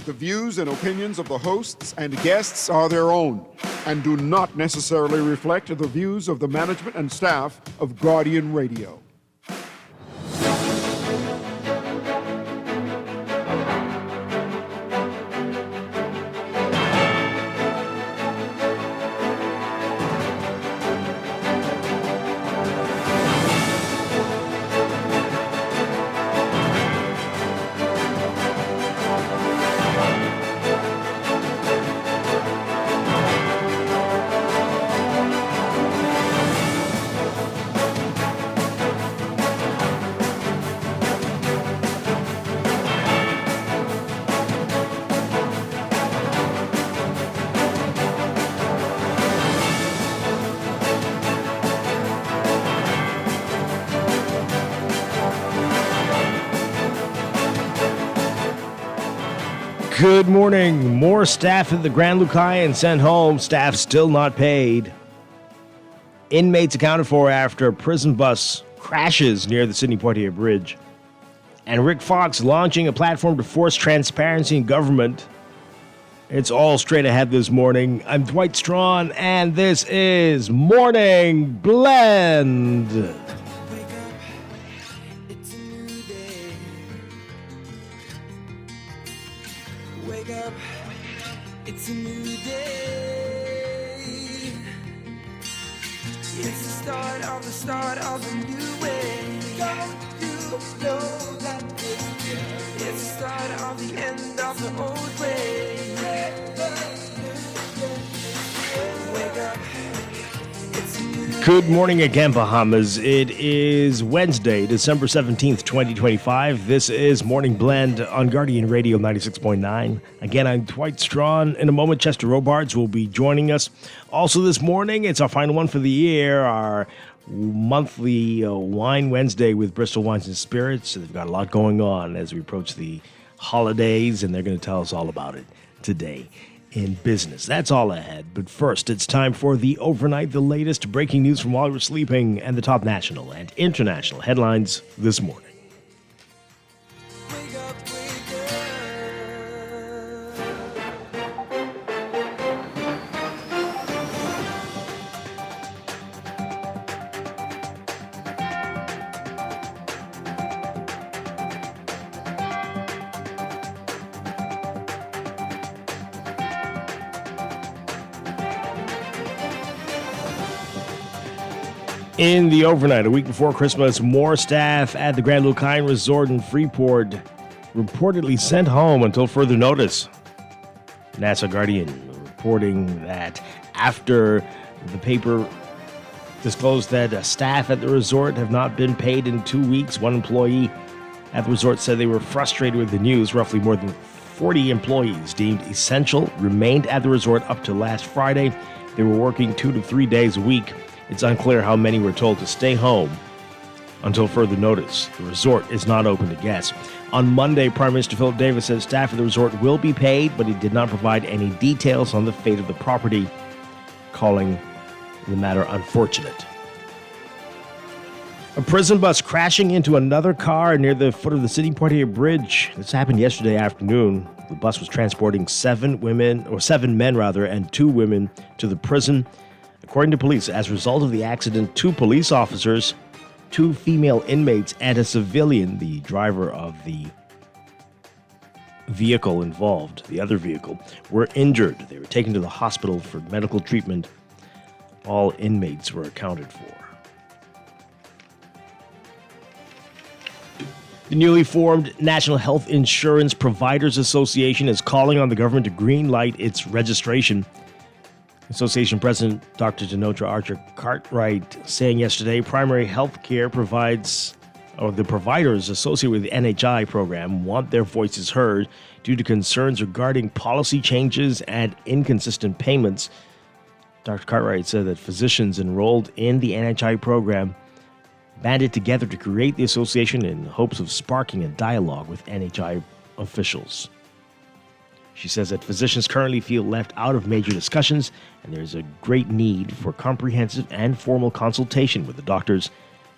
The views and opinions of the hosts and guests are their own and do not necessarily reflect the views of the management and staff of Guardian Radio. Good morning. More staff at the Grand Lucayan sent home. Staff still not paid. Inmates accounted for after a prison bus crashes near the Sidney Poitier Bridge. And Rick Fox launching a platform to force transparency in government. It's all straight ahead this morning. I'm Dwight Strachan, and this is Morning Blend. It's a new day. It's the start of a new way. Don't you know that it's the start of the end of the old way. Wake up. It's a new day. Good morning again, Bahamas. It is Wednesday, December 17th, 2025. This is Morning Blend on Guardian Radio 96.9. Again, I'm Dwight Strachan. In a moment, Chester Robards will be joining us. Also this morning, it's our final one for the year, our monthly Wine Wednesday with Bristol Wines and Spirits. They've got a lot going on as we approach the holidays, and they're going to tell us all about it today in business. That's all ahead. But first, it's time for the overnight, the latest breaking news from while we're sleeping, and the top national and international headlines this morning. Wake up, wake up. In the overnight, a week before Christmas, more staff at the Grand Lucayan Resort in Freeport reportedly sent home until further notice. NASA Guardian reporting that after the paper disclosed that staff at the resort have not been paid in 2 weeks, one employee at the resort said they were frustrated with the news. Roughly more than 40 employees deemed essential remained at the resort up to last Friday. They were working 2 to 3 days a week. It's unclear how many were told to stay home until further notice. The resort is not open to guests. On Monday, Prime Minister Philip Davis said staff at the resort will be paid, but he did not provide any details on the fate of the property, calling the matter unfortunate. A prison bus crashing into another car near the foot of the Sidney Poitier Bridge. This happened yesterday afternoon. The bus was transporting seven men, and 2 women to the prison. According to police, as a result of the accident, 2 police officers, 2 female inmates, and a civilian, the driver of the vehicle involved, the other vehicle, were injured. They were taken to the hospital for medical treatment. All inmates were accounted for. The newly formed National Health Insurance Providers Association is calling on the government to greenlight its registration. Association President Dr. Denotra Archer-Cartwright saying yesterday primary health care the providers associated with the NHI program want their voices heard due to concerns regarding policy changes and inconsistent payments. Dr. Cartwright said that physicians enrolled in the NHI program banded together to create the association in hopes of sparking a dialogue with NHI officials. She says that physicians currently feel left out of major discussions, and there is a great need for comprehensive and formal consultation with the doctors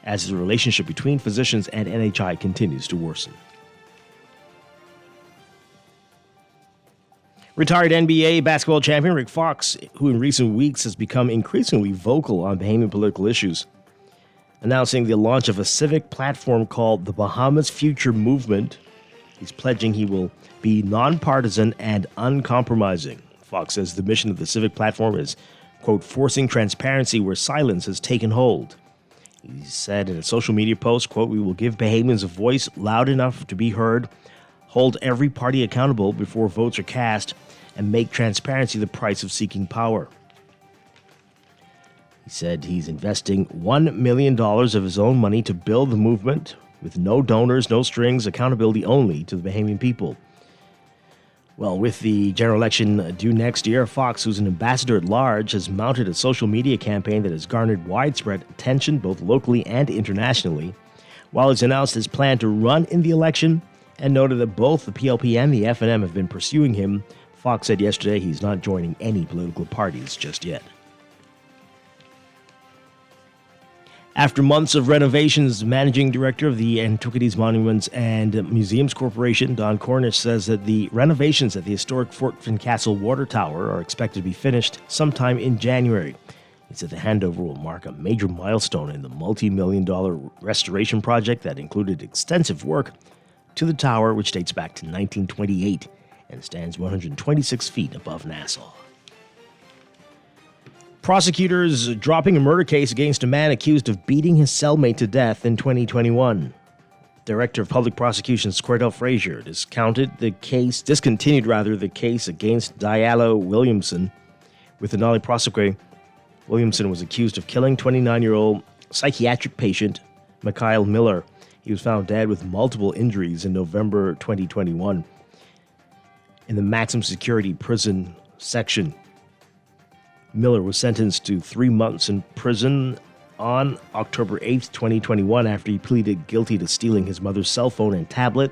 as the relationship between physicians and NHI continues to worsen. Retired NBA basketball champion Rick Fox, who in recent weeks has become increasingly vocal on Bahamian political issues, announcing the launch of a civic platform called the Bahamas Future Movement. He's pledging he will be nonpartisan and uncompromising. Fox says the mission of the civic platform is, quote, forcing transparency where silence has taken hold. He said in a social media post, quote, we will give Bahamians a voice loud enough to be heard, hold every party accountable before votes are cast, and make transparency the price of seeking power. He said he's investing $1 million of his own money to build the movement with no donors, no strings, accountability only to the Bahamian people. Well, with the general election due next year, Fox, who's an ambassador at large, has mounted a social media campaign that has garnered widespread attention both locally and internationally. While he's announced his plan to run in the election and noted that both the PLP and the FNM have been pursuing him, Fox said yesterday he's not joining any political parties just yet. After months of renovations, managing director of the Antiquities Monuments and Museums Corporation, Don Cornish, says that the renovations at the historic Fort Fincastle Water Tower are expected to be finished sometime in January. He said the handover will mark a major milestone in the multi-million-dollar restoration project that included extensive work to the tower, which dates back to 1928 and stands 126 feet above Nassau. Prosecutors dropping a murder case against a man accused of beating his cellmate to death in 2021. Director of Public Prosecutions Cordell Frazier discontinued the case against Diallo Williamson. With the Nolly prosecutor, Williamson was accused of killing 29-year-old psychiatric patient Mikhail Miller. He was found dead with multiple injuries in November 2021 in the maximum security prison section. Miller was sentenced to 3 months in prison on October 8, 2021, after he pleaded guilty to stealing his mother's cell phone and tablet.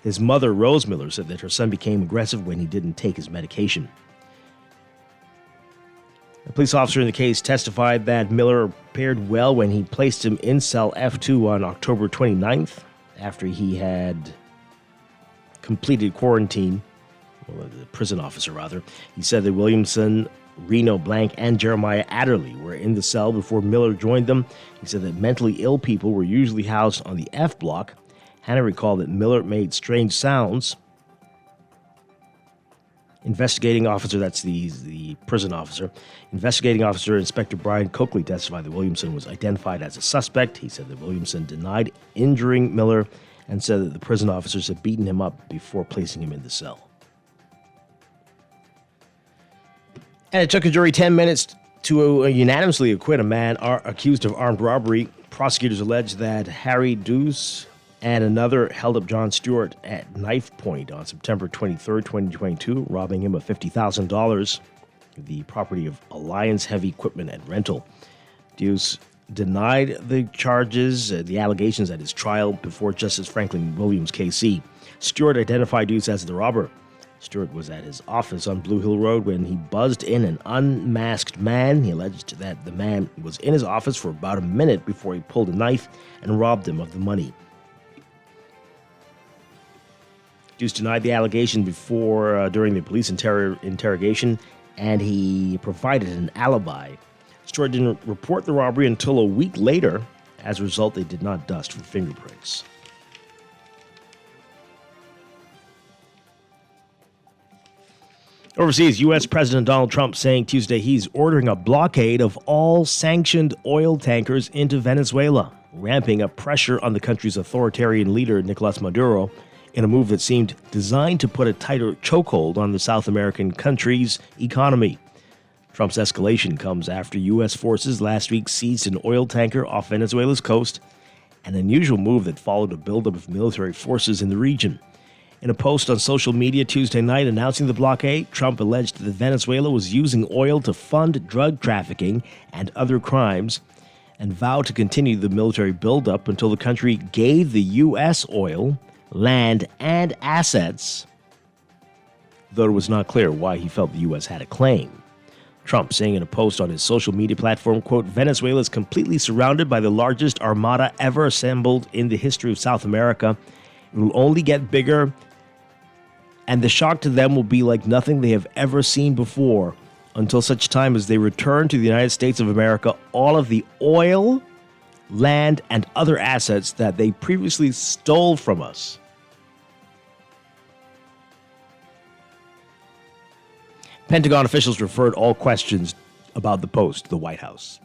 His mother, Rose Miller, said that her son became aggressive when he didn't take his medication. A police officer in the case testified that Miller appeared well when he placed him in cell F2 on October 29th, after he had completed quarantine. The prison officer, rather. He said that Williamson, Reno Blank, and Jeremiah Adderley were in the cell before Miller joined them. He said that mentally ill people were usually housed on the F block. Hannah recalled that Miller made strange sounds. Investigating officer, that's the prison officer. Investigating officer Inspector Brian Coakley testified that Williamson was identified as a suspect. He said that Williamson denied injuring Miller and said that the prison officers had beaten him up before placing him in the cell. And it took a jury 10 minutes to unanimously acquit a man accused of armed robbery. Prosecutors allege that Harry Deuce and another held up John Stewart at knife point on September 23, 2022, robbing him of $50,000, the property of Alliance Heavy Equipment and Rental. Deuce denied the charges, the allegations at his trial before Justice Franklin Williams, KC. Stewart identified Deuce as the robber. Stewart was at his office on Blue Hill Road when he buzzed in an unmasked man. He alleged that the man was in his office for about a minute before he pulled a knife and robbed him of the money. Deuce denied the allegation during the police interrogation, and he provided an alibi. Stewart didn't report the robbery until a week later. As a result, they did not dust for fingerprints. Overseas, U.S. President Donald Trump saying Tuesday he's ordering a blockade of all sanctioned oil tankers into Venezuela, ramping up pressure on the country's authoritarian leader, Nicolas Maduro, in a move that seemed designed to put a tighter chokehold on the South American country's economy. Trump's escalation comes after U.S. forces last week seized an oil tanker off Venezuela's coast, an unusual move that followed a buildup of military forces in the region. In a post on social media Tuesday night announcing the blockade, Trump alleged that Venezuela was using oil to fund drug trafficking and other crimes, and vowed to continue the military buildup until the country gave the U.S. oil, land, and assets, though it was not clear why he felt the U.S. had a claim. Trump saying in a post on his social media platform, quote, Venezuela is completely surrounded by the largest armada ever assembled in the history of South America. It will only get bigger and the shock to them will be like nothing they have ever seen before until such time as they return to the United States of America all of the oil, land, and other assets that they previously stole from us. Pentagon officials referred all questions about the post to the White House.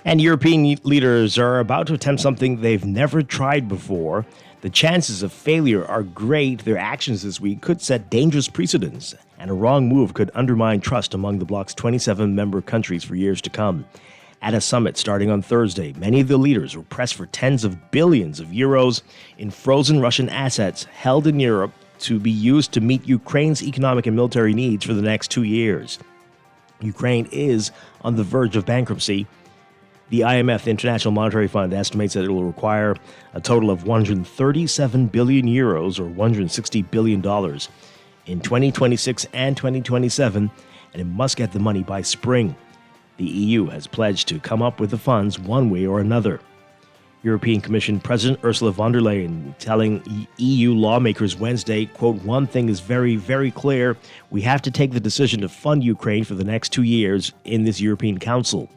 And European leaders are about to attempt something they've never tried before. The chances of failure are great. Their actions this week could set dangerous precedents, and a wrong move could undermine trust among the bloc's 27 member countries for years to come. At a summit starting on Thursday, many of the leaders will press for tens of billions of euros in frozen Russian assets held in Europe to be used to meet Ukraine's economic and military needs for the next 2 years. Ukraine is on the verge of bankruptcy. The IMF, the International Monetary Fund, estimates that it will require a total of 137 billion euros or $160 billion in 2026 and 2027, and it must get the money by spring. The EU has pledged to come up with the funds one way or another. European Commission President Ursula von der Leyen telling EU lawmakers Wednesday, quote, "One thing is very, very clear. We have to take the decision to fund Ukraine for the next 2 years in this European Council."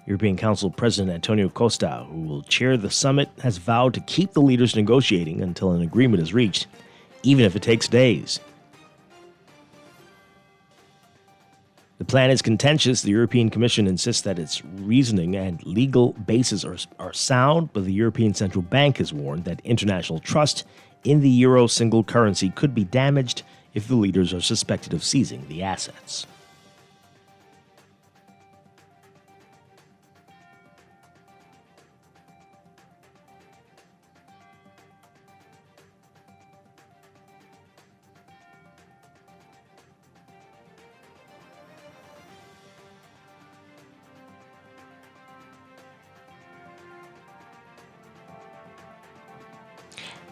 European Council President Antonio Costa, who will chair the summit, has vowed to keep the leaders negotiating until an agreement is reached, even if it takes days. The plan is contentious. The European Commission insists that its reasoning and legal basis are sound, but the European Central Bank has warned that international trust in the euro single currency could be damaged if the leaders are suspected of seizing the assets.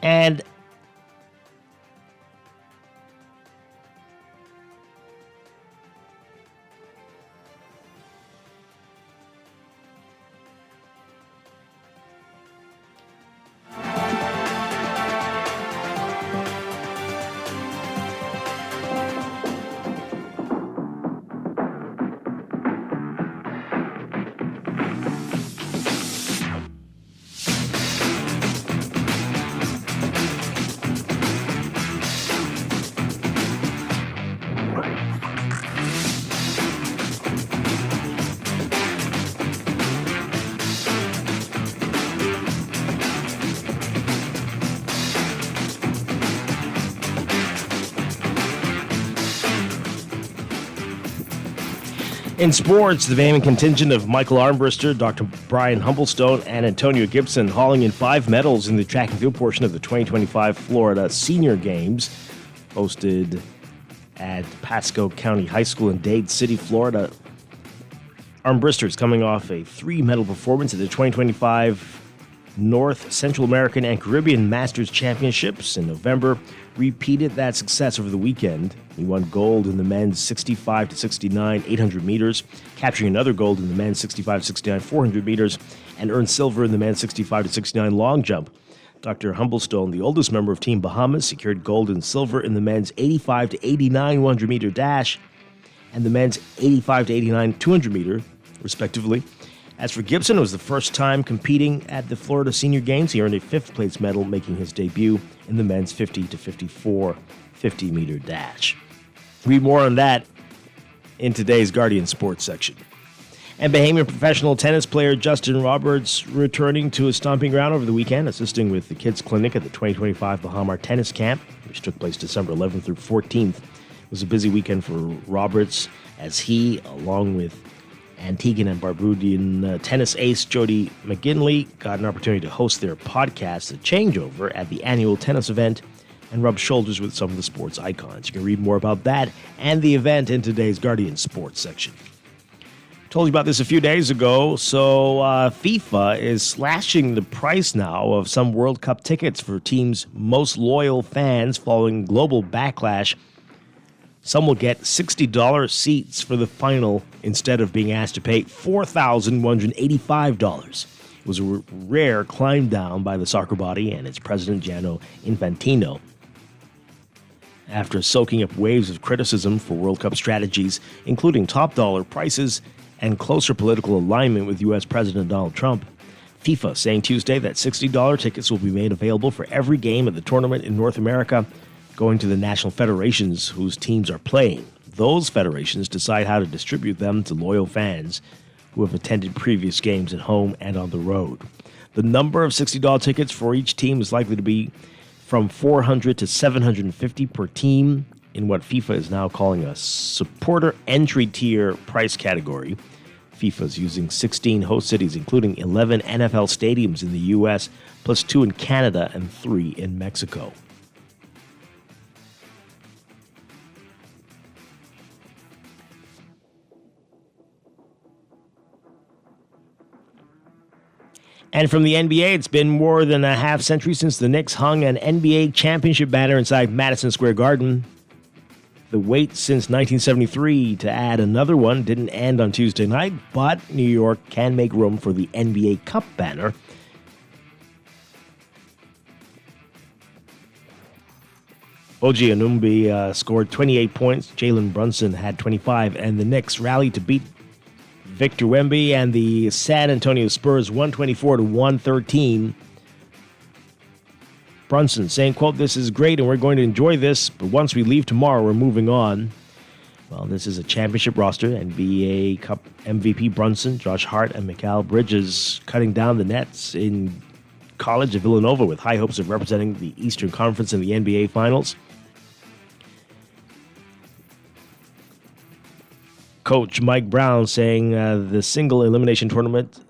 And in sports, the Vayman contingent of Michael Armbruster, Dr. Brian Humblestone, and Antonio Gibson hauling in 5 medals in the track and field portion of the 2025 Florida Senior Games, hosted at Pasco County High School in Dade City, Florida. Armbruster is coming off a 3-medal performance at the 2025 North, Central American, and Caribbean Masters Championships in November, repeated that success over the weekend. He won gold in the men's 65-69 800 meters, capturing another gold in the men's 65-69 400 meters, and earned silver in the men's 65-69 long jump. Dr. Humblestone, the oldest member of Team Bahamas, secured gold and silver in the men's 85-89 100-meter dash and the men's 85-89 200-meter, respectively. As for Gibson, it was the first time competing at the Florida Senior Games. He earned a 5th-place medal, making his debut in the men's 50-54 50-meter dash. Read more on that in today's Guardian Sports section. And Bahamian professional tennis player Justin Roberts returning to his stomping ground over the weekend, assisting with the Kids Clinic at the 2025 Bahamar Tennis Camp, which took place December 11th through 14th. It was a busy weekend for Roberts as he, along with Antiguan and Barbudian tennis ace Jody McGinley, got an opportunity to host their podcast, The Changeover, at the annual tennis event and rub shoulders with some of the sports icons. You can read more about that and the event in today's Guardian Sports section. Told you about this a few days ago. So FIFA is slashing the price now of some World Cup tickets for teams' most loyal fans following global backlash. Some will get $60 seats for the final instead of being asked to pay $4,185. It was a rare climb down by the soccer body and its president, Gianni Infantino. After soaking up waves of criticism for World Cup strategies, including top dollar prices and closer political alignment with U.S. President Donald Trump, FIFA saying Tuesday that $60 tickets will be made available for every game of the tournament in North America, going to the national federations whose teams are playing. Those federations decide how to distribute them to loyal fans who have attended previous games at home and on the road. The number of $60 tickets for each team is likely to be from 400 to 750 per team in what FIFA is now calling a supporter entry tier price category. FIFA is using 16 host cities, including 11 NFL stadiums in the U.S., plus 2 in Canada and 3 in Mexico. And from the NBA, it's been more than a half century since the Knicks hung an NBA championship banner inside Madison Square Garden. The wait since 1973 to add another one didn't end on Tuesday night, but New York can make room for the NBA Cup banner. OG Anunoby scored 28 points. Jalen Brunson had 25, and the Knicks rallied to beat Victor Wemby and the San Antonio Spurs 124 to 113. Brunson saying, quote, "This is great and we're going to enjoy this, but once we leave tomorrow, we're moving on." Well, this is a championship roster. NBA Cup MVP Brunson, Josh Hart, and Mikal Bridges cutting down the nets in College of Villanova with high hopes of representing the Eastern Conference in the NBA Finals. Coach Mike Brown saying the single elimination tournament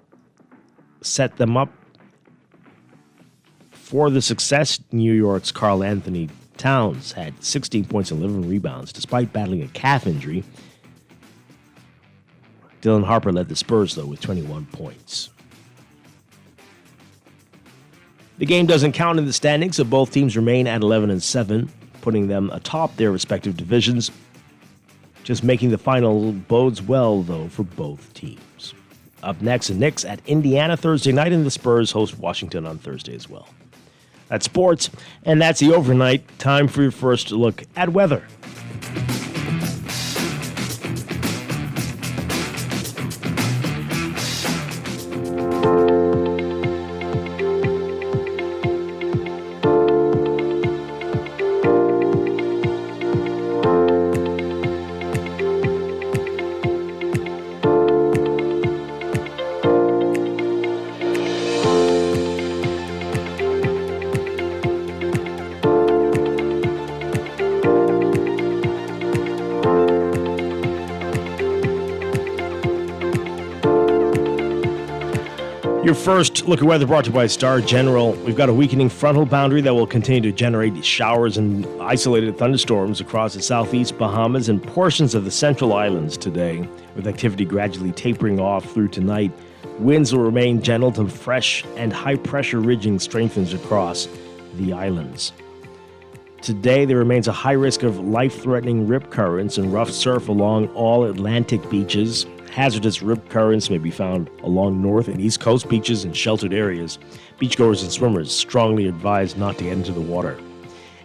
set them up for the success. New York's Karl Anthony Towns had 16 points and 11 rebounds despite battling a calf injury. Dylan Harper led the Spurs, though, with 21 points. The game doesn't count in the standings, so both teams remain at 11-7, putting them atop their respective divisions. Just making the final bodes well, though, for both teams. Up next, the Knicks at Indiana Thursday night, and the Spurs host Washington on Thursday as well. That's sports, and that's the overnight. Time for your first look at weather. Your first look at weather brought to you by Star General. We've got a weakening frontal boundary that will continue to generate showers and isolated thunderstorms across the southeast Bahamas and portions of the central islands today, with activity gradually tapering off through tonight. Winds will remain gentle to fresh, and high-pressure ridging strengthens across the islands. Today, there remains a high risk of life-threatening rip currents and rough surf along all Atlantic beaches. Hazardous rip currents may be found along north and east coast beaches and sheltered areas. Beachgoers and swimmers strongly advised not to get into the water.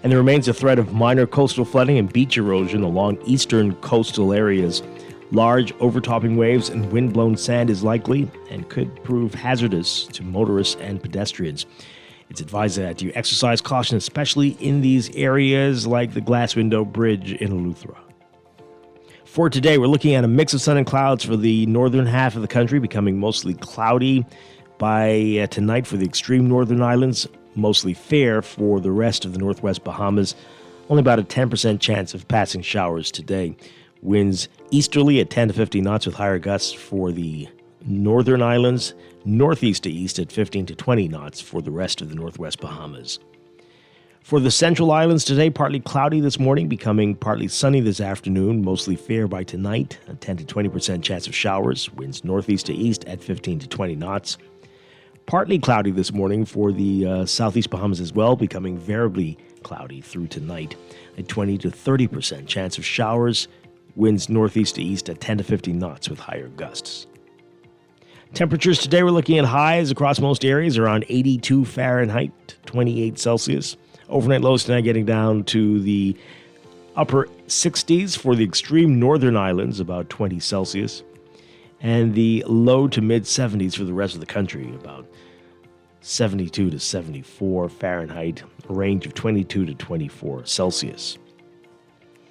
And there remains a threat of minor coastal flooding and beach erosion along eastern coastal areas. Large overtopping waves and wind-blown sand is likely and could prove hazardous to motorists and pedestrians. It's advised that you exercise caution, especially in these areas like the Glass Window Bridge in Eleuthera. For today, we're looking at a mix of sun and clouds for the northern half of the country, becoming mostly cloudy by tonight for the extreme northern islands, mostly fair for the rest of the northwest Bahamas. Only about a 10% chance of passing showers today. Winds easterly at 10 to 15 knots with higher gusts for the northern islands, northeast to east at 15 to 20 knots for the rest of the northwest Bahamas. For the Central Islands today, partly cloudy this morning, becoming partly sunny this afternoon, mostly fair by tonight, a 10 to 20% chance of showers, winds northeast to east at 15 to 20 knots. Partly cloudy this morning for the southeast Bahamas as well, becoming variably cloudy through tonight, a 20 to 30% chance of showers, winds northeast to east at 10 to 15 knots with higher gusts. Temperatures today, we're looking at highs across most areas around 82 Fahrenheit, 28 Celsius. Overnight lows tonight getting down to the upper 60s for the extreme northern islands, about 20 Celsius. And the low to mid 70s for the rest of the country, about 72 to 74 Fahrenheit, a range of 22 to 24 Celsius.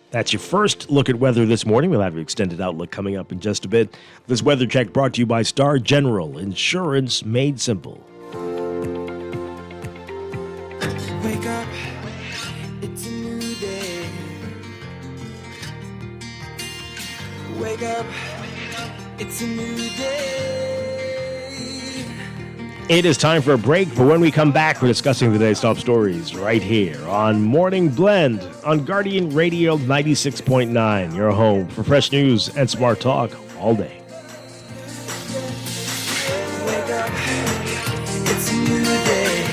That's your first look at weather this morning. We'll have your extended outlook coming up in just a bit. This weather check brought to you by Star General, insurance made simple. Wake up, it's a new day. Wake up, it's a new day. It is time for a break, but when we come back, we're discussing the day's top stories right here on Morning Blend on Guardian Radio 96.9, your home for fresh news and smart talk all day. Wake up, it's a new day.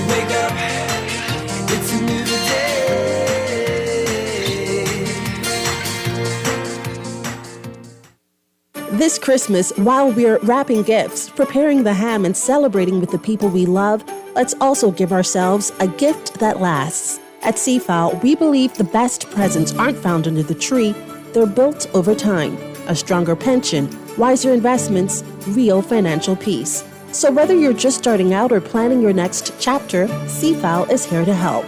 Wake up, it's a new day. This Christmas, while we're wrapping gifts, preparing the ham, and celebrating with the people we love, let's also give ourselves a gift that lasts. At CFAO, we believe the best presents aren't found under the tree, they're built over time. A stronger pension, wiser investments, real financial peace. So whether you're just starting out or planning your next chapter, CFAO is here to help.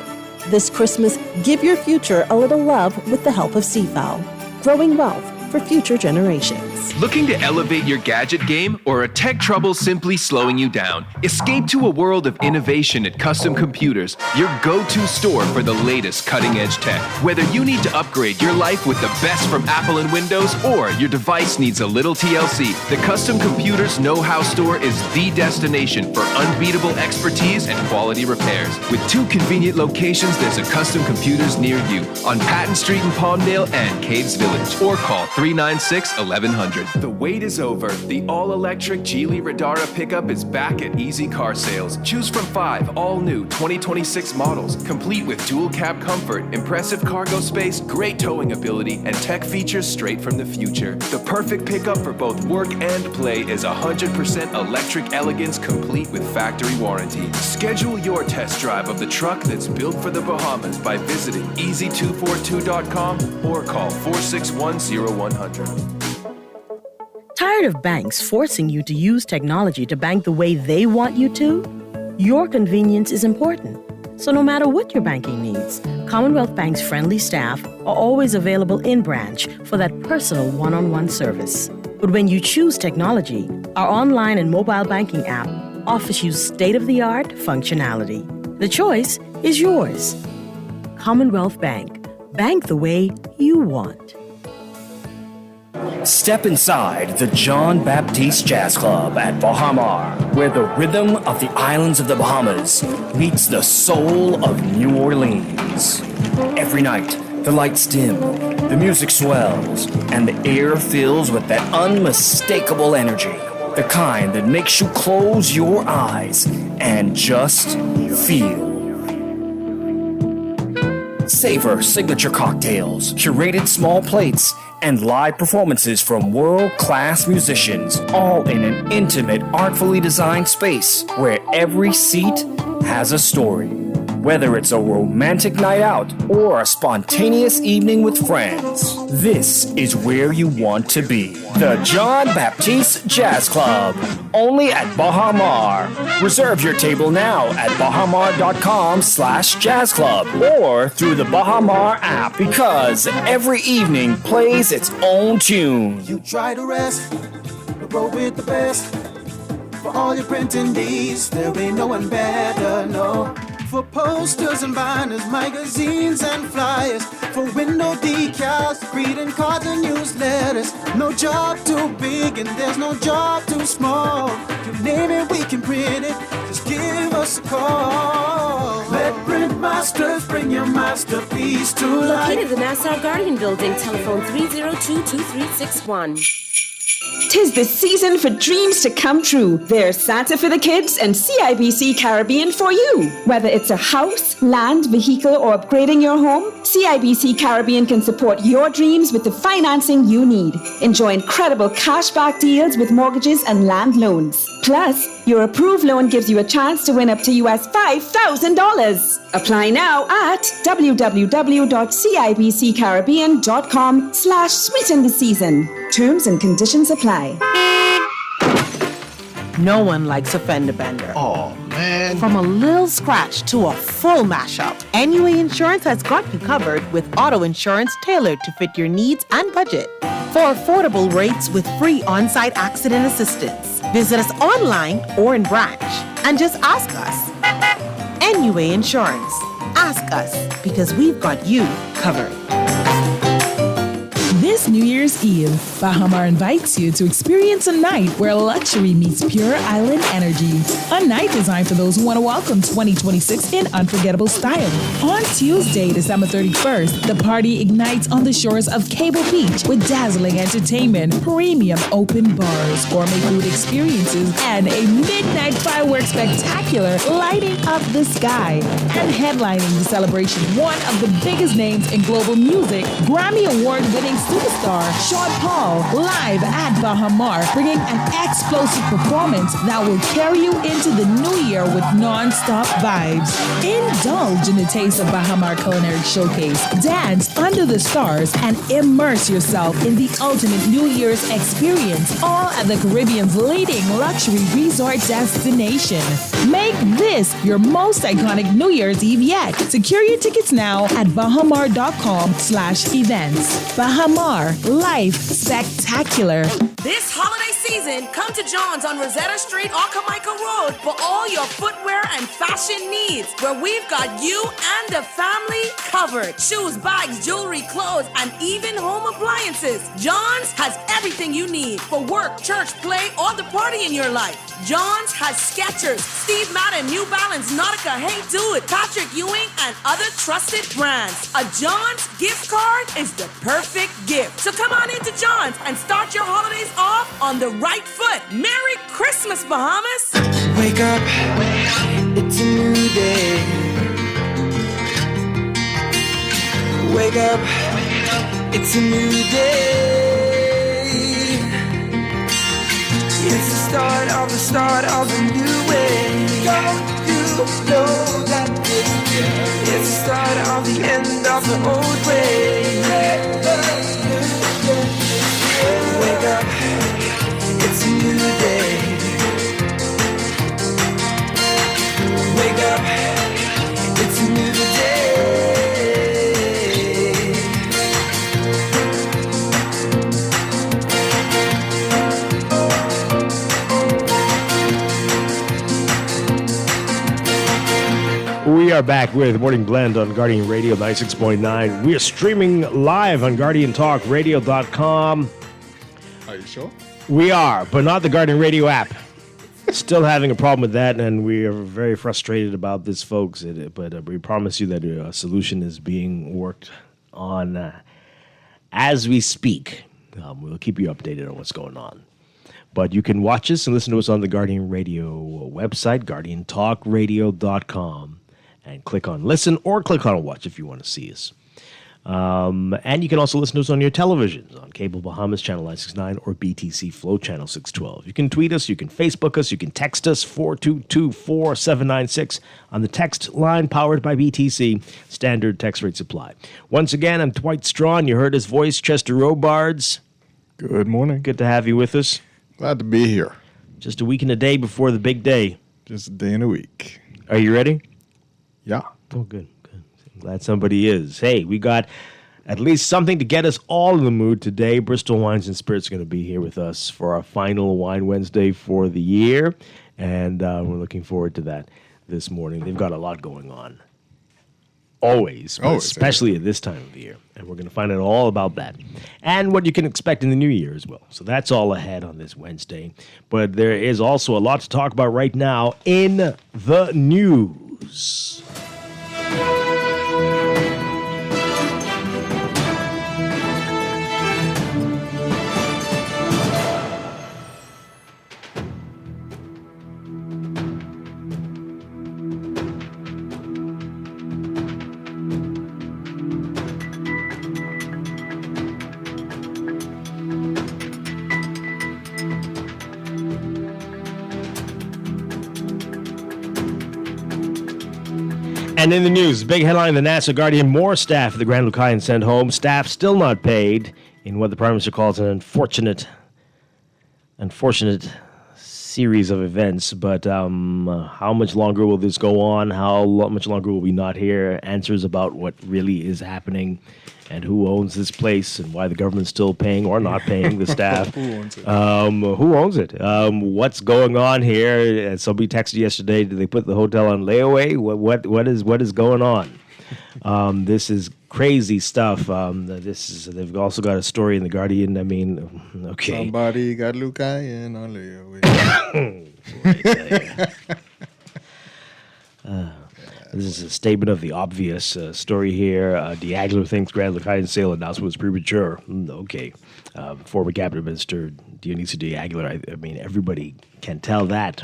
This Christmas, give your future a little love with the help of CFAO. Growing wealth for future generations. Looking to elevate your gadget game, or are tech troubles simply slowing you down? Escape to a world of innovation at Custom Computers, your go-to store for the latest cutting-edge tech. Whether you need to upgrade your life with the best from Apple and Windows, or your device needs a little TLC, the Custom Computers Know-How Store is the destination for unbeatable expertise and quality repairs. With 2 convenient locations, there's a Custom Computers near you on Patton Street in Palmdale and Caves Village, or call 396-1100. The wait is over. The all-electric Geely Radara pickup is back at Easy Car Sales. Choose from 5 all-new 2026 models, complete with dual cab comfort, impressive cargo space, great towing ability, and tech features straight from the future. The perfect pickup for both work and play is 100% electric elegance, complete with factory warranty. Schedule your test drive of the truck that's built for the Bahamas by visiting easy242.com or call 461-0100. Tired of banks forcing you to use technology to bank the way they want you to? Your convenience is important. So no matter what your banking needs, Commonwealth Bank's friendly staff are always available in branch for that personal one-on-one service. But when you choose technology, our online and mobile banking app offers you state-of-the-art functionality. The choice is yours. Commonwealth Bank. Bank the way you want. Step inside the John Baptiste Jazz Club at Bahamar, where the rhythm of the islands of the Bahamas meets the soul of New Orleans. Every night, the lights dim, the music swells, and the air fills with that unmistakable energy, the kind that makes you close your eyes and just feel. Savor signature cocktails, curated small plates, and live performances from world-class musicians, all in an intimate, artfully designed space where every seat has a story. Whether it's a romantic night out or a spontaneous evening with friends, this is where you want to be. The John Baptiste Jazz Club, only at Bahamar. Reserve your table now at bahamar.com/jazz club or through the Bahamar app, because every evening plays its own tune. You try to rest, but roll with the best. For all your printing needs, there ain't no one better, no. For posters and banners, magazines and flyers, for window decals, greeting cards and newsletters. No job too big and there's no job too small. You name it, we can print it. Just give us a call. Let Printmasters bring your masterpiece to life. Located in the Nassau Guardian Building, telephone 302-2361. Tis the season for dreams to come true. There's Santa for the kids and CIBC Caribbean for you. Whether it's a house, land, vehicle, or upgrading your home, CIBC Caribbean can support your dreams with the financing you need. Enjoy incredible cashback deals with mortgages and land loans. Plus, your approved loan gives you a chance to win up to US $5,000. Apply now at www.cibccaribbean.com/sweeten the season. Terms and conditions apply. No one likes a fender bender. Oh, man. From a little scratch to a full mashup, NUA Insurance has got you covered with auto insurance tailored to fit your needs and budget. For affordable rates with free on-site accident assistance, visit us online or in branch and just ask us. NUA Insurance. Ask us because we've got you covered. This New Year's Eve, Bahamar invites you to experience a night where luxury meets pure island energy. A night designed for those who want to welcome 2026 in unforgettable style. On Tuesday, December 31st, the party ignites on the shores of Cable Beach with dazzling entertainment, premium open bars, gourmet food experiences, and a midnight fireworks spectacular lighting up the sky. And headlining the celebration, one of the biggest names in global music, Grammy Award-winning superstar Sean Paul, live at Bahamar, bringing an explosive performance that will carry you into the new year with non-stop vibes. Indulge in the taste of Bahamar Culinary Showcase, dance under the stars, and immerse yourself in the ultimate New Year's experience, all at the Caribbean's leading luxury resort destination. Make this your most iconic New Year's Eve yet. Secure your tickets now at bahamar.com/events. Bahamar, life spectacular. This holiday season, come to John's on Rosetta Street, Ocamica Road for all your footwear and fashion needs, where we've got you and the family covered. Shoes, bags, jewelry, clothes, and even home appliances. John's has everything you need for work, church, play, or the party in your life. John's has Skechers, Steve Madden, New Balance, Nautica, Hey Dude, Patrick Ewing, and other trusted brands. A John's gift card is the perfect gift. So come on into John's and start your holidays off on the right foot. Merry Christmas, Bahamas! Wake up, it's a new day. Wake up, it's a new day. It's the start of a new way. Don't you know that it's the start of the end of the old way. Wake up, it's a new day. Wake up, it's a new day. We are back with Morning Blend on Guardian Radio 96.9. We are streaming live on GuardianTalkRadio.com. Are you sure? We are, but not the Guardian Radio app. Still having a problem with that, and we are very frustrated about this, folks. But we promise you that a solution is being worked on as we speak. We'll keep you updated on what's going on. But you can watch us and listen to us on the Guardian Radio website, GuardianTalkRadio.com. And click on listen or click on watch if you want to see us. And you can also listen to us on your televisions, on Cable Bahamas Channel 969 or BTC Flow Channel 612. You can tweet us, you can Facebook us, you can text us 422-4796 on the text line powered by BTC. Standard text rates apply. Once again, I'm Dwight Strachan. You heard his voice, Chester Robards. Good morning. Good to have you with us. Glad to be here. Just a week and a day before the big day. Just a day and a week. Are you ready? Yeah. Oh, good. I'm glad somebody is. Hey, we got at least something to get us all in the mood today. Bristol Wines and Spirits are going to be here with us for our final Wine Wednesday for the year, and we're looking forward to that this morning. They've got a lot going on. always, but Always, especially at this time of the year. And we're going to find out all about that and what you can expect in the new year as well. So that's all ahead on this Wednesday. But there is also a lot to talk about right now in the news. And in the news, big headline, the NASA Guardian, more staff at the Grand Lucayan sent home. Staff still not paid in what the Prime Minister calls an unfortunate series of events. But how much longer will this go on? How much longer will we not hear answers about what really is happening and who owns this place and why the government's still paying or not paying the staff? Who owns it? Who owns it? What's going on here? Somebody texted yesterday, did they put the hotel on layaway? What is going on? This is crazy stuff. They've also got a story in the Guardian. I mean, okay. Somebody got Lucayan on layaway. This is a statement of the obvious story here. Diagler thinks Grand Lucayan sale announcement was premature. Okay. Former Cabinet Minister Dionysio Diagler, I mean, everybody can tell that.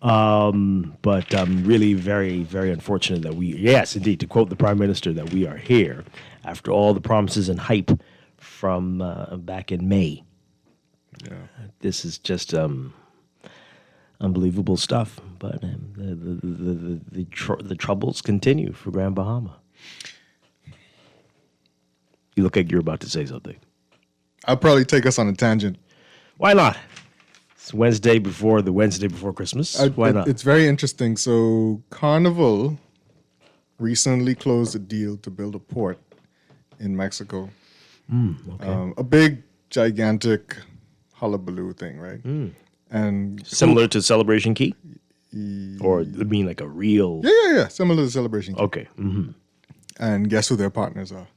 But really very, very unfortunate that yes, indeed, to quote the Prime Minister, that we are here after all the promises and hype from back in May. Yeah. This is just unbelievable stuff, but the troubles continue for Grand Bahama. You look like you're about to say something. I'll probably take us on a tangent. Why not? It's the Wednesday before Christmas. Why not? It's very interesting. So Carnival recently closed a deal to build a port in Mexico. Okay. A big, gigantic hullabaloo thing, right? And similar to Celebration Key? Or I mean like a real... Yeah. Similar to Celebration Key. Okay. Mm-hmm. And guess who their partners are?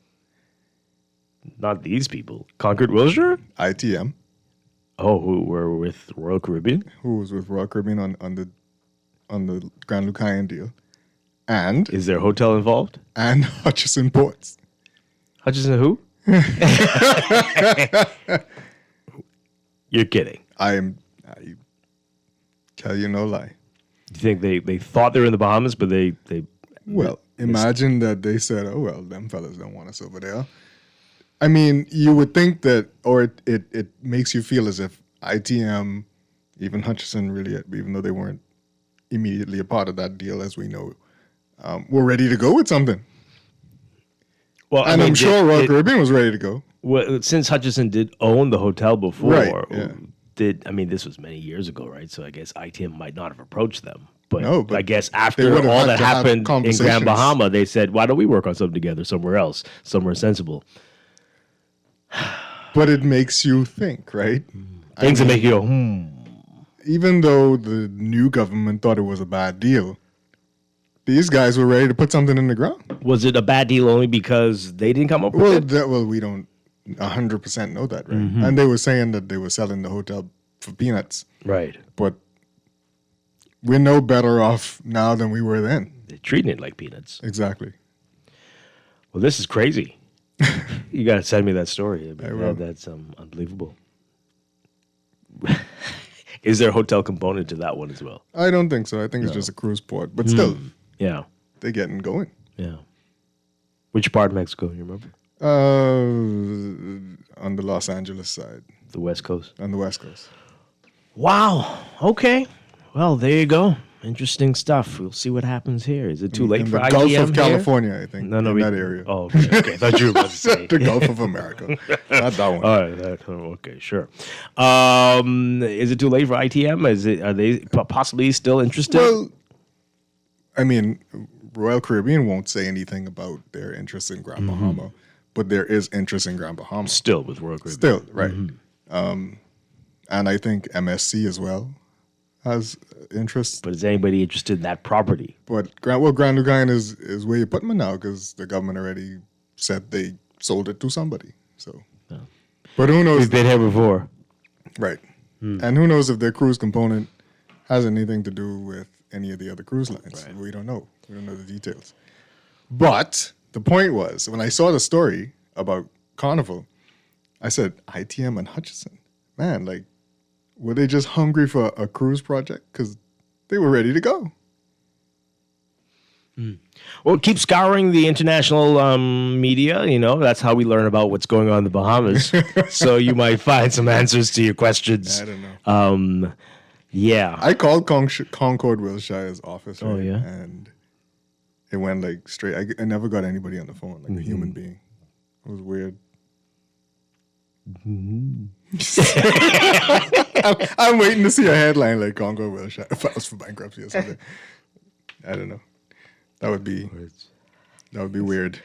Not these people. Concord Wilshire? ITM. Oh, who were with Royal Caribbean? Who was with Royal Caribbean on the Grand Lucayan deal. And... Is there a hotel involved? And Hutchison Ports. Hutchison who? You're kidding. I tell you no lie. Do you think they thought they were in the Bahamas, but they well, imagine that they said, oh, well, them fellas don't want us over there. I mean, you would think that, or it makes you feel as if ITM, even Hutchison, really, even though they weren't immediately a part of that deal, as we know, were ready to go with something. Well, and I'm sure Royal Caribbean was ready to go. Well, since Hutchison did own the hotel before, right, yeah. This was many years ago, right? So I guess ITM might not have approached them. But, but I guess after all that happened in Grand Bahama, they said, why don't we work on something together somewhere else, somewhere sensible? But it makes you think, right? Things that make you go, Even though the new government thought it was a bad deal, these guys were ready to put something in the ground. Was it a bad deal only because they didn't come up with it? Well, we don't 100% know that, right? Mm-hmm. And they were saying that they were selling the hotel for peanuts. Right. But we're no better off now than we were then. They're treating it like peanuts. Exactly. Well, this is crazy. You got to send me that story. I will. That's unbelievable. Is there a hotel component to that one as well? I don't think so. I think it's just a cruise port. But still, yeah, they're getting going. Yeah. Which part of Mexico, you remember? On the Los Angeles side. The West Coast? On the West Coast. Wow. Okay. Well, there you go. Interesting stuff. We'll see what happens here. Is it too late for ITM? The Gulf here? of California, I think. In that area. Oh, okay. I thought you were about to say the Gulf of America. Not that one. All right. Okay, sure. Is it too late for ITM? Are they possibly still interested? Well, I mean, Royal Caribbean won't say anything about their interest in Grand Bahama, but there is interest in Grand Bahama. Still with Royal Caribbean. Still, right. And I think MSC as well has interest. But is anybody interested in that property? But Grand Lucain is where you put them now because the government already said they sold it to somebody. So, but who knows? We've been here before, right? And who knows if their cruise component has anything to do with any of the other cruise lines? Right. We don't know. We don't know the details. But the point was, when I saw the story about Carnival, I said, ITM and Hutchison, man, like, were they just hungry for a cruise project? Because they were ready to go. Well, keep scouring the international media. You know, that's how we learn about what's going on in the Bahamas. So you might find some answers to your questions. I don't know. Yeah. I called Concord Wilshire's office. Oh, yeah? And it went like straight. I never got anybody on the phone, like a human being. It was weird. I'm waiting to see a headline like Concord Wilshire files for bankruptcy or something. I don't know. That would be weird.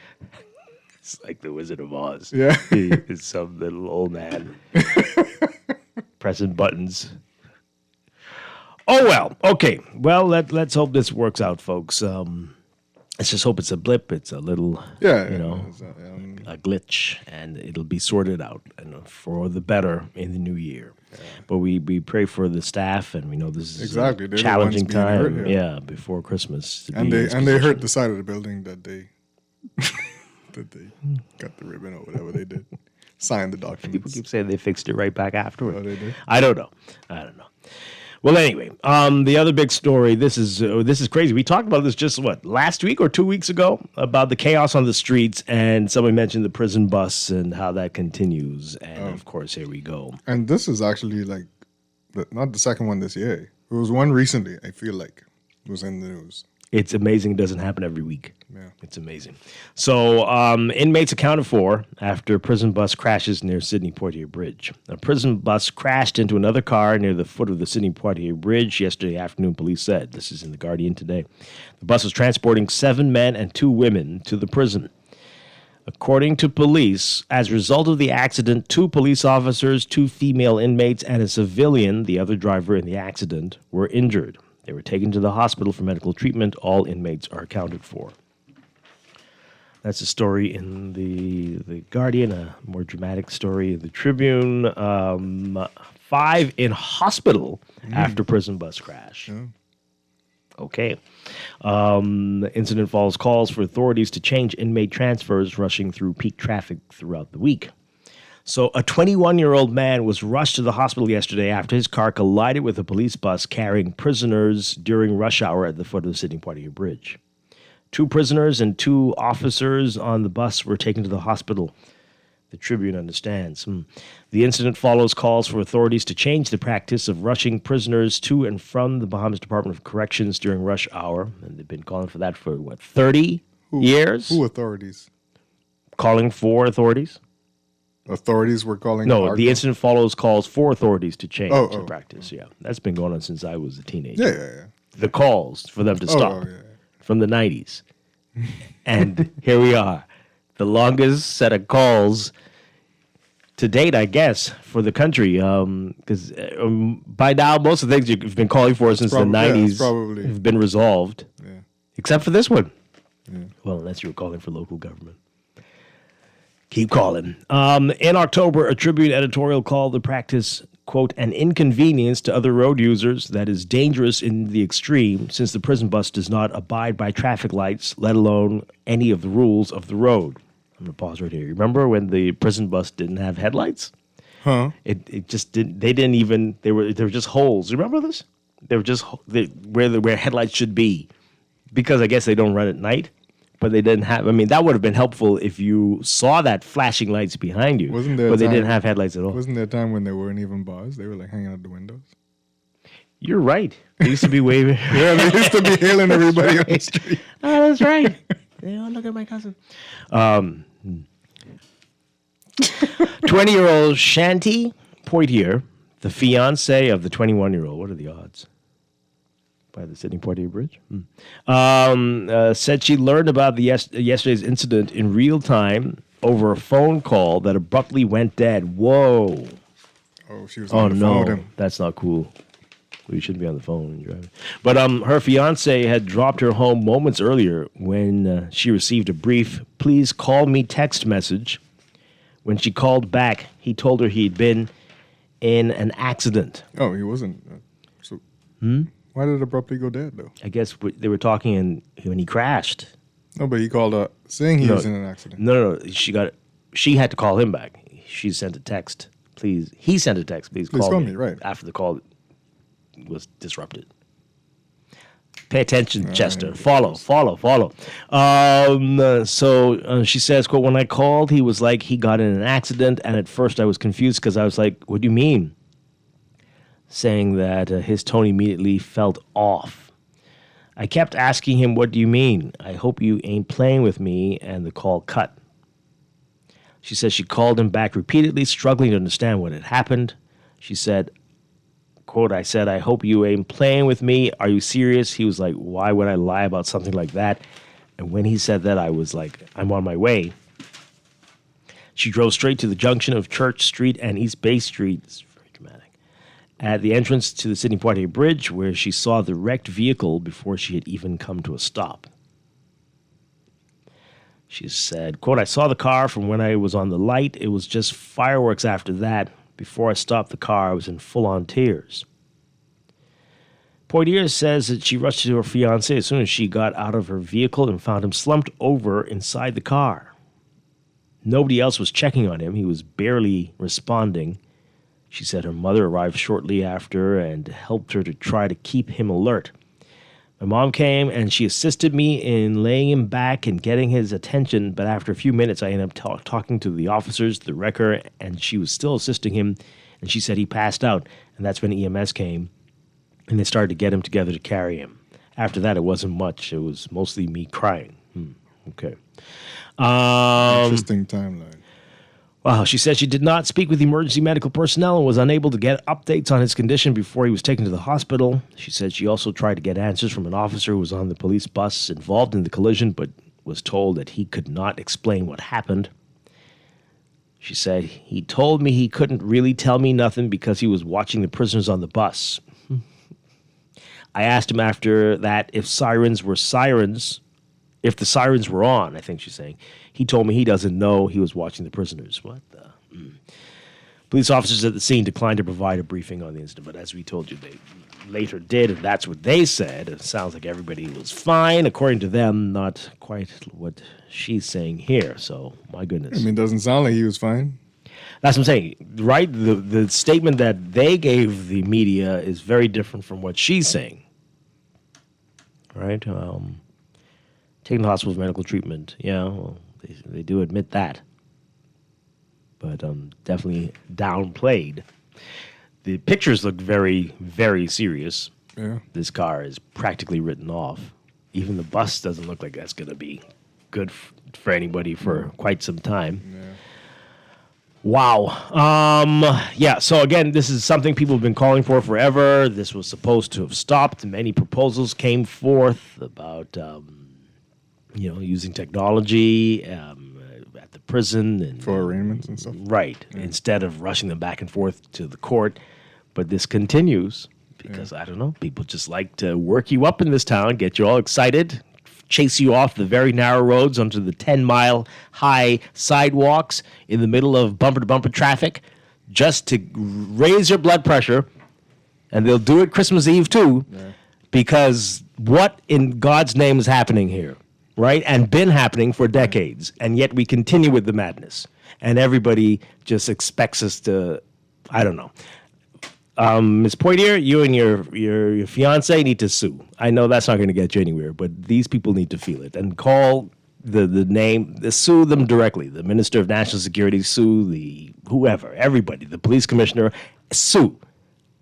It's like the Wizard of Oz. Yeah. It's some little old man pressing buttons. Oh, well. Okay. Well, let's hope this works out, folks. Let's just hope it's a blip. It's a little, a glitch, and it'll be sorted out for the better in the new year. Yeah. But we pray for the staff, and we know this is a challenging time. Hurt, before Christmas. And they hurt the side of the building that they cut the ribbon or whatever they did. Signed the documents. People keep saying they fixed it right back afterward. Oh, they did? I don't know. Well, anyway, the other big story. This is crazy. We talked about this just last week or 2 weeks ago about the chaos on the streets, and somebody mentioned the prison bus and how that continues. And of course, here we go. And this is actually not the second one this year. There was one recently. I feel like it was in the news. It's amazing. It doesn't happen every week. Yeah. It's amazing. So inmates accounted for after prison bus crashes near Sydney Poitier Bridge. A prison bus crashed into another car near the foot of the Sydney Poitier Bridge yesterday afternoon, police said. This is in The Guardian today. The bus was transporting 7 men and 2 women to the prison. According to police, as a result of the accident, 2 police officers, 2 female inmates, and a civilian, the other driver in the accident, were injured. They were taken to the hospital for medical treatment. All inmates are accounted for. That's a story in the Guardian, a more dramatic story in the Tribune. 5 in hospital after prison bus crash. Yeah. Okay. Incident follows calls for authorities to change inmate transfers rushing through peak traffic throughout the week. So a 21-year-old man was rushed to the hospital yesterday after his car collided with a police bus carrying prisoners during rush hour at the foot of the Sydney Poitier Bridge. 2 prisoners and 2 officers on the bus were taken to the hospital. The Tribune understands. The incident follows calls for authorities to change the practice of rushing prisoners to and from the Bahamas Department of Corrections during rush hour. And they've been calling for that for, 30 years? Who authorities? Calling for authorities? Authorities were calling? No, the incident follows calls for authorities to change the practice. Yeah, that's been going on since I was a teenager. Yeah. The calls for them to stop from the 90s. And here we are. The longest set of calls to date, I guess, for the country. Because by now, most of the things you've been calling for since the 90s have been resolved. Yeah. Except for this one. Yeah. Well, unless you were calling for local government. Keep calling. In October, a Tribune editorial called the practice, quote, an inconvenience to other road users that is dangerous in the extreme since the prison bus does not abide by traffic lights, let alone any of the rules of the road. I'm going to pause right here. Remember when the prison bus didn't have headlights? Huh? It just didn't. They didn't even. They were just holes. Remember this? They were just where headlights should be, because I guess they don't run at night. But they didn't have. I mean, that would have been helpful if you saw that flashing lights behind you. Wasn't there? But they didn't have headlights at all. Wasn't there a time when there weren't even bars? They were like hanging out the windows. You're right. They used to be waving. Yeah, they used to be hailing everybody on the street. Oh, that's right. Look at my cousin. 20-year-old Shanti Poitier, the fiance of the 21-year-old. What are the odds? By the Sydney Poitier Bridge. Said she learned about the yesterday's incident in real time over a phone call that abruptly went dead. Whoa. Oh, she was on the phone with him. That's not cool. You shouldn't be on the phone when you're driving. But her fiance had dropped her home moments earlier when she received a brief, "Please call me" text message. When she called back, he told her he'd been in an accident. Oh, he wasn't. Why did it abruptly go dead, though? I guess they were talking and when he crashed. No, but he called up saying he was in an accident. No. She had to call him back. She sent a text. Please. He sent a text. Please call me. Right. After the call was disrupted. Pay attention, Chester. Follow. So she says, quote, "When I called, he was like he got in an accident, and at first I was confused because I was like, what do you mean?" Saying that his tone immediately felt off. "I kept asking him, what do you mean? I hope you ain't playing with me," and the call cut. She says she called him back repeatedly, struggling to understand what had happened. She said, quote, "I said, I hope you ain't playing with me. Are you serious?" He was like, "Why would I lie about something like that?" And when he said that, I was like, "I'm on my way." She drove straight to the junction of Church Street and East Bay Street. It's very dramatic. At the entrance to the Sidney Poitier Bridge, where she saw the wrecked vehicle before she had even come to a stop. She said, quote, "I saw the car from when I was on the light. It was just fireworks after that. Before I stopped the car, I was in full-on tears." Poitier says that she rushed to her fiancé as soon as she got out of her vehicle and found him slumped over inside the car. Nobody else was checking on him. He was barely responding. She said her mother arrived shortly after and helped her to try to keep him alert. "My mom came and she assisted me in laying him back and getting his attention, but after a few minutes I ended up talking to the officers, the wrecker, and she was still assisting him, and she said he passed out, and that's when EMS came, and they started to get him together to carry him. After that, it wasn't much. It was mostly me crying." Okay. Interesting timeline. Wow, she said she did not speak with emergency medical personnel and was unable to get updates on his condition before he was taken to the hospital. She said she also tried to get answers from an officer who was on the police bus involved in the collision, but was told that he could not explain what happened. She said, "He told me he couldn't really tell me nothing because he was watching the prisoners on the bus. I asked him after that if the sirens were on," I think she's saying. "He told me he doesn't know. He was watching the prisoners." What the? Police officers at the scene declined to provide a briefing on the incident, but as we told you, they later did, and that's what they said. It sounds like everybody was fine, according to them, not quite what she's saying here. So, my goodness. I mean, it doesn't sound like he was fine. That's what I'm saying, right? The statement that they gave the media is very different from what she's saying, right? Taking the hospital for medical treatment, yeah, well, they do admit that, but definitely downplayed. The pictures look very, very serious. Yeah. This car is practically written off. Even the bus doesn't look like that's going to be good for anybody for quite some time. Yeah. Wow. Yeah, so again, this is something people have been calling for forever. This was supposed to have stopped. Many proposals came forth about, using technology at the prison. And, for arraignments and stuff. Right, instead of rushing them back and forth to the court. But this continues because, I don't know, people just like to work you up in this town, get you all excited, chase you off the very narrow roads onto the 10-mile high sidewalks in the middle of bumper-to-bumper traffic just to raise your blood pressure. And they'll do it Christmas Eve, too, because what in God's name is happening here, right? And been happening for decades. And yet we continue with the madness. And everybody just expects us to, I don't know. Ms. Poitier, you and your fiance need to sue. I know that's not going to get you anywhere, but these people need to feel it and call sue them directly. The Minister of National Security, sue whoever, everybody, the police commissioner, sue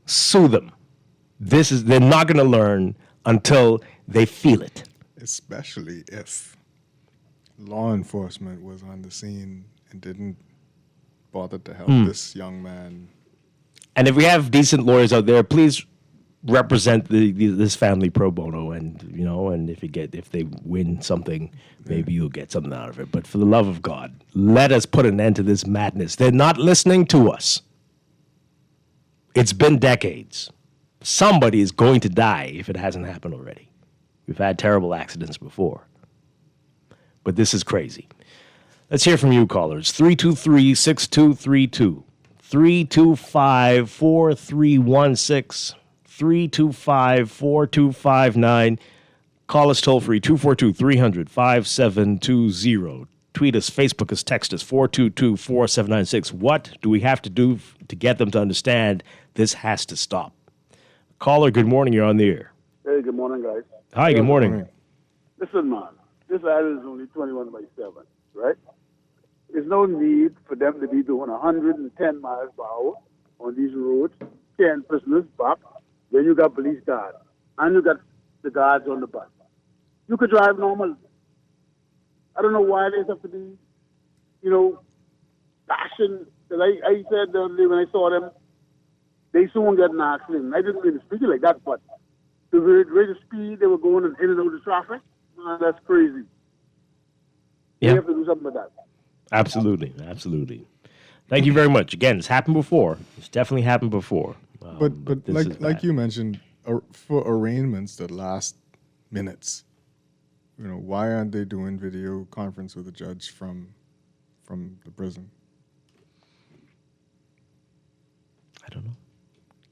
them. They're not going to learn until they feel it. Especially if law enforcement was on the scene and didn't bother to help this young man. And if we have decent lawyers out there, please represent this family pro bono, and if they win something, maybe you'll get something out of it. But for the love of God, let us put an end to this madness. They're not listening to us. It's been decades. Somebody is going to die if it hasn't happened already. We've had terrible accidents before. But this is crazy. Let's hear from you, callers. 323-6232. 325-4316. 325-4259. Call us toll free, 242-300-5720. Tweet us, Facebook us, text us, 422-4796. What do we have to do to get them to understand this has to stop? Caller, good morning. You're on the air. Hey, good morning, guys. Hi, good morning. Listen, man, this island is only 21 by 7, right? There's no need for them to be doing 110 miles per hour on these roads, 10 prisoners back. Then you got police guards, and you got the guards on the bus. You could drive normal. I don't know why they have to be, dashing. I said the other day when I saw them, they soon get an accident. I didn't really speak it like that, but the rate of speed they were going in and out of the traffic, man, that's crazy. Yeah. They have to do something with that. Absolutely. Thank you very much. Again, it's happened before. It's definitely happened before. But like you mentioned, for arraignments that last minutes, why aren't they doing video conference with the judge from the prison? I don't know.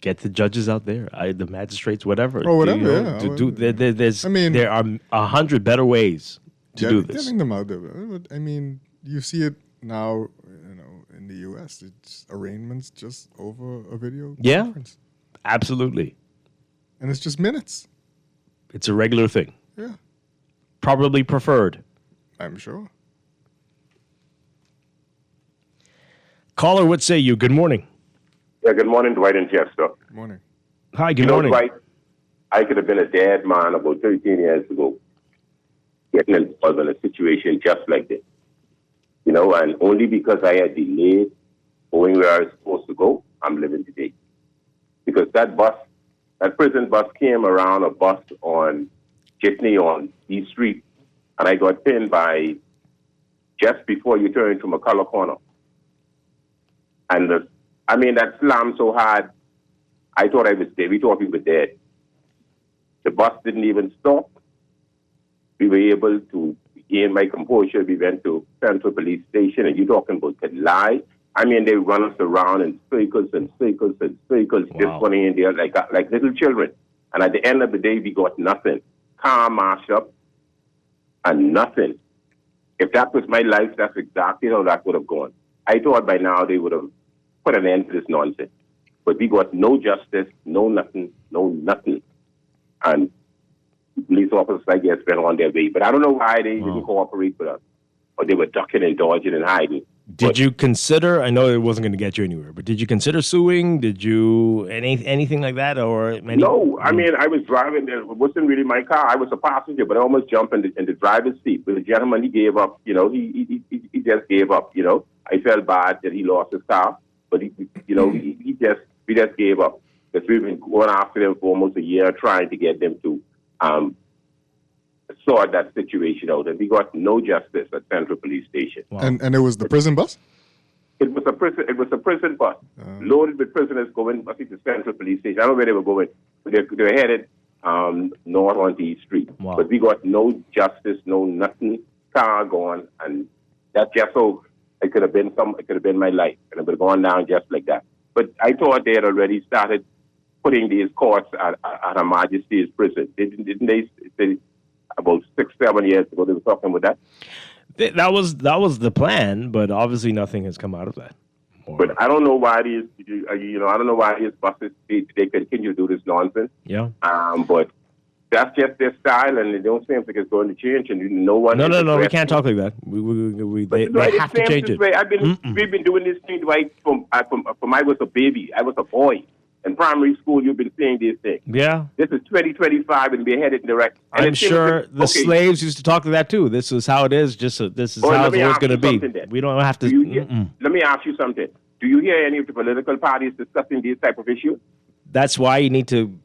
Get the judges out there, the magistrates, whatever. Or whatever, There are 100 better ways to do this. Getting them out there. I mean, you see it now, in the U.S. It's arraignments just over a video conference. Absolutely. And it's just minutes. It's a regular thing. Yeah. Probably preferred. I'm sure. Caller, what say you? Good morning. Yeah, good morning, Dwight and Chester. Good morning. Hi, good morning. Dwight, I could have been a dead man about 13 years ago, getting involved in a situation just like this. And only because I had delayed going where I was supposed to go, I'm living today. Because that prison bus came around a bus on Jitney on East Street, and I got pinned by just before you turn into McCullough Corner. And that slammed so hard, I thought I was dead. We thought we were dead. The bus didn't even stop. We were able to gain my composure. We went to Central Police Station, and you're talking about could lie. They run us around in circles and circles and circles, just running in there like little children. And at the end of the day, we got nothing. Car march up and nothing. If that was my life, that's exactly how that would have gone. I thought by now they would have put an end to this nonsense. But we got no justice, no nothing. And police officers, I guess, went on their way. But I don't know why they didn't cooperate with us. Or they were ducking and dodging and hiding. Did you consider, I know it wasn't going to get you anywhere, but did you consider suing? Did you, anything like that? No, I was driving. It wasn't really my car. I was a passenger, but I almost jumped in the driver's seat. But the gentleman, he gave up. He just gave up. I felt bad that he lost his car, but we just gave up. Because we've been going after them for almost a year, trying to get them to sort that situation out, and we got no justice at Central Police Station. Wow. And it was the prison bus? It was a prison bus loaded with prisoners going, I think, to Central Police Station. I don't know where they were going, but they were headed north on East Street. Wow. But we got no justice, no nothing. Car gone, and that just so it could have been my life, and it would have gone down just like that. But I thought they had already started putting these courts at Her Majesty's prison. Didn't they about 6-7 years ago they were talking about that? That was the plan, but obviously nothing has come out of that. But I don't know why these buses they continue to do this nonsense. Yeah. But that's just their style, and they don't seem like it's going to change. And no one. No, we can't talk like that. They have to change it. We've been doing this thing, Dwight, from I was a baby. I was a boy. In primary school, you've been seeing these things. Yeah. This is 2025, and we're headed in the right. I'm sure the slaves used to talk to that too. This is how it is. This is how it's always going to be. We don't have to. Let me ask you something. Do you hear any of the political parties discussing these type of issues? That's why you need to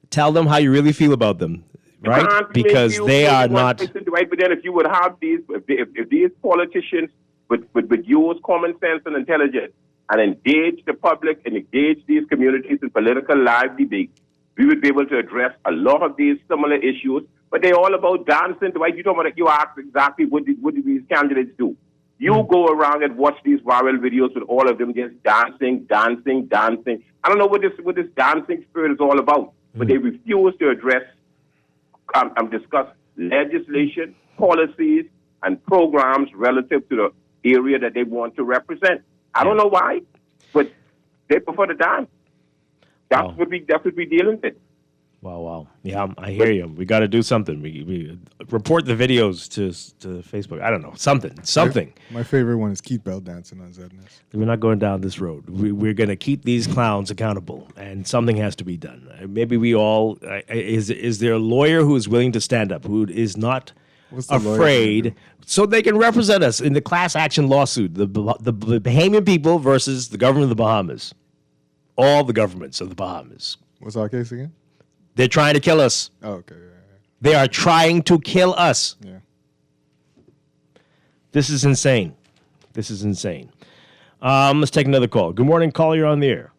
tell them how you really feel about them, right? Because they are not. Right, but then if you would have these, if these politicians with use common sense and intelligence, and engage the public and engage these communities in political live debate, we would be able to address a lot of these similar issues. But they're all about dancing. Dwight, you talking about, you asked exactly what did these candidates do. You go around and watch these viral videos with all of them just dancing. I don't know what this dancing spirit is all about, but they refuse to address discuss legislation, policies, and programs relative to the area that they want to represent. I don't know why, but they prefer to dance. That's what we're dealing with. Wow. Yeah, I hear you. We got to do something. We report the videos to Facebook. I don't know. Something. My favorite one is Keith Bell dancing on ZNS. We're not going down this road. We're going to keep these clowns accountable, and something has to be done. Maybe we all is there a lawyer who is willing to stand up, who is not afraid, so they can represent us in the class action lawsuit, the Bahamian people versus the government of the Bahamas, all the governments of the Bahamas. What's our case again? They're trying to kill us. Oh, okay. Yeah. They are trying to kill us. Yeah. This is insane. Let's take another call. Good morning, caller. You're on the air.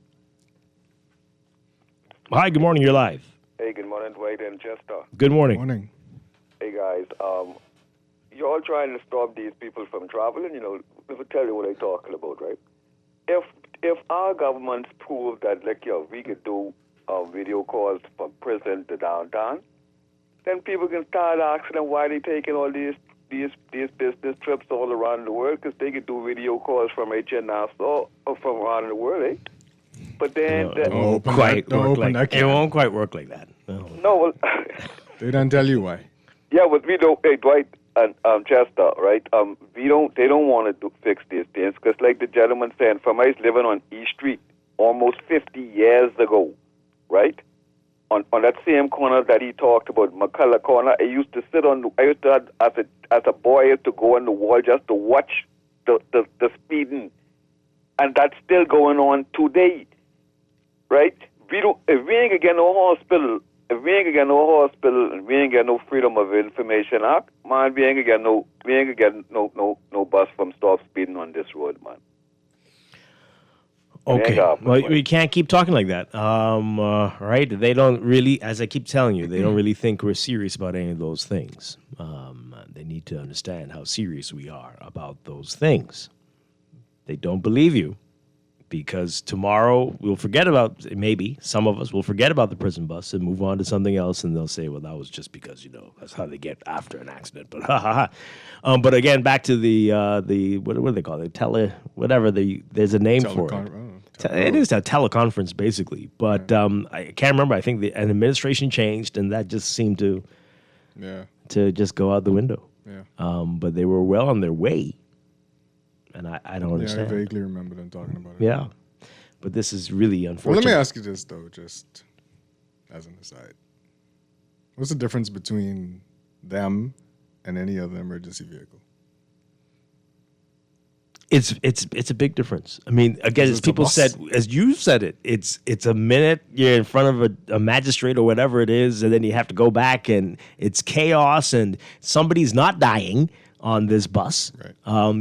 Hi, good morning. You're live. Hey, good morning, Dwight and Chester. Good morning. Morning. Hey, guys. You're all trying to stop these people from traveling. Let me tell you what I'm talking about, right? If our governments prove that, we could do video calls from prison to downtown, then people can start asking them why they're taking all these business trips all around the world, because they could do video calls from HNS or from around the world, eh? But then it won't quite work like that. No, they don't tell you why. Yeah, but we don't. Hey, Dwight and Chester, right? They don't want to fix these things, because, like the gentleman saying, from us living on East Street almost 50 years ago, right? On that same corner that he talked about, McCullough Corner, I used to as a boy, I used to go on the wall just to watch the speeding, and that's still going on today, right? If we ain't get no hospital, and we ain't get no Freedom of Information Act, man, we ain't get no bus from stop speeding on this road, man. Okay, well, we can't keep talking like that, right? They don't really, as I keep telling you, they don't really think we're serious about any of those things. They need to understand how serious we are about those things. They don't believe you, because tomorrow we'll forget about, maybe some of us will forget about the prison bus and move on to something else, and they'll say, well, that was just because, that's how they get after an accident. But but again, back to the what do they call it? There's a name for it. It is a teleconference, basically. But I can't remember. I think an administration changed, and that just seemed to just go out the window. Yeah. But they were well on their way. And I don't understand. I vaguely remember them talking about it. Yeah. But this is really unfortunate. Well, let me ask you this, though, just as an aside. What's the difference between them and any other emergency vehicle? It's a big difference. I mean, again, as people said, as you said it, it's a minute you're in front of a magistrate or whatever it is, and then you have to go back, and it's chaos, and somebody's not dying on this bus. Right.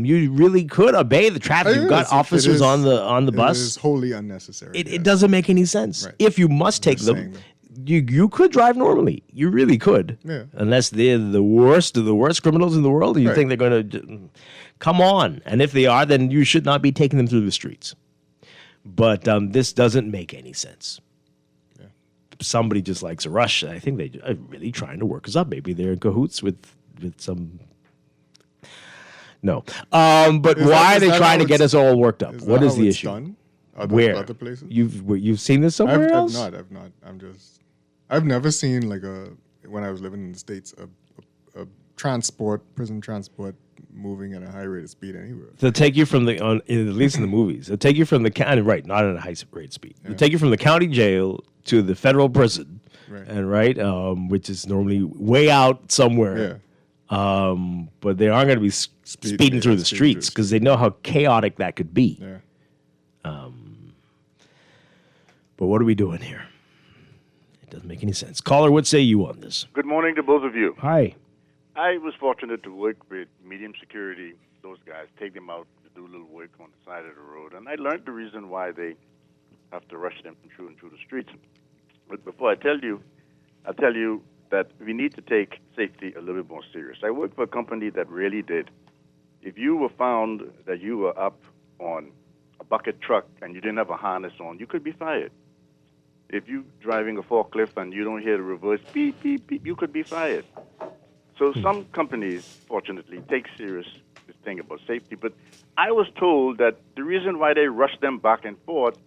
You really could obey the traffic. You've got officers on the bus. It is wholly unnecessary. It doesn't make any sense. Right. If you must take them, you could drive normally. You really could. Yeah. Unless they're the worst of the worst criminals in the world, and you think they're going to come on. And if they are, then you should not be taking them through the streets. But this doesn't make any sense. Yeah. Somebody just likes a rush. I think they are really trying to work us up. Maybe they're in cahoots with some. No. But why are they trying to get us all worked up? What is the issue? Done? Where? Other places? You've seen this somewhere else? I've not. I've never seen when I was living in the States, a prison transport moving at a high rate of speed anywhere. They'll take you from at least in the movies, they'll take you from the county, right, not at a high rate of speed. They'll take you from the county jail to the federal prison, and which is normally way out somewhere. Yeah. But they aren't going to be speeding through the streets because they know how chaotic that could be. Yeah. But what are we doing here? It doesn't make any sense. Caller, what say you on this? Good morning to both of you. Hi. I was fortunate to work with medium security, those guys, take them out to do little work on the side of the road, and I learned the reason why they have to rush them through the streets. But before I'll tell you that we need to take safety a little bit more serious. I worked for a company that really did. If you were found that you were up on a bucket truck and you didn't have a harness on, you could be fired. If you're driving a forklift and you don't hear the reverse beep, beep, beep, you could be fired. So some companies, fortunately, take serious this thing about safety. But I was told that the reason why they rush them back and forth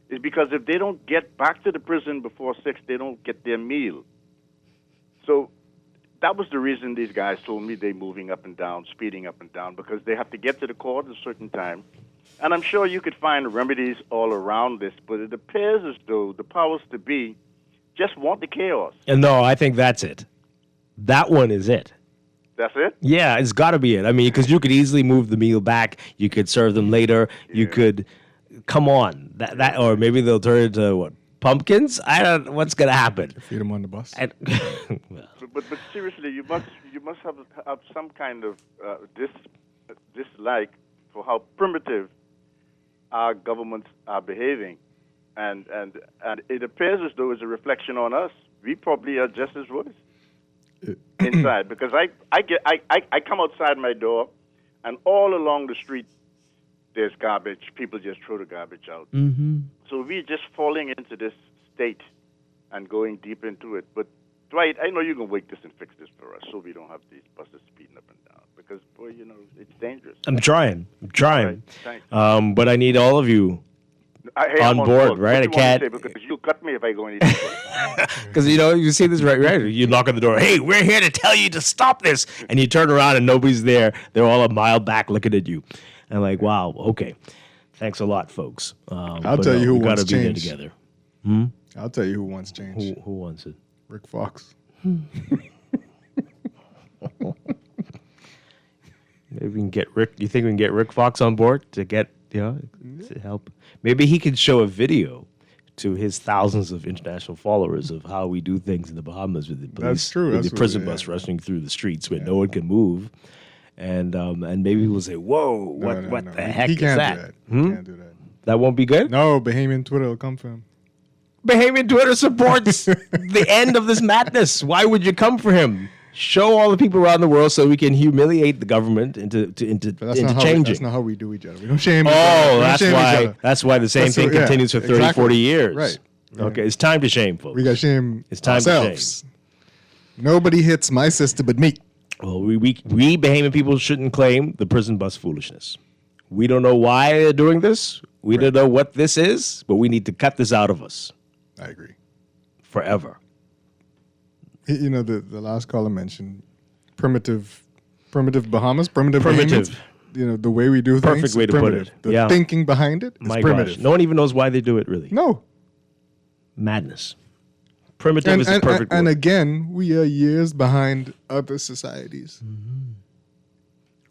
is because if they don't get back to the prison before 6, they don't get their meal. So that was the reason these guys told me they're moving up and down, speeding up and down, because they have to get to the court at a certain time. And I'm sure you could find remedies all around this, but it appears as though the powers to be just want the chaos. And no, I think that's it. That one is it. That's it? Yeah, it's got to be it. I mean, because you could easily move the meal back. You could serve them later. Yeah. You could, come on, that, or maybe they'll turn it into what? Pumpkins? I don't know what's gonna happen. Feed them on the bus. But seriously, you must have some kind of dislike for how primitive our governments are behaving, and it appears as though it's a reflection on us. We probably are just as worse inside, because I come outside my door, and all along the street there's garbage. People just throw the garbage out. Mm-hmm. So we're just falling into this state and going deep into it. But Dwight, I know you can wake this and fix this for us, so we don't have these buses speeding up and down. Because boy, it's dangerous. I'm trying. Right, thanks. But I need all of you on board, right? I can't. Because you'll cut me if I go any deeper. Because you see this right. You knock on the door. Hey, we're here to tell you to stop this, and you turn around and nobody's there. They're all a mile back looking at you. And like, wow, okay. Thanks a lot, folks. I'll tell you who wants change. We gotta be there together. Hmm? I'll tell you who wants change. Who wants it? Rick Fox. Maybe we can get Rick. You think we can get Rick Fox on board to get, to help? Maybe he could show a video to his thousands of international followers of how we do things in the Bahamas with the police. That's true. With the prison bus rushing through the streets where no one can move. And maybe we'll say, whoa, what the heck he is can't that? Do that. He can't do that. That won't be good? No, Bahamian Twitter will come for him. Bahamian Twitter supports the end of this madness. Why would you come for him? Show all the people around the world so we can humiliate the government into changing. That's not how we do each other. We don't shame each other. That's why the same thing continues for 30, 40 years. Right. Okay, it's time to shame, folks. We got to shame ourselves. To shame. Nobody hits my sister but me. Well, we Bahamian people shouldn't claim the prison bus foolishness. We don't know why they're doing this. We don't know what this is, but we need to cut this out of us. I agree. Forever. The last caller mentioned primitive Bahamas, primitive. The way we do things. Perfect way to put it. The thinking behind it is primitive. Gosh. No one even knows why they do it, really. No. Madness. Primitive is the perfect word. And again, we are years behind other societies. Mm-hmm.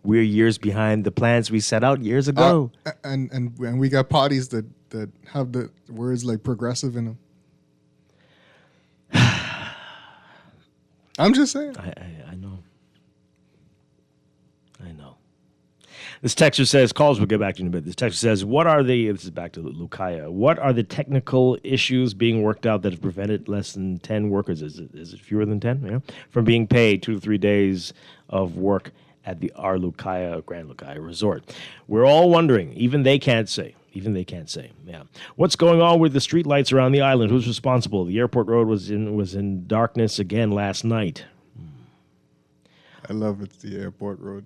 We're years behind the plans we set out years ago. And we got parties that have the words like progressive in them. I'm just saying. I know. This texter says, calls, we'll get back to you in a bit. This texter says, this is back to Lucaya, what are the technical issues being worked out that have prevented less than 10 workers, is it fewer than 10, from being paid 2 to 3 days of work at the Grand Lucaya Resort? We're all wondering, even they can't say. Yeah. What's going on with the street lights around the island? Who's responsible? The airport road was in darkness again last night. I love it's the airport road.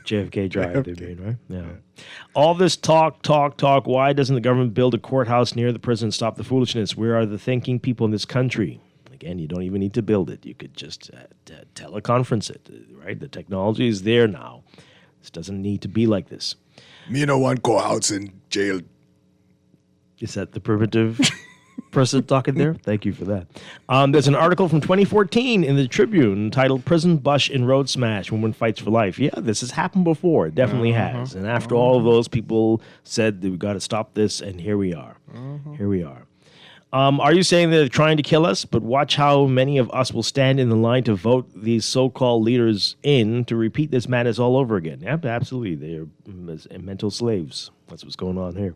JFK Drive, they mean, right? Yeah. All this talk. Why doesn't the government build a courthouse near the prison? Stop the foolishness. Where are the thinking people in this country? Again, you don't even need to build it. You could just teleconference it, right? The technology is there now. This doesn't need to be like this. Me no one courthouse in jail. Is that the primitive person talking there? Thank you for that. There's an article from 2014 in the Tribune titled "Prison Bus in Road Smash: Woman Fights for Life." Yeah, this has happened before. It definitely has. And after all of those people said that we got to stop this, and here we are. Here we are. Are you saying they're trying to kill us? But watch how many of us will stand in the line to vote these so-called leaders in to repeat this madness all over again. Yep, absolutely. They're mental slaves. That's what's going on here.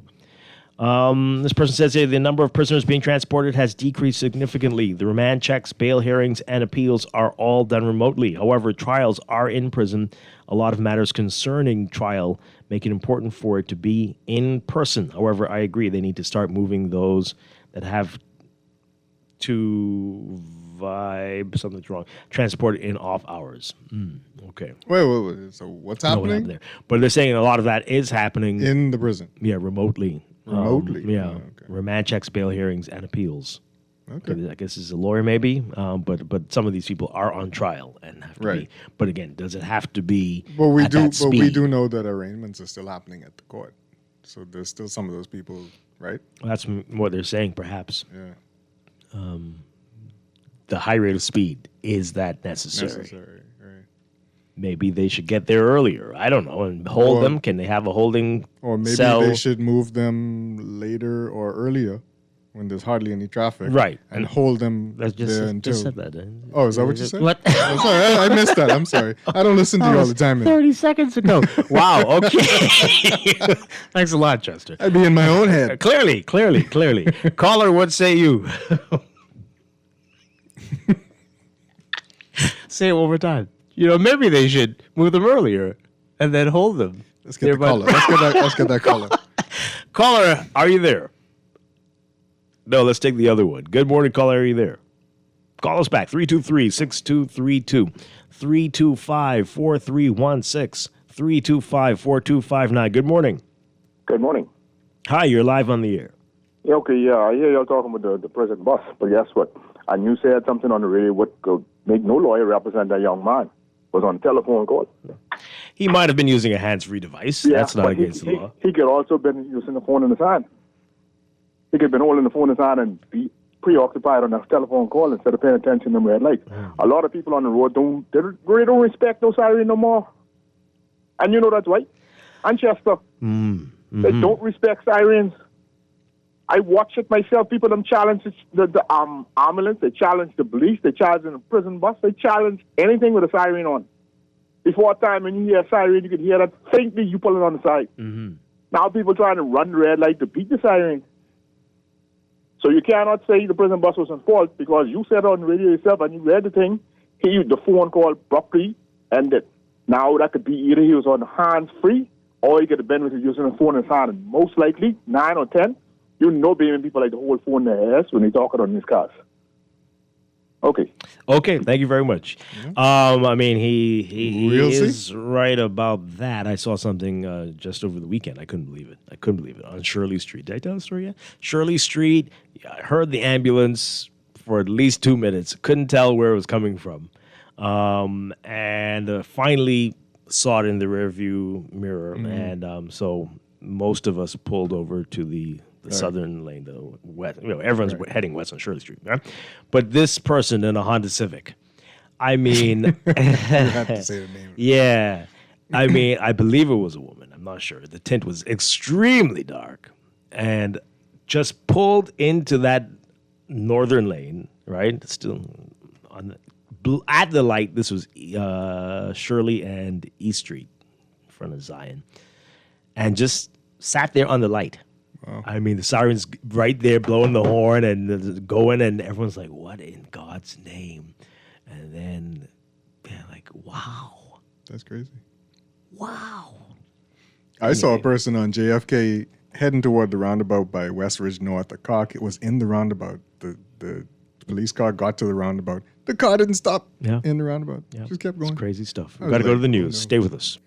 This person says here, the number of prisoners being transported has decreased significantly. The remand checks, bail hearings, and appeals are all done remotely. However, trials are in prison. A lot of matters concerning trial make it important for it to be in person. However, I agree they need to start moving those that have to something's wrong, transported in off hours. Okay. Wait. So what's happening? What happened there? But they're saying a lot of that is happening in the prison. Yeah, remotely. Remotely? Yeah. Oh, okay. Remand checks, bail hearings, and appeals. Okay. I guess he's a lawyer maybe, but some of these people are on trial and have to be. But again, does it have to be Well, we at do. that But speed? we do know that arraignments are still happening at the court. So there's still some of those people, right? That's what they're saying, perhaps. Yeah. The high rate of speed, is that necessary? Necessary, right. Maybe they should get there earlier. I don't know. And hold them. Can they have a holding Or maybe cell? they should move them later or earlier when there's hardly any traffic. Right. And hold them That's just- there just until... said that, Oh, is that what you said? What? Oh, sorry, I missed that. I'm sorry. I don't listen to you all the time. 30 seconds ago. Wow, okay. Thanks a lot, Chester. I'd be in my own head. Clearly. Caller, what say you? Say it one more time. Maybe they should move them earlier and then hold them. Let's get the caller. Let's get that caller. Caller, are you there? No, let's take the other one. Good morning, caller. Are you there? Call us back. 323-6232. 325-4316. 325-4259. Good morning. Good morning. Hi, you're live on the air. Yeah, okay, yeah, I hear y'all talking about the prison bus, but guess what? And you said something on the radio what could make no lawyer represent that young man. Was on a telephone call. He might have been using a hands-free device. Yeah, That's not but against the law. He could also been using the phone in his hand. He could have been holding the phone in his hand and be preoccupied on a telephone call instead of paying attention to the red light. A lot of people on the road really don't respect those sirens no more. And you know that's right. And Chester, they don't respect sirens. I watch it myself. People them challenge the ambulance. They challenge the police. They challenge the prison bus. They challenge anything with a siren on. Before time, when you hear a siren, you can hear that faintly. You pull it on the side. Now people trying to run the red light to beat the siren. So you cannot say the prison bus was in fault because you said on the radio yourself and you read the thing. The phone call abruptly ended. Now that could be either he was on hands free or he could have been using the phone in his hand. And most likely 9 or 10. You know, baby, people like to hold phone in their ass when they talking on these cars. Okay. Okay, thank you very much. I mean, he We'll is right about that. I saw something just over the weekend. I couldn't believe it. On Shirley Street. Did I tell the story yet? Shirley Street. I heard the ambulance for at least 2 minutes. Couldn't tell where it was coming from. And finally saw it in the rearview mirror. And so most of us pulled over to the southern lane, the west. Everyone's heading west on Shirley Street, right? But this person in a Honda Civic, I mean, You have to say the name. Yeah, I mean, I believe it was a woman. I'm not sure. The tint was extremely dark, and just pulled into that northern lane, right? Still on at the light. This was Shirley and East Street in front of Zion, and just sat there on the light. Wow. I mean, the siren's right there blowing the horn and going, and everyone's like, what in God's name? And then they're like, wow. That's crazy. Wow. I saw a person on JFK heading toward the roundabout by Westridge North. A car was in the roundabout. The police car got to the roundabout. The car didn't stop in the roundabout. Just kept going. It's crazy stuff. I We've was got to go like, to the oh, news. no. Stay with us.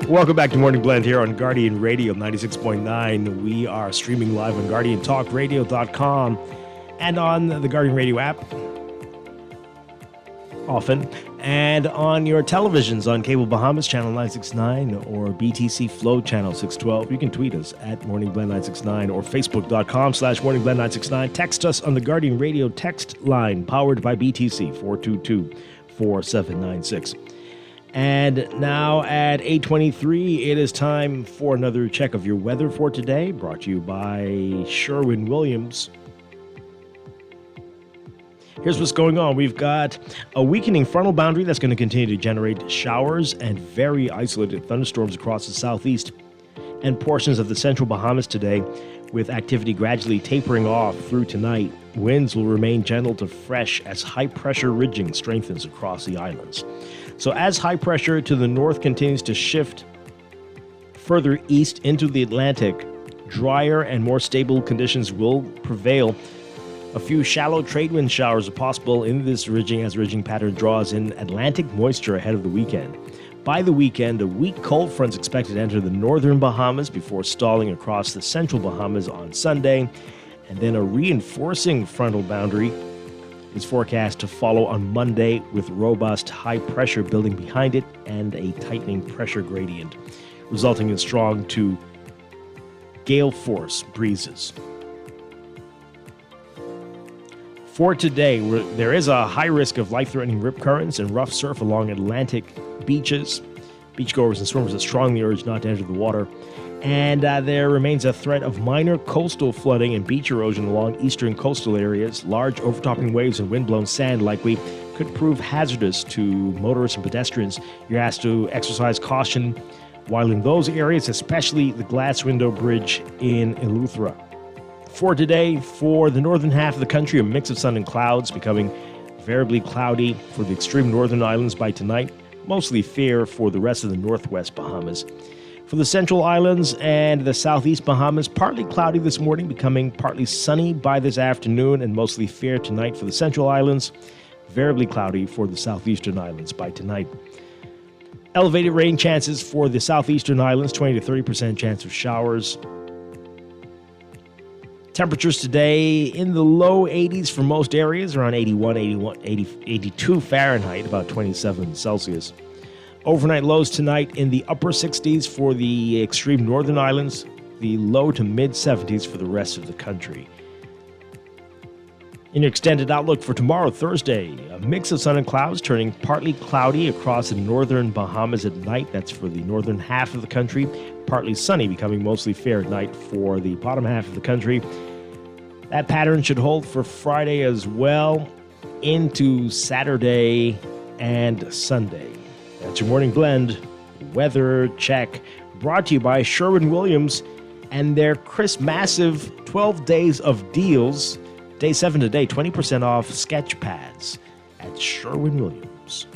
Welcome back to Morning Blend here on Guardian Radio 96.9. We are streaming live on GuardianTalkRadio.com and on the Guardian Radio app often, and on your televisions on Cable Bahamas Channel 969 or BTC Flow Channel 612. You can tweet us at Morning Blend 969 or Facebook.com/Morning Blend 969. Text us on the Guardian Radio text line powered by BTC 422-4796. And now at 8:23, it is time for another check of your weather for today, brought to you by Sherwin-Williams. Here's what's going on. We've got a weakening frontal boundary that's going to continue to generate showers and very isolated thunderstorms across the southeast and portions of the central Bahamas today, with activity gradually tapering off through tonight. Winds will remain gentle to fresh as high-pressure ridging strengthens across the islands. So as high pressure to the north continues to shift further east into the Atlantic, drier and more stable conditions will prevail. A few shallow trade wind showers are possible in this ridging as ridging pattern draws in Atlantic moisture ahead of the weekend. By the weekend, a weak cold front is expected to enter the northern Bahamas before stalling across the central Bahamas on Sunday, and then a reinforcing frontal boundary is forecast to follow on Monday with robust high pressure building behind it and a tightening pressure gradient, resulting in strong to gale force breezes. For today, there is a high risk of life-threatening rip currents and rough surf along Atlantic beaches. Beachgoers and swimmers are strongly urged not to enter the water. And there remains a threat of minor coastal flooding and beach erosion along eastern coastal areas. Large overtopping waves and wind-blown sand likely could prove hazardous to motorists and pedestrians. You're asked to exercise caution while in those areas, especially the Glass Window Bridge in Eleuthera. For today, for the northern half of the country, a mix of sun and clouds, becoming variably cloudy for the extreme northern islands by tonight, mostly fair for the rest of the northwest Bahamas. For the central islands and the southeast Bahamas, partly cloudy this morning, becoming partly sunny by this afternoon, and mostly fair tonight for the central islands, variably cloudy for the southeastern islands by tonight. Elevated rain chances for the southeastern islands, 20 to 30% chance of showers. Temperatures today in the low 80s for most areas, around 82 Fahrenheit, about 27 Celsius. Overnight lows tonight in the upper 60s for the extreme northern islands, the low to mid 70s for the rest of the country. In your extended outlook for tomorrow, Thursday, a mix of sun and clouds turning partly cloudy across the northern Bahamas at night. That's for the northern half of the country. Partly sunny, becoming mostly fair at night for the bottom half of the country. That pattern should hold for Friday as well into Saturday and Sunday. That's your Morning Blend weather check, brought to you by Sherwin-Williams and their crisp, massive 12 days of deals. Day 7 today, 20% off sketch pads at Sherwin-Williams.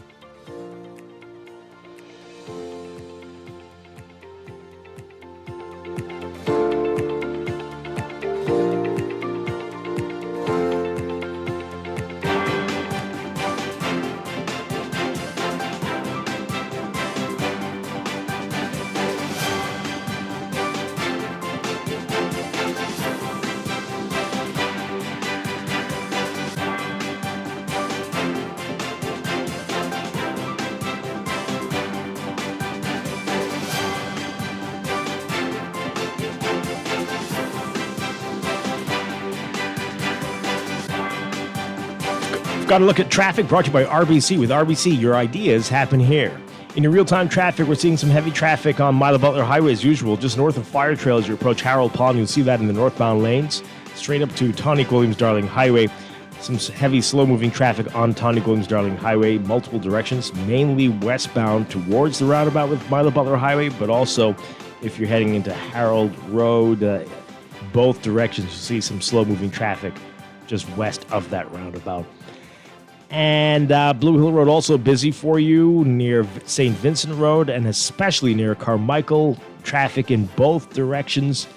Got to look at traffic, brought to you by RBC. With RBC, your ideas happen here. In your real-time traffic, we're seeing some heavy traffic on Mila Butler Highway as usual, just north of Fire Trail as you approach Harold Palm. You'll see that in the northbound lanes. Straight up to Tonic Williams-Darling Highway. Some heavy, slow-moving traffic on Tonic Williams-Darling Highway, multiple directions, mainly westbound towards the roundabout with Mila Butler Highway, but also if you're heading into Harold Road, both directions, you'll see some slow-moving traffic just west of that roundabout. And Blue Hill Road also busy for you near St. Vincent Road and especially near Carmichael. Traffic in both directions.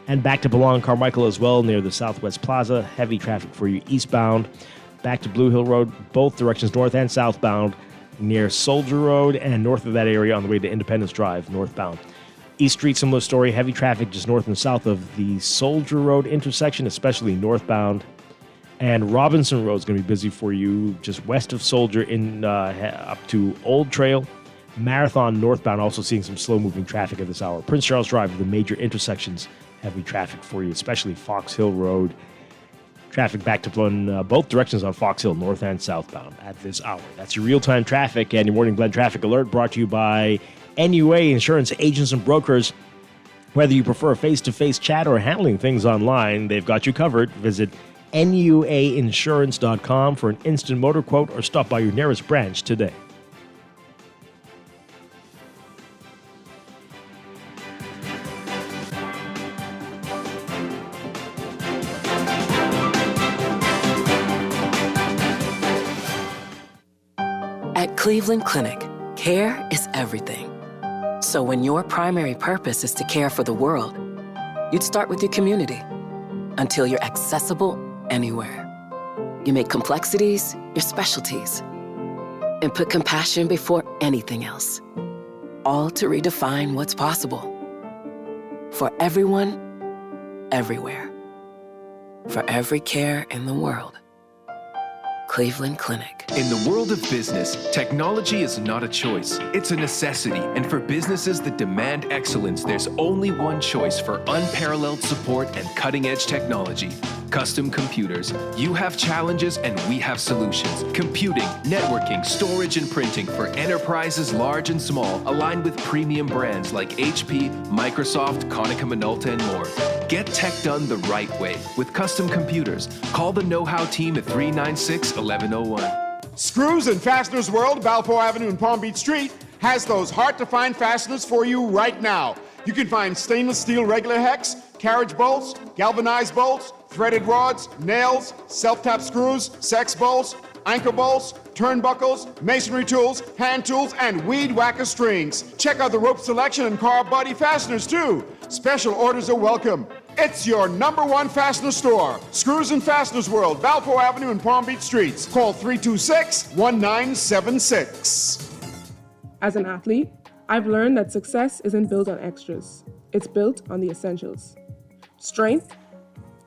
And back to Belong Carmichael as well near the Southwest Plaza. Heavy traffic for you eastbound. Back to Blue Hill Road, both directions, north and southbound. near Soldier Road and north of that area on the way to Independence Drive, northbound. East Street, similar story. Heavy traffic just north and south of the Soldier Road intersection, especially northbound. And Robinson Road is going to be busy for you just west of Soldier up to Old Trail. Marathon northbound also seeing some slow-moving traffic at this hour. Prince Charles Drive, the major intersections, heavy traffic for you, especially Fox Hill Road. Traffic back to both directions on Fox Hill, north and southbound at this hour. That's your real-time traffic and your Morning Blend traffic alert brought to you by NUA Insurance Agents and Brokers. Whether you prefer a face-to-face chat or handling things online, they've got you covered. Visit nuainsurance.com for an instant motor quote or stop by your nearest branch today. At Cleveland Clinic, care is everything. So when your primary purpose is to care for the world, you'd start with your community until you're accessible anywhere. You make complexities your specialties and put compassion before anything else, all to redefine what's possible. For everyone, everywhere. For every care in the world. Cleveland Clinic. In the world of business, technology is not a choice, it's a necessity. And for businesses that demand excellence, there's only one choice for unparalleled support and cutting-edge technology. Custom Computers. You have challenges and we have solutions. Computing, networking, storage, and printing for enterprises large and small, aligned with premium brands like HP, Microsoft, Konica Minolta, and more. Get tech done the right way with Custom Computers. Call the know-how team at 396-1101. Screws and Fasteners World, Balfour Avenue and Palm Beach Street, has those hard-to-find fasteners for you right now. You can find stainless steel regular hex, carriage bolts, galvanized bolts, threaded rods, nails, self-tap screws, sex bolts, anchor bolts, turnbuckles, masonry tools, hand tools, and weed whacker strings. Check out the rope selection and car body fasteners, too. Special orders are welcome. It's your #1 fastener store. Screws and Fasteners World, Balfour Avenue and Palm Beach Streets. Call 326-1976. As an athlete, I've learned that success isn't built on extras. It's built on the essentials. Strength,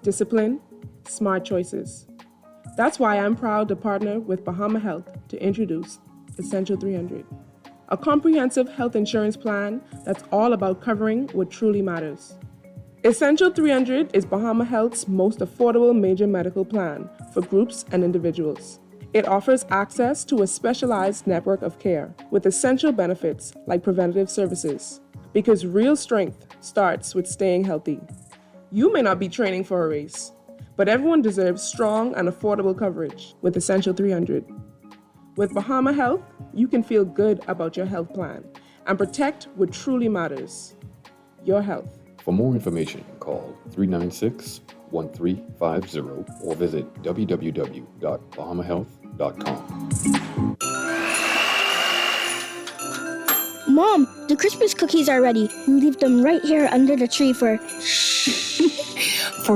discipline, smart choices. That's why I'm proud to partner with Bahama Health to introduce Essential 300, a comprehensive health insurance plan that's all about covering what truly matters. Essential 300 is Bahama Health's most affordable major medical plan for groups and individuals. It offers access to a specialized network of care with essential benefits like preventative services, because real strength starts with staying healthy. You may not be training for a race, but everyone deserves strong and affordable coverage with Essential 300. With Bahama Health, you can feel good about your health plan and protect what truly matters, your health. For more information, call 396-1350 or visit www.bahamahealth.com. Mom, the Christmas cookies are ready. Leave them right here under the tree for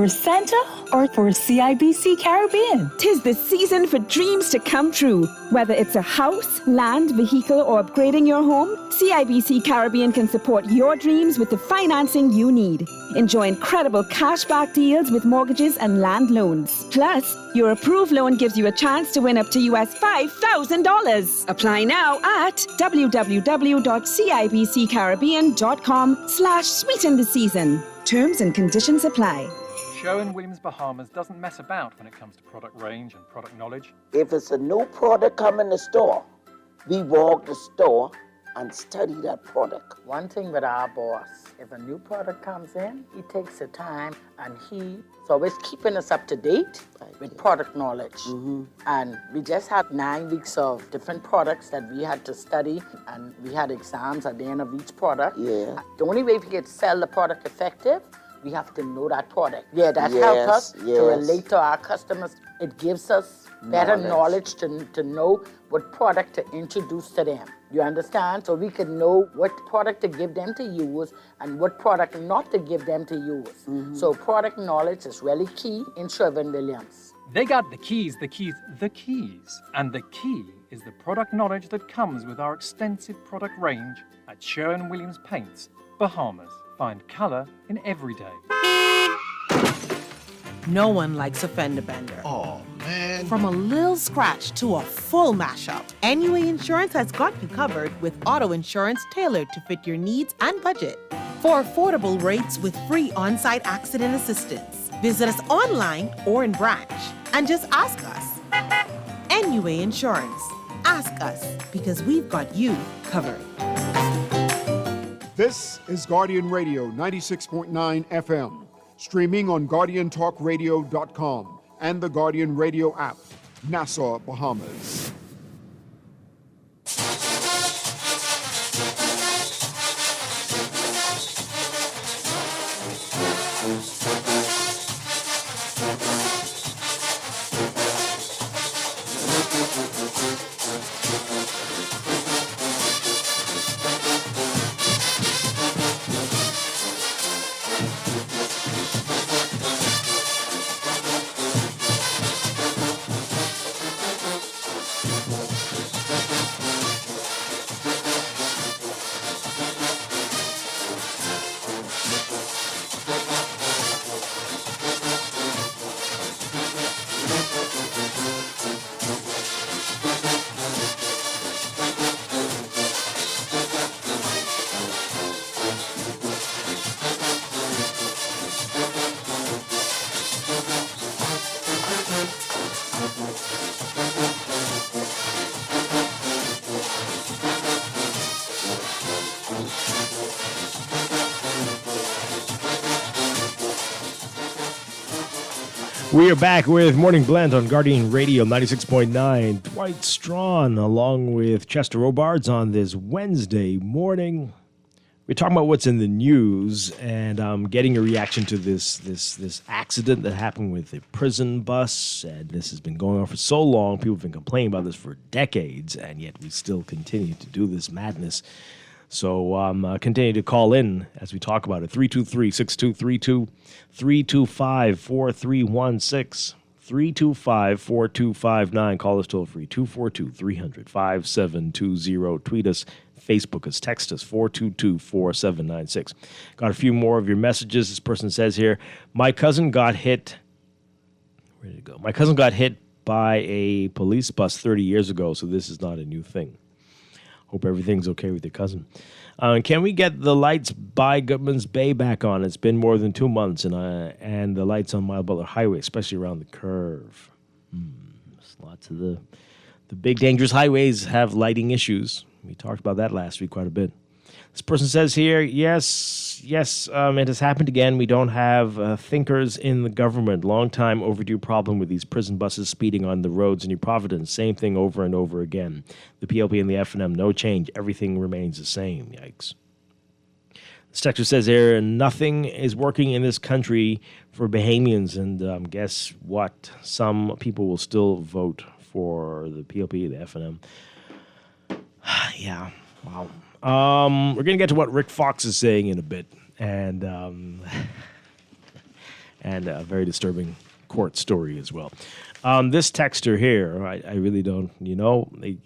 Santa or for CIBC Caribbean. 'Tis the season for dreams to come true. Whether it's a house, land, vehicle, or upgrading your home, CIBC Caribbean can support your dreams with the financing you need. Enjoy incredible cashback deals with mortgages and land loans. Plus, your approved loan gives you a chance to win up to US $5,000. Apply now at www.cibccaribbean.com/sweeten the season. Terms and conditions apply. Sherwin-Williams Bahamas doesn't mess about when it comes to product range and product knowledge. If it's a new product come in the store, we walk the store and study that product. One thing with our boss, if a new product comes in, he takes the time and he's always keeping us up to date with product knowledge. And we just had 9 weeks of different products that we had to study, and we had exams at the end of each product. Yeah. The only way we could sell the product effective, we have to know that product. Yeah, that helps us to relate to our customers. It gives us better knowledge to know what product to introduce to them. You understand? So we can know what product to give them to use and what product not to give them to use. So product knowledge is really key in Sherwin-Williams. They got the keys. And the key is the product knowledge that comes with our extensive product range at Sherwin-Williams Paints, Bahamas. Find color in every day. No one likes a fender bender. Oh, man. From a little scratch to a full mashup, NUA Insurance has got you covered with auto insurance tailored to fit your needs and budget. For affordable rates with free on-site accident assistance, visit us online or in branch and just ask us. NUA Insurance. Ask us because we've got you covered. This is Guardian Radio 96.9 FM, streaming on GuardianTalkRadio.com and the Guardian Radio app, Nassau, Bahamas. We are back with Morning Blend on Guardian Radio 96.9. Dwight Strachan along with Chester Robards on this Wednesday morning. We're talking about what's in the news, and I'm getting a reaction to this accident that happened with a prison bus, and this has been going on for so long. People have been complaining about this for decades, and yet we still continue to do this madness. So continue to call in as we talk about it. 323-6232, 325-4316, 325-4259. Call us toll free, 242-300-5720. Tweet us, Facebook us, text us, 422-4796. Got a few more of your messages. This person says here, my cousin got hit. Where did it go? My cousin got hit by a police bus 30 years ago, so this is not a new thing. Hope everything's okay with your cousin. Can we get the lights by Goodman's Bay back on? It's been more than 2 months, and the lights on Mile Butler Highway, especially around the curve. Lots of the big dangerous highways have lighting issues. We talked about that last week quite a bit. This person says here, yes, it has happened again. We don't have thinkers in the government. Long time overdue problem with these prison buses speeding on the roads in New Providence. Same thing over and over again. The PLP and the F&M, no change. Everything remains the same. Yikes. This texter says here, nothing is working in this country for Bahamians. And guess what? Some people will still vote for the PLP, the F&M. Yeah, wow. We're going to get to what Rick Fox is saying in a bit, and a very disturbing court story as well. This texter here, I really don't, anyway,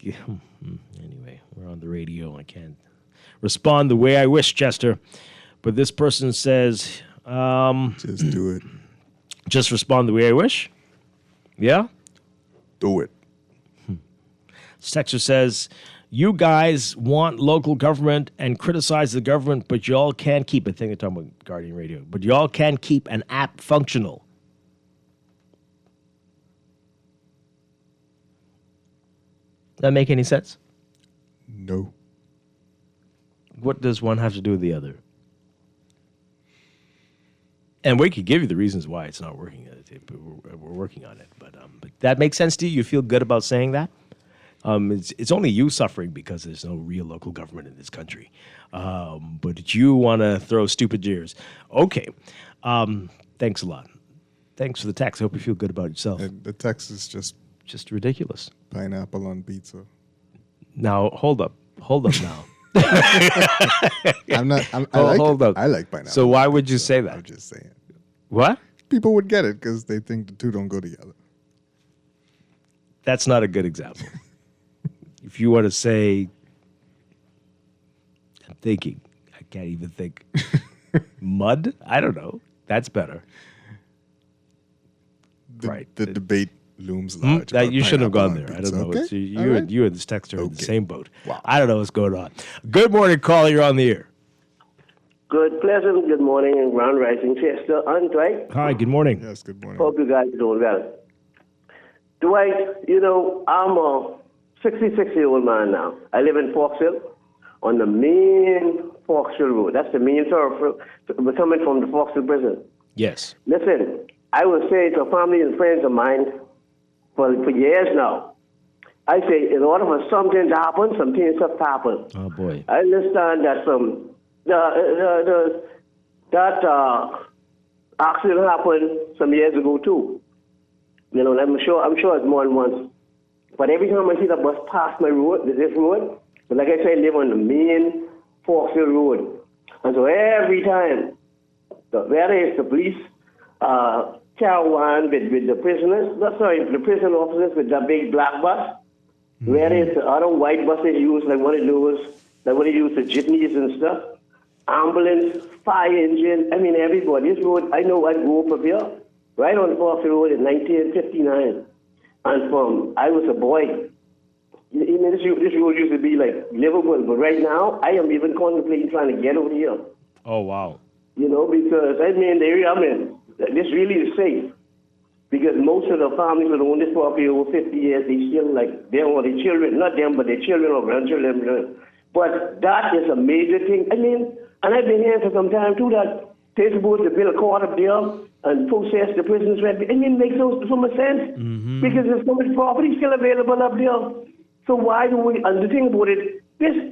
we're on the radio. I can't respond the way I wish, Chester. But this person says... just do it. Just respond the way I wish? Yeah? Do it. This texter says... You guys want local government and criticize the government, but y'all can't keep, I think they're talking about Guardian Radio, but y'all can't keep an app functional. Does that make any sense? No. What does one have to do with the other? And we could give you the reasons why it's not working. We're working on it. But that makes sense to you? You feel good about saying that? It's only you suffering because there's no real local government in this country. But you want to throw stupid jeers. Okay. Thanks a lot. Thanks for the text. I hope you feel good about yourself. And the text is just ridiculous. Pineapple on pizza. Now, hold up. Hold up now. Hold up. I like pineapple. So why would you say that? I'm just saying. What? People would get it because they think the two don't go together. That's not a good example. If you want to say, I'm thinking, I can't even think. Mud? I don't know. That's better. The debate looms large. That you shouldn't have gone pineapple there. on I don't know. pizza. It's, Okay. you, All and, you and this texter are in the Okay. same boat. Wow. I don't know what's going on. Good morning, caller. You're on the air. Good, pleasant good morning and ground rising, Chester and Dwight. Hi, good morning. Yes, good morning. Hope you guys are doing well. Dwight, you know, I'm a 66-year-old man now. I live in Foxhill on the main Foxhill Road. That's the main thoroughfare coming from the Foxhill prison. Yes. Listen, I will say to family and friends of mine for years now, I say in order for something to happen, some things have to happen. Oh, boy. I understand that that accident happened some years ago too. You know, I'm sure it's more than once. But every time I see the bus pass my road, this road, but like I said, I live on the main Foxhill Road. And so every time, whether it's the police caravan with the prisoners, the prison officers with the big black bus, whether it's the other white buses used, like one of those, like what they use, the jitneys and stuff, ambulance, fire engine, I mean everybody. This road, I know I grew up here, right on Foxhill Road in 1959. And I was a boy. You know, this road used to be like livable, but right now I am even contemplating trying to get over here. Oh, wow. You know, because I mean, the area I'm in, this really is safe. Because most of the families that own this property over 50 years, they still like, they want their children, not them, but their children or grandchildren. But that is a major thing. I mean, and I've been hearing for some time too that they're supposed to build a court up there and process the prisoners. I mean, it makes so much sense. Because there's so much property still available up there. So why do we, and the thing about it,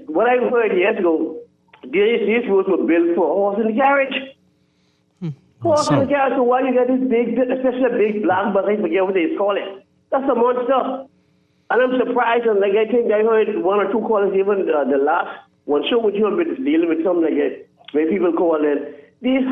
what I heard years ago, these roads were built for a horse in the carriage. Horse in the carriage, so why you got this big, especially a big black bus, I forget what they call it. That's a monster. And I'm surprised, and like I think I heard one or two callers, even the last one show with you, dealing with something like that, where people call it, these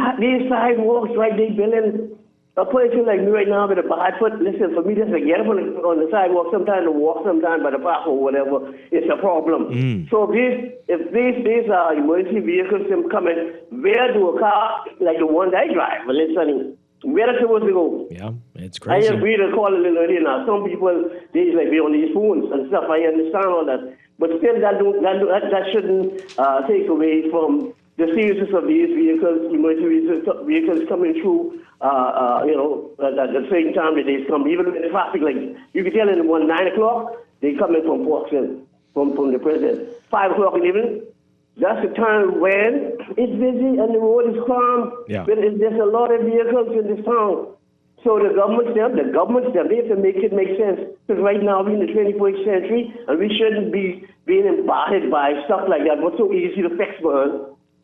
sidewalks, right, they building a person like me right now with a bad foot. Listen, for me, just to get up on the sidewalk, sometimes to walk, sometimes by the park or whatever, it's a problem. So if these emergency vehicles coming, where do a car like the one I drive, listen, where are they supposed to go? Yeah, it's crazy. I agree to call it earlier now. Some people, they like be on these phones and stuff. I understand all that. But still, that shouldn't take away from the seriousness of these vehicles, emergency vehicles coming through, you know, at the same time that they come. Even with the traffic, like, you can tell in the 9 o'clock, they come in from Portsmouth, from the prison. 5 o'clock in the evening, that's the time when it's busy and the road is calm. Yeah. But there's a lot of vehicles in this town. So the government, they have to make it make sense. Because right now we're in the 21st century and we shouldn't be being embodied by stuff like that. What's so easy to fix for us?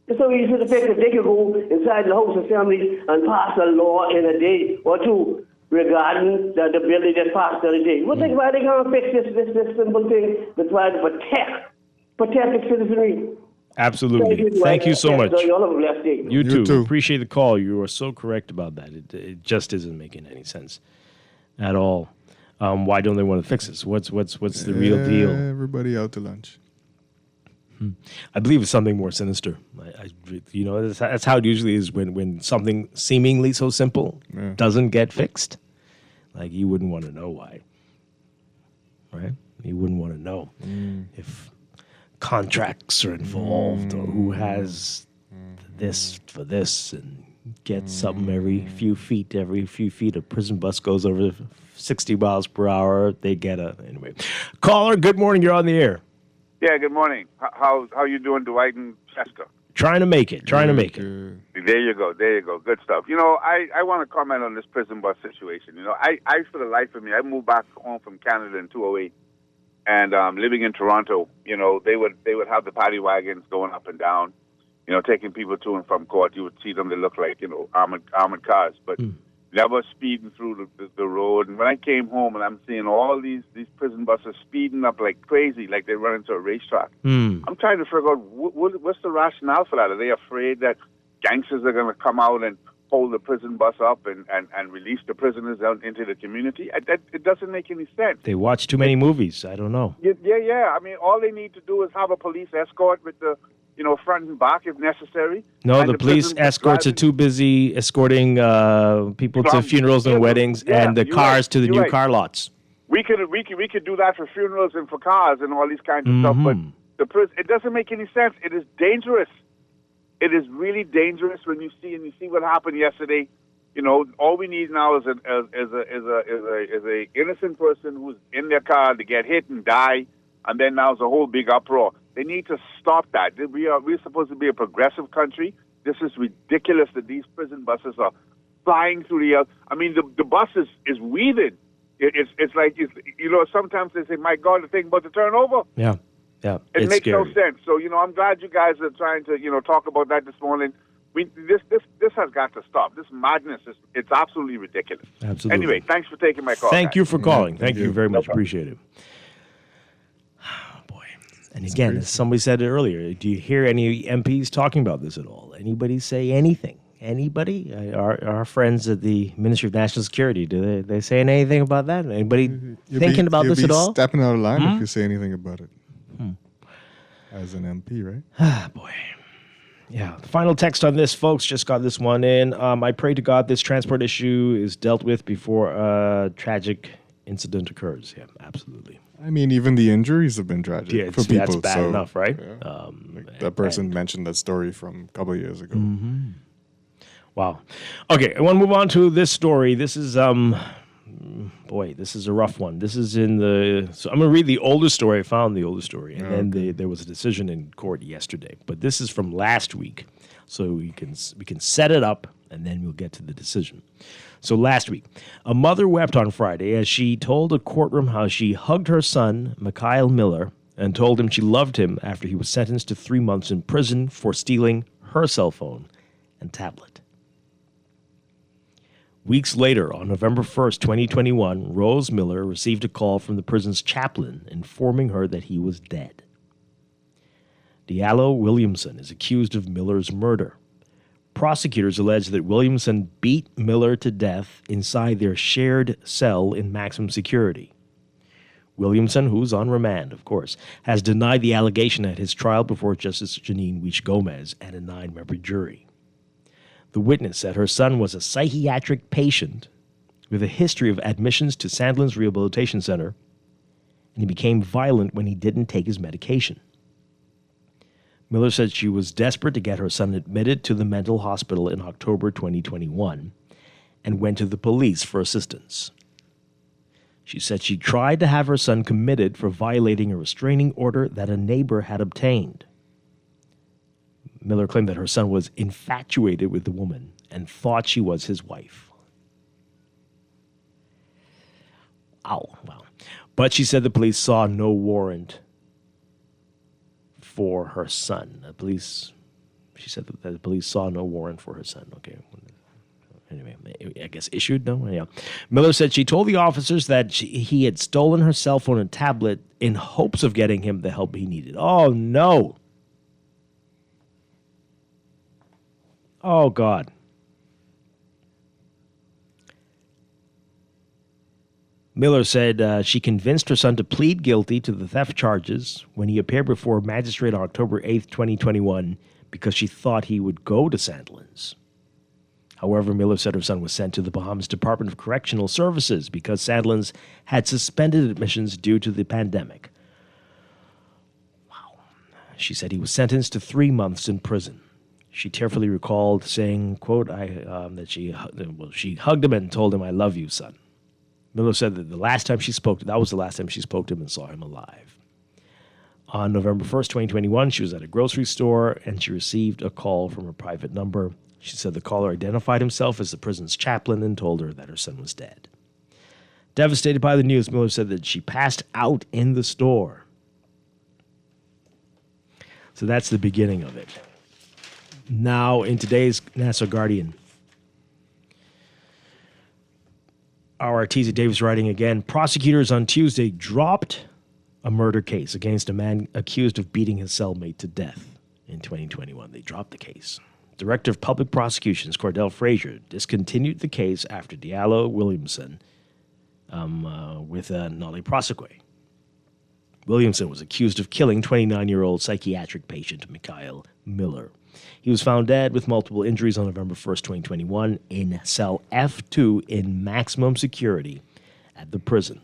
It's so easy to fix if they could go inside the House Assembly and pass a law in a day or two regarding the bill they just passed the other day. Why they can't fix this simple thing to try to protect the citizenry? Absolutely. Thank you so much. You all have a blessed day. You too. Appreciate the call. You are so correct about that. It just isn't making any sense at all. Why don't they want to fix this? What's the real deal? Everybody out to lunch. I believe it's something more sinister. You know, that's how it usually is when something seemingly so simple doesn't get fixed. Like, you wouldn't want to know why, right? You wouldn't want to know if contracts are involved or who has this for this and gets something every few feet. A prison bus goes over 60 miles per hour. They get anyway. Caller, good morning. You're on the air. Yeah, good morning. How you doing, Dwight and Chester? Trying to make it. There you go. Good stuff. You know, I want to comment on this prison bus situation. You know, I for the life of me, I moved back home from Canada in 2008, and living in Toronto, you know, they would have the paddy wagons going up and down, you know, taking people to and from court. You would see them; they look like, you know, armored cars. But never speeding through the road. And when I came home and I'm seeing all these prison buses speeding up like crazy, like they run into a racetrack, I'm trying to figure out what's the rationale for that. Are they afraid that gangsters are going to come out and hold the prison bus up and release the prisoners out into the community? It doesn't make any sense. They watch too many movies. I don't know. Yeah. I mean, all they need to do is have a police escort with the, front and back if necessary. No, And the police escorts are too busy escorting people to funerals and weddings and the cars to the new car lots. We could do that for funerals and for cars and all these kinds of stuff, but it doesn't make any sense. It is dangerous. It is really dangerous when you see what happened yesterday. All we need now is a innocent person who's in their car to get hit and die, and then now it's a whole big uproar. They need to stop that. We're supposed to be a progressive country. This is ridiculous that these prison buses are flying through the air. I mean, the bus is weaving. It's like sometimes they say, "My God, the thing about to turn over." Yeah. It makes no sense. So, I'm glad you guys are trying to, talk about that this morning. This has got to stop. This madness it's absolutely ridiculous. Absolutely. Anyway, thanks for taking my call. Thank guys. you for calling. Thank you very much. Appreciate it. Boy. And again, as somebody said it earlier, do you hear any MPs talking about this at all? Anybody say anything? Anybody? Our friends at the Ministry of National Security, do they say anything about that? Anybody thinking about this at all? Stepping out of line if you say anything about it. As an MP, right? Boy. Yeah. The final text on this, folks, just got this one in. I pray to God this transport issue is dealt with before a tragic incident occurs. Yeah, absolutely. I mean, even the injuries have been tragic for people. That's bad enough, right? Yeah. That person mentioned that story from a couple of years ago. Wow. Okay, I want to move on to this story. This is boy, this is a rough one. This is in the... So I'm going to read the oldest story. I found the oldest story. And then there was a decision in court yesterday. But this is from last week. So we can set it up, and then we'll get to the decision. So last week, a mother wept on Friday as she told a courtroom how she hugged her son, Mikhail Miller, and told him she loved him after he was sentenced to 3 months in prison for stealing her cell phone and tablet. Weeks later, on November 1st, 2021, Rose Miller received a call from the prison's chaplain informing her that he was dead. Diallo Williamson is accused of Miller's murder. Prosecutors allege that Williamson beat Miller to death inside their shared cell in maximum security. Williamson, who's on remand, of course, has denied the allegation at his trial before Justice Janine Weich Gomez and a 9-member jury. The witness said her son was a psychiatric patient with a history of admissions to Sandlands Rehabilitation Center, and he became violent when he didn't take his medication. Miller said she was desperate to get her son admitted to the mental hospital in October 2021 and went to the police for assistance. She said she tried to have her son committed for violating a restraining order that a neighbor had obtained. Miller claimed that her son was infatuated with the woman and thought she was his wife. Wow. But she said the police saw no warrant for her son. She said that the police saw no warrant for her son. Okay. Anyway, I guess issued? No? Yeah. Miller said she told the officers that he had stolen her cell phone and tablet in hopes of getting him the help he needed. Oh, no. Oh, God. Miller said she convinced her son to plead guilty to the theft charges when he appeared before a magistrate on October 8th, 2021, because she thought he would go to Sandlands. However, Miller said her son was sent to the Bahamas Department of Correctional Services because Sandlands had suspended admissions due to the pandemic. Wow. She said he was sentenced to 3 months in prison. She tearfully recalled saying, quote, that she hugged him and told him, "I love you, son." Miller said that that was the last time she spoke to him and saw him alive. On November 1st, 2021, she was at a grocery store and she received a call from a private number. She said the caller identified himself as the prison's chaplain and told her that her son was dead. Devastated by the news, Miller said that she passed out in the store. So that's the beginning of it. Now, in today's Nassau Guardian, Our TZ Davis writing again. Prosecutors on Tuesday dropped a murder case against a man accused of beating his cellmate to death in 2021. They dropped the case. Director of Public Prosecutions, Cordell Frazier, discontinued the case after Diallo Williamson with Nolly Prosecutor. Williamson was accused of killing 29-year-old psychiatric patient Mikhail Miller. He was found dead with multiple injuries on November 1st, 2021 in cell F2 in maximum security at the prison.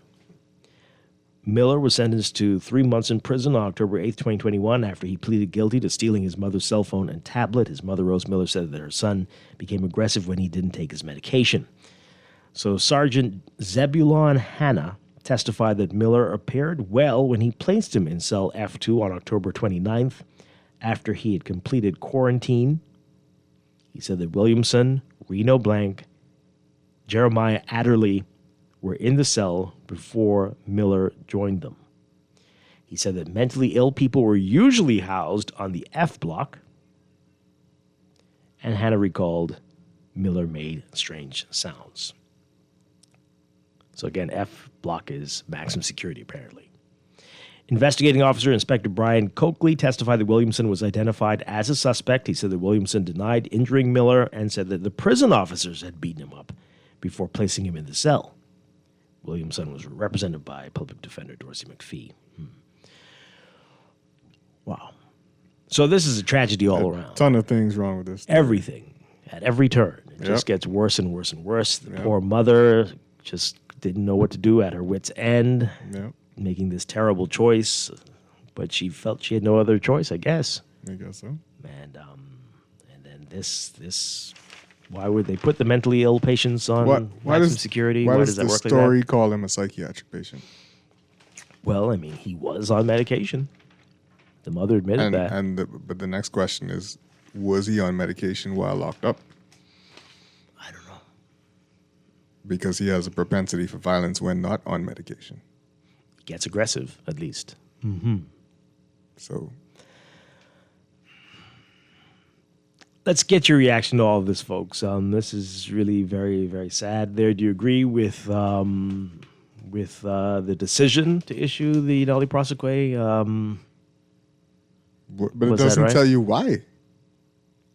Miller was sentenced to 3 months in prison on October 8th, 2021 after he pleaded guilty to stealing his mother's cell phone and tablet. His mother, Rose Miller, said that her son became aggressive when he didn't take his medication. So Sergeant Zebulon Hanna testified that Miller appeared well when he placed him in cell F2 on October 29th after he had completed quarantine. He said that Williamson, Reno Blank, Jeremiah Adderley were in the cell before Miller joined them. He said that mentally ill people were usually housed on the F block, and Hannah recalled Miller made strange sounds. So again, F block is maximum security, apparently. Investigating Officer Inspector Brian Coakley testified that Williamson was identified as a suspect. He said that Williamson denied injuring Miller and said that the prison officers had beaten him up before placing him in the cell. Williamson was represented by Public Defender Dorsey McPhee. Wow. So this is a tragedy all around. A ton of things wrong with this. Everything. At every turn. It just gets worse and worse and worse. The poor mother just didn't know what to do at her wit's end, making this terrible choice. But she felt she had no other choice, I guess. I guess so. And then this why would they put the mentally ill patients on maximum security? Why does the that work like story that? call him a psychiatric patient? Well, I mean, he was on medication. The mother admitted that. But the next question is, was he on medication while locked up? I don't know. Because he has a propensity for violence when not on medication. He gets aggressive, at least. Mm-hmm. So let's get your reaction to all of this, folks. This is really very, very sad. There, do you agree with the decision to issue the Nolly Prosecutor? But it doesn't tell you why.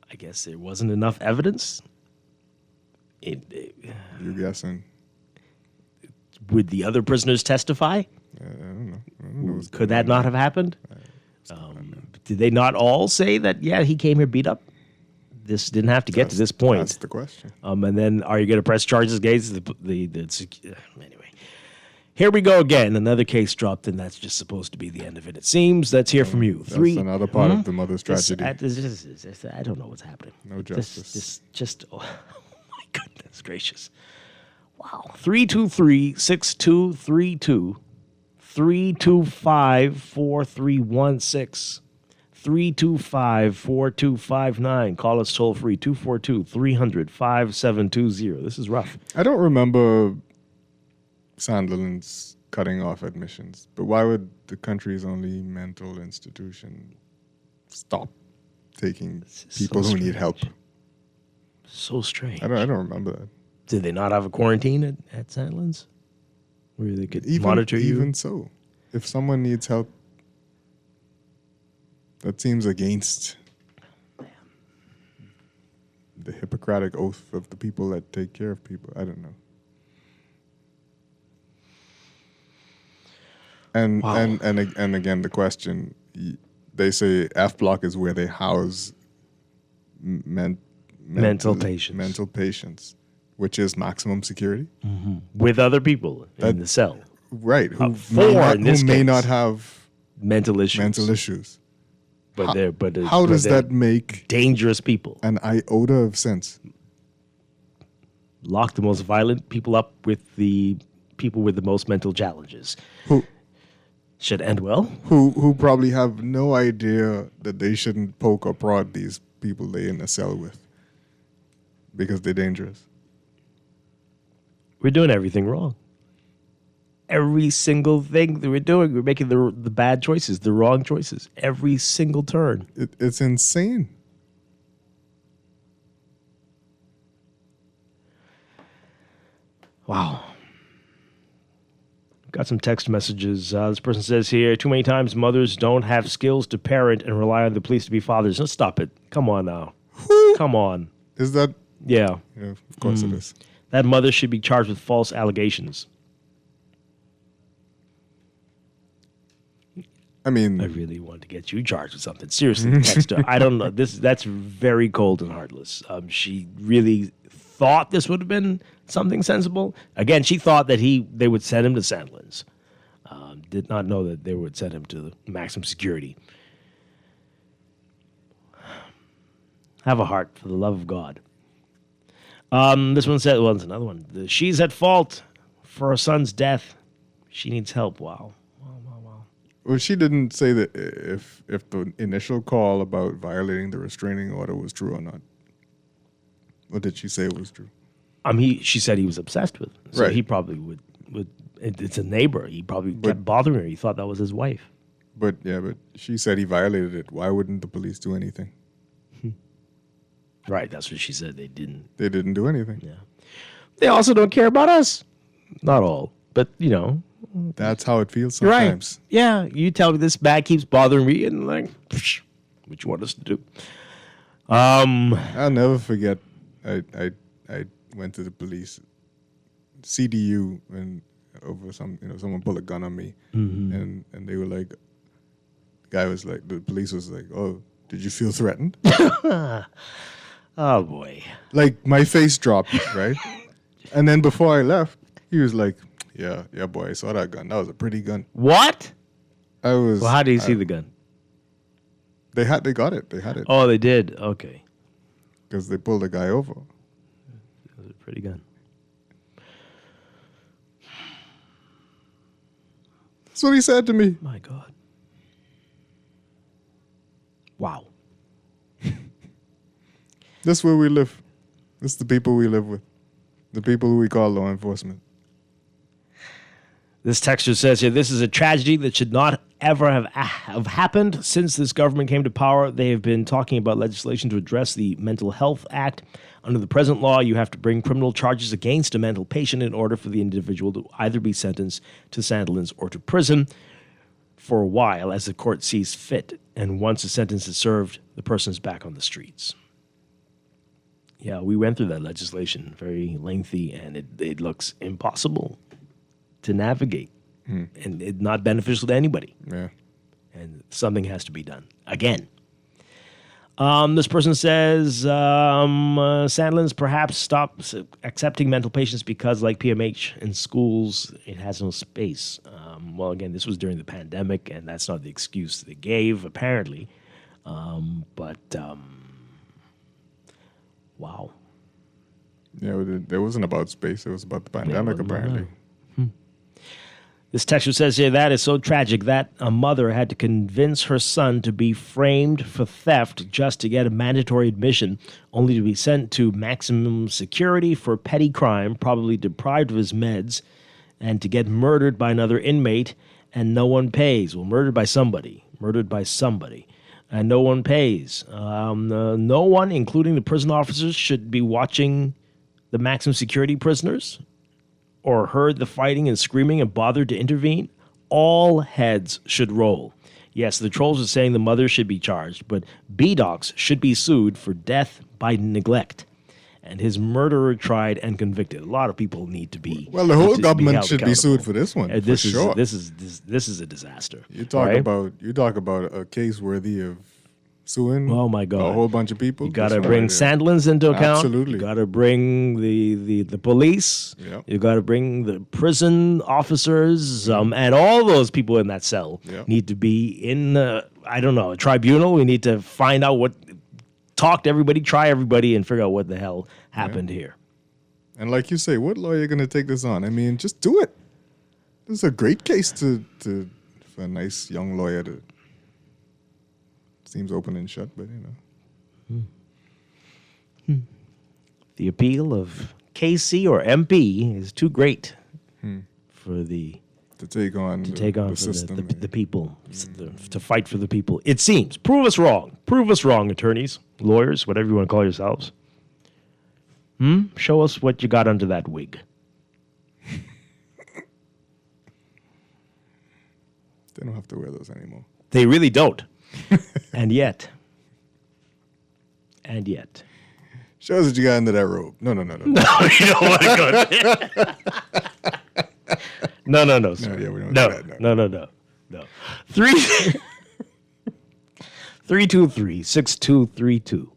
I guess there wasn't enough evidence. You're guessing. Would the other prisoners testify? I don't know. Could that not have happened? Did they not all say that, yeah, he came here beat up? This didn't have to get to this point. That's the question. And then are you going to press charges against anyway? Here we go again. Another case dropped, and that's just supposed to be the end of it. It seems. Let's hear from you. That's another part of the mother's tragedy. I don't know what's happening. No justice. Oh my goodness gracious. Wow. 323-6232. 325-4316. 325-4259. Call us toll free 242-300-5720. This is rough. I don't remember Sandler's cutting off admissions, but why would the country's only mental institution stop taking people who need help? So strange. I don't remember that. Did they not have a quarantine at Sandler's where they could monitor you? Even so, if someone needs help, that seems against the Hippocratic oath of the people that take care of people. I don't know. And again, the question, they say F block is where they house mental patients, which is maximum security. Mm-hmm. With other people in the cell. Right. Who may not have mental issues. How does that make dangerous people an iota of sense? Lock the most violent people up with the people with the most mental challenges. Who should end well? Who probably have no idea that they shouldn't poke or prod these people they're in a cell with because they're dangerous. We're doing everything wrong. Every single thing that we're doing, we're making the bad choices, the wrong choices. Every single turn. It's insane. Wow. got some text messages. This person says here, too many times mothers don't have skills to parent and rely on the police to be fathers. Let's stop it. Come on now. Come on. Is that? Yeah. Yeah, of course it is. That mother should be charged with false allegations. I mean, I really want to get you charged with something. Seriously, Dexter. I don't know. That's very cold and heartless. She really thought this would have been something sensible. Again, she thought that they would send him to Sandlands. Did not know that they would send him to the maximum security. Have a heart, for the love of God. This one said, well, it's another one. She's at fault for her son's death. She needs help. Wow. Well, she didn't say that if the initial call about violating the restraining order was true or not. Or did she say it was true? She said he was obsessed with it. So Right. he probably would. It's a neighbor. He probably kept bothering her. He thought that was his wife. But she said he violated it. Why wouldn't the police do anything? Right, that's what she said. They didn't. They didn't do anything. Yeah. They also don't care about us. Not all, but that's how it feels sometimes. Right. Yeah, you tell me this bag keeps bothering me, and like, what you want us to do? I'll never forget. I went to the police, CDU, and over someone pulled a gun on me, and they were like, the police was like, "Oh, did you feel threatened?" Oh boy! Like my face dropped, right? And then before I left, he was like, "Yeah, boy, I saw that gun. That was a pretty gun." What? I was. Well, how do you see the gun? They got it. They had it. Oh, they did. Okay. Because they pulled the guy over. It was a pretty gun. That's what he said to me. My God. Wow. This is where we live. This is the people we live with. The people who we call law enforcement. This texter says here, this is a tragedy that should not ever have happened. Since this government came to power, they have been talking about legislation to address the Mental Health Act. Under the present law, you have to bring criminal charges against a mental patient in order for the individual to either be sentenced to Sandlands or to prison for a while as the court sees fit. And once the sentence is served, the person is back on the streets. Yeah, we went through that legislation, very lengthy, and it looks impossible to navigate, and it's not beneficial to anybody. Yeah. And something has to be done. Again. This person says, Sandlands perhaps stops accepting mental patients because, like PMH in schools, it has no space. Well, again, this was during the pandemic, and that's not the excuse they gave, apparently. Wow. Yeah, it wasn't about space. It was about the pandemic, apparently. This texture says here, that is so tragic that a mother had to convince her son to be framed for theft just to get a mandatory admission, only to be sent to maximum security for petty crime, probably deprived of his meds, and to get murdered by another inmate, and no one pays. Well, murdered by somebody, and no one pays. No one, including the prison officers, should be watching the maximum security prisoners or heard the fighting and screaming and bothered to intervene. All heads should roll. Yes, the trolls are saying the mother should be charged, but B-Docs should be sued for death by neglect. And his murderer tried and convicted. A lot of people need to be. Well, the whole government should be sued for this one. This for is sure. This is a disaster. You talk right? about a case worthy of suing. Oh my God! A whole bunch of people. You got to bring Sandlands into account. Absolutely. You got to bring the police. Yep. You got to bring the prison officers, and all those people in that cell need to be in. A tribunal. We need to find out talk to everybody, try everybody, and figure out what the hell happened here. And like you say, what lawyer going to take this on? I mean, just do it. This is a great case for a nice young lawyer to. Seems open and shut, but The appeal of KC or MP is too great for to take on the system, the people, to fight for the people. It seems. Prove us wrong. Prove us wrong, attorneys, lawyers, whatever you want to call yourselves. Show us what you got under that wig. They don't have to wear those anymore. They really don't. And yet. Shows that you got into that robe. No. No, you don't want to go there. No, sir. No, yeah, we don't do that. No. 323-6232.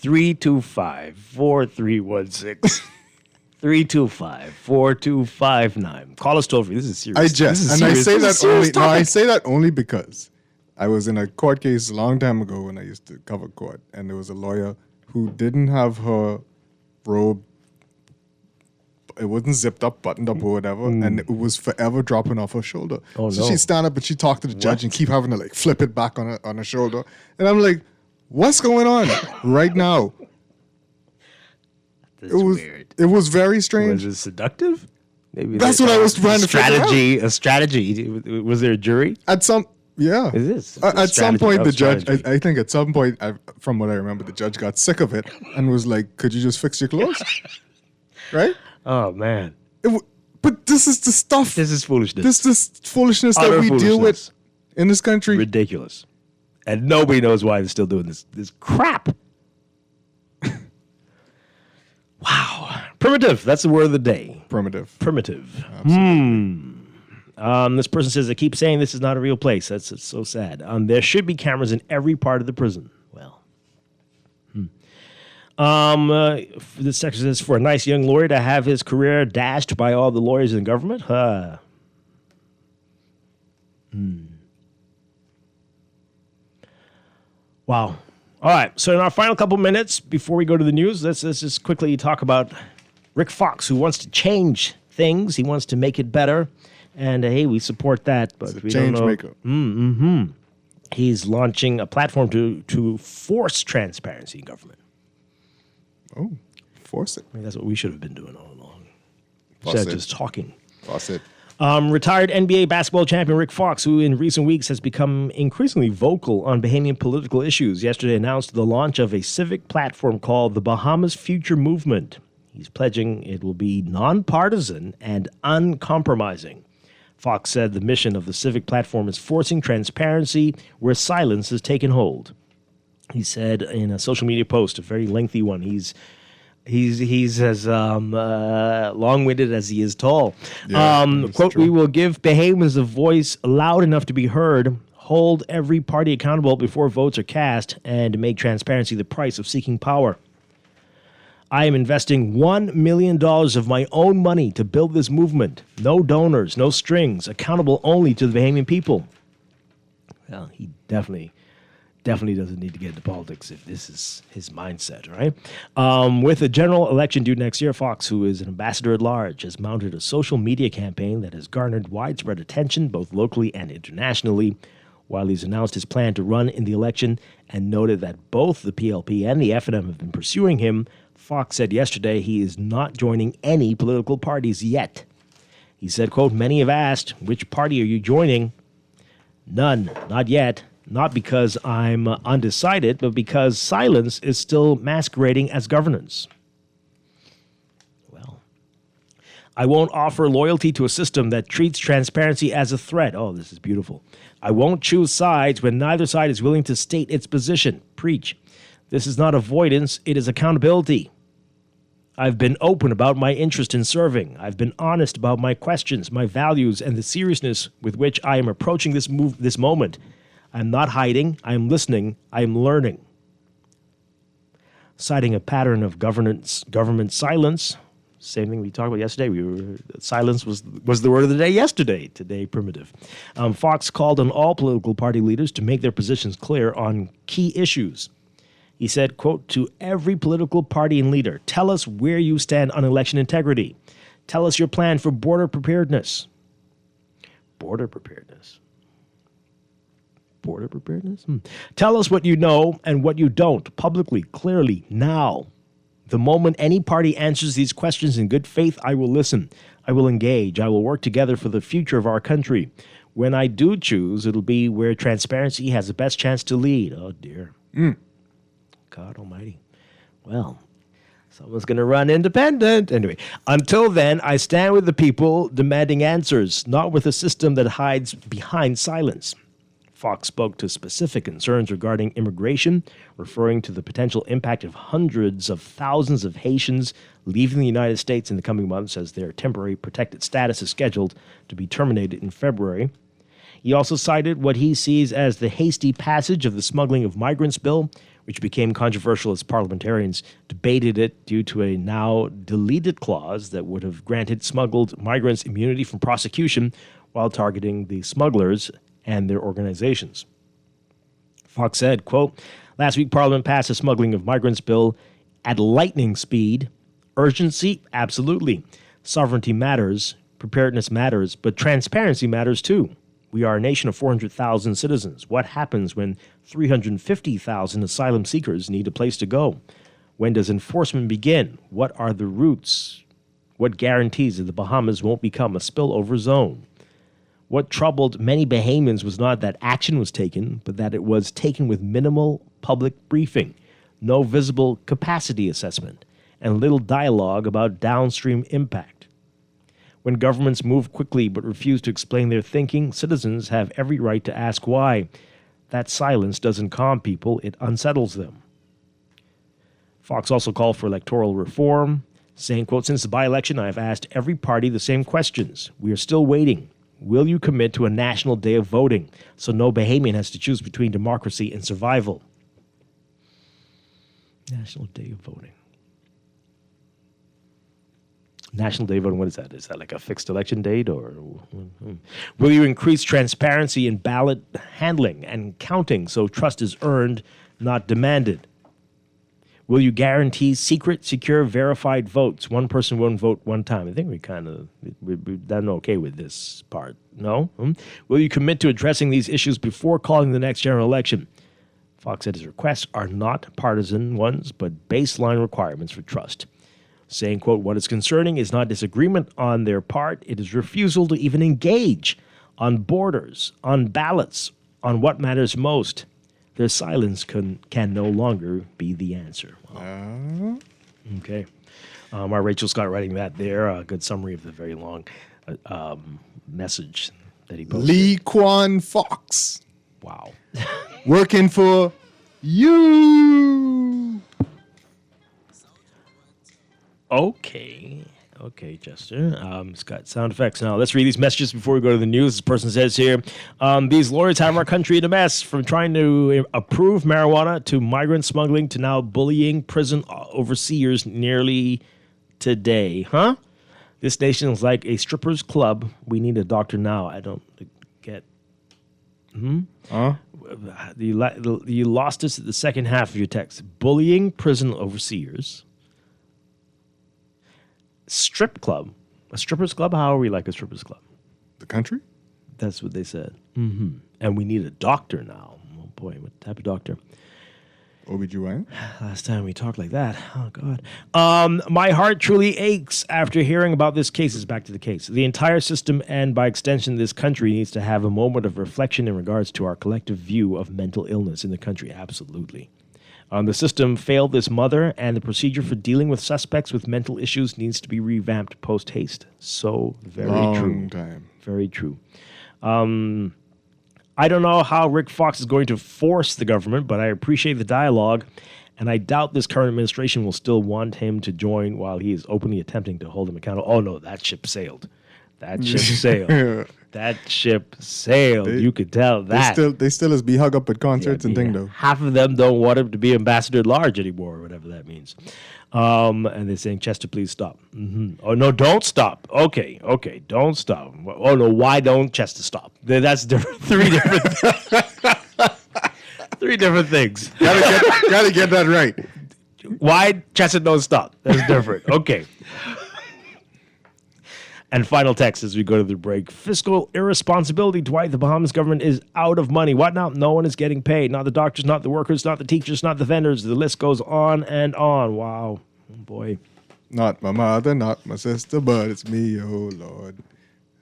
325-4316. 325-4259. Call us toll free. This is serious. I say that only because I was in a court case a long time ago when I used to cover court, and there was a lawyer who didn't have her robe. It wasn't zipped up, buttoned up, or whatever, and it was forever dropping off her shoulder. Oh, so no. she'd stand up and she'd talk to the judge and keep having to like flip it back on her shoulder. And I'm like, what's going on right now? That's weird. It was very strange. Was it seductive? Maybe that's what I was trying to figure out. A strategy. Was there a jury? At some point, the judge. I think at some point, from what I remember, the judge got sick of it and was like, "Could you just fix your clothes?" Right? Oh man! But this is the stuff. This is foolishness. This is foolishness Utter that we deal with in this country. Ridiculous, and nobody knows why they're still doing this crap. Wow. Primitive. That's the word of the day. Primitive. Absolutely. This person says, I keep saying this is not a real place. It's so sad. There should be cameras in every part of the prison. Well. This section says, for a nice young lawyer to have his career dashed by all the lawyers in government? Wow. All right, so in our final couple minutes before we go to the news, let's just quickly talk about Rick Fox, who wants to change things. He wants to make it better, and hey, we support that. But we don't know. Change maker. He's launching a platform to force transparency in government. Oh, force it. I mean, that's what we should have been doing all along. Force Instead it. of just talking. Force it. Retired NBA basketball champion Rick Fox, who in recent weeks has become increasingly vocal on Bahamian political issues, yesterday announced the launch of a civic platform called the Bahamas Future Movement. He's pledging it will be nonpartisan and uncompromising. Fox said the mission of the civic platform is forcing transparency where silence has taken hold. He said in a social media post, a very lengthy one, he's as long-winded as he is tall. Quote, we will give Bahamians a voice loud enough to be heard, hold every party accountable before votes are cast, and make transparency the price of seeking power. I am investing $1 million of my own money to build this movement. No donors, no strings, accountable only to the Bahamian people. Well, he definitely doesn't need to get into politics if this is his mindset, right? With a general election due next year, Fox, who is an ambassador at large, has mounted a social media campaign that has garnered widespread attention both locally and internationally. While he's announced his plan to run in the election and noted that both the PLP and the FNM have been pursuing him, Fox said yesterday he is not joining any political parties yet. He said, quote, many have asked, which party are you joining? None, not yet. Not because I'm undecided, but because silence is still masquerading as governance. Well, I won't offer loyalty to a system that treats transparency as a threat. Oh, this is beautiful. I won't choose sides when neither side is willing to state its position. Preach. This is not avoidance, it is accountability. I've been open about my interest in serving. I've been honest about my questions, my values, and the seriousness with which I am approaching this moment. I'm not hiding. I'm listening. I'm learning. Citing a pattern of government silence, same thing we talked about yesterday. Silence was the word of the day yesterday. Today, primitive. Fox called on all political party leaders to make their positions clear on key issues. He said, quote, to every political party and leader, tell us where you stand on election integrity. Tell us your plan for border preparedness. Border preparedness. Border preparedness? Tell us what you know and what you don't, publicly, clearly, now. The moment any party answers these questions in good faith, I will listen. I will engage. I will work together for the future of our country. When I do choose, it'll be where transparency has the best chance to lead. Oh, dear. God almighty. Well, Someone's going to run independent. Anyway, until then, I stand with the people demanding answers, not with a system that hides behind silence. Fox spoke to specific concerns regarding immigration, referring to the potential impact of hundreds of thousands of Haitians leaving the United States in the coming months as their temporary protected status is scheduled to be terminated in February. He also cited what he sees as the hasty passage of the Smuggling of Migrants Bill, which became controversial as parliamentarians debated it due to a now deleted clause that would have granted smuggled migrants immunity from prosecution while targeting the smugglers and their organizations. Fox said, quote, last week Parliament passed a Smuggling of Migrants Bill at lightning speed. Urgency? Absolutely. Sovereignty matters. Preparedness matters. But transparency matters too. We are a nation of 400,000 citizens. What happens when 350,000 asylum seekers need a place to go? When does enforcement begin? What are the routes? What guarantees that the Bahamas won't become a spillover zone? What troubled many Bahamians was not that action was taken, but that it was taken with minimal public briefing, no visible capacity assessment, and little dialogue about downstream impact. When governments move quickly but refuse to explain their thinking, citizens have every right to ask why. That silence doesn't calm people, it unsettles them. Fox also called for electoral reform, saying, quote, since the by-election, I have asked every party the same questions. We are still waiting. Will you commit to a national day of voting so no Bahamian has to choose between democracy and survival? National day of voting. National Day of Voting, what is that? Is that like a fixed election date? Or will you increase transparency in ballot handling and counting so trust is earned, not demanded? Will you guarantee secret, secure, verified votes? One person, one vote, one time. I think we've done okay with this part. No? Will you commit to addressing these issues before calling the next general election? Fox said his requests are not partisan ones, but baseline requirements for trust. Saying, quote, what is concerning is not disagreement on their part, it is refusal to even engage on borders, on ballots, on what matters most. Their silence can no longer be the answer. Wow. Okay. Our Rachel Scott writing that there, a good summary of the very long message that he posted. Lee Kwan Fox. Wow. Working for you. Okay, Chester. It's got sound effects now. Let's read these messages before we go to the news. This person says here, these lawyers have our country in a mess, from trying to approve marijuana to migrant smuggling to now bullying prison overseers nearly today. Huh? This nation is like a stripper's club. We need a doctor now. I don't get... Huh? You lost us at the second half of your text. Bullying prison overseers... Strip club. A stripper's club? How are we like a stripper's club? The country? That's what they said. Mm-hmm. And we need a doctor now. Oh, boy, what type of doctor? OBGYN? Last time we talked like that. Oh, God. My heart truly aches after hearing about this case. Is back to the case. The entire system and, by extension, this country needs to have a moment of reflection in regards to our collective view of mental illness in the country. Absolutely. The system failed this mother, and the procedure for dealing with suspects with mental issues needs to be revamped post-haste. So very Long true. time. Very true. I don't know how Rick Fox is going to force the government, but I appreciate the dialogue, and I doubt this current administration will still want him to join while he is openly attempting to hold him accountable. Oh, no, that ship sailed. That ship sailed. That ship sailed. You could tell that. They still is be hug up at concerts and thing though. Half of them don't want him to be ambassador at large anymore, or whatever that means. And they're saying, Chester, please stop. Mm-hmm. Oh, no, don't stop. Okay, don't stop. Oh, no, why don't Chester stop? That's different. Three different things. Gotta get that right. Why Chester don't stop? That's different. Okay. And final text as we go to the break. Fiscal irresponsibility, Dwight. The Bahamas government is out of money. What now? No one is getting paid. Not the doctors, not the workers, not the teachers, not the vendors. The list goes on and on. Wow. Oh, boy. Not my mother, not my sister, but it's me, oh Lord.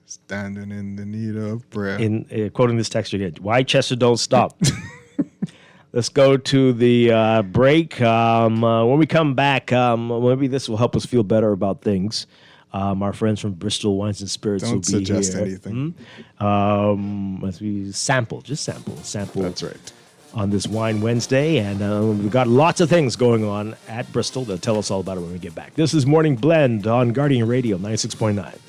Standing in the need of prayer. In quoting this text again. Why Chester don't stop? Let's go to the break. When we come back, maybe this will help us feel better about things. Our friends from Bristol Wines and Spirits will be suggest here. anything. As we sample. That's right. On this Wine Wednesday, and we've got lots of things going on at Bristol. They'll tell us all about it when we get back. This is Morning Blend on Guardian Radio 96.9.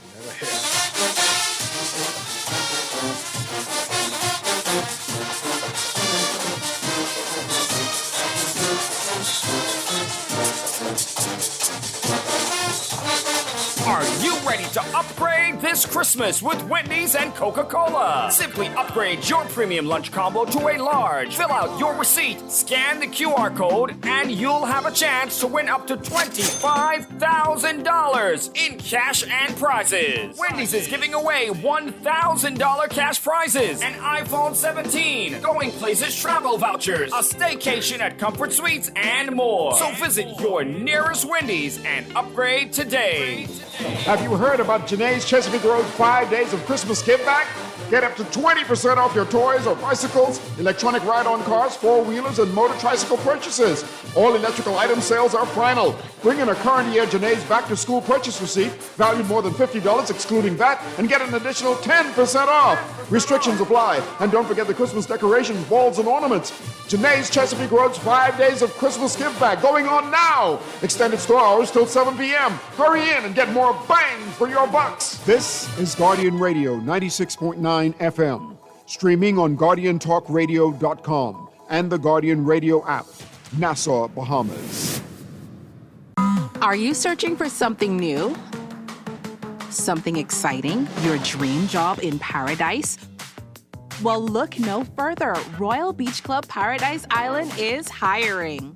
To upgrade this Christmas with Wendy's and Coca-Cola. Simply upgrade your premium lunch combo to a large. Fill out your receipt, scan the QR code, and you'll have a chance to win up to $25,000 in cash and prizes. Wendy's is giving away $1,000 cash prizes, an iPhone 17, going places travel vouchers, a staycation at Comfort Suites, and more. So visit your nearest Wendy's and upgrade today. Have you heard about Janae's Chesapeake Road's 5 days of Christmas give back? Get up to 20% off your toys or bicycles, electronic ride-on cars, four-wheelers, and motor tricycle purchases. All electrical item sales are final. Bring in a current year Janae's back-to-school purchase receipt, valued more than $50 excluding VAT, and get an additional 10% off. Restrictions apply. And don't forget the Christmas decorations, balls, and ornaments. Janae's Chesapeake Road's 5 days of Christmas give back going on now. Extended store hours till 7 p.m. Hurry in and get more bang for your bucks. This is Guardian Radio 96.9 FM, streaming on GuardianTalkRadio.com and the Guardian Radio app, Nassau, Bahamas. Are you searching for something new? Something exciting? Your dream job in paradise? Well, look no further. Royal Beach Club Paradise Island is hiring.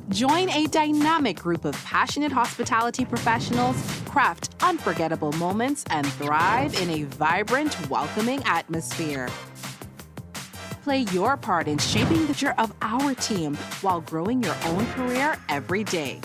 Join a dynamic group of passionate hospitality professionals, craft unforgettable moments, and thrive in a vibrant, welcoming atmosphere. Play your part in shaping the future of our team while growing your own career every day.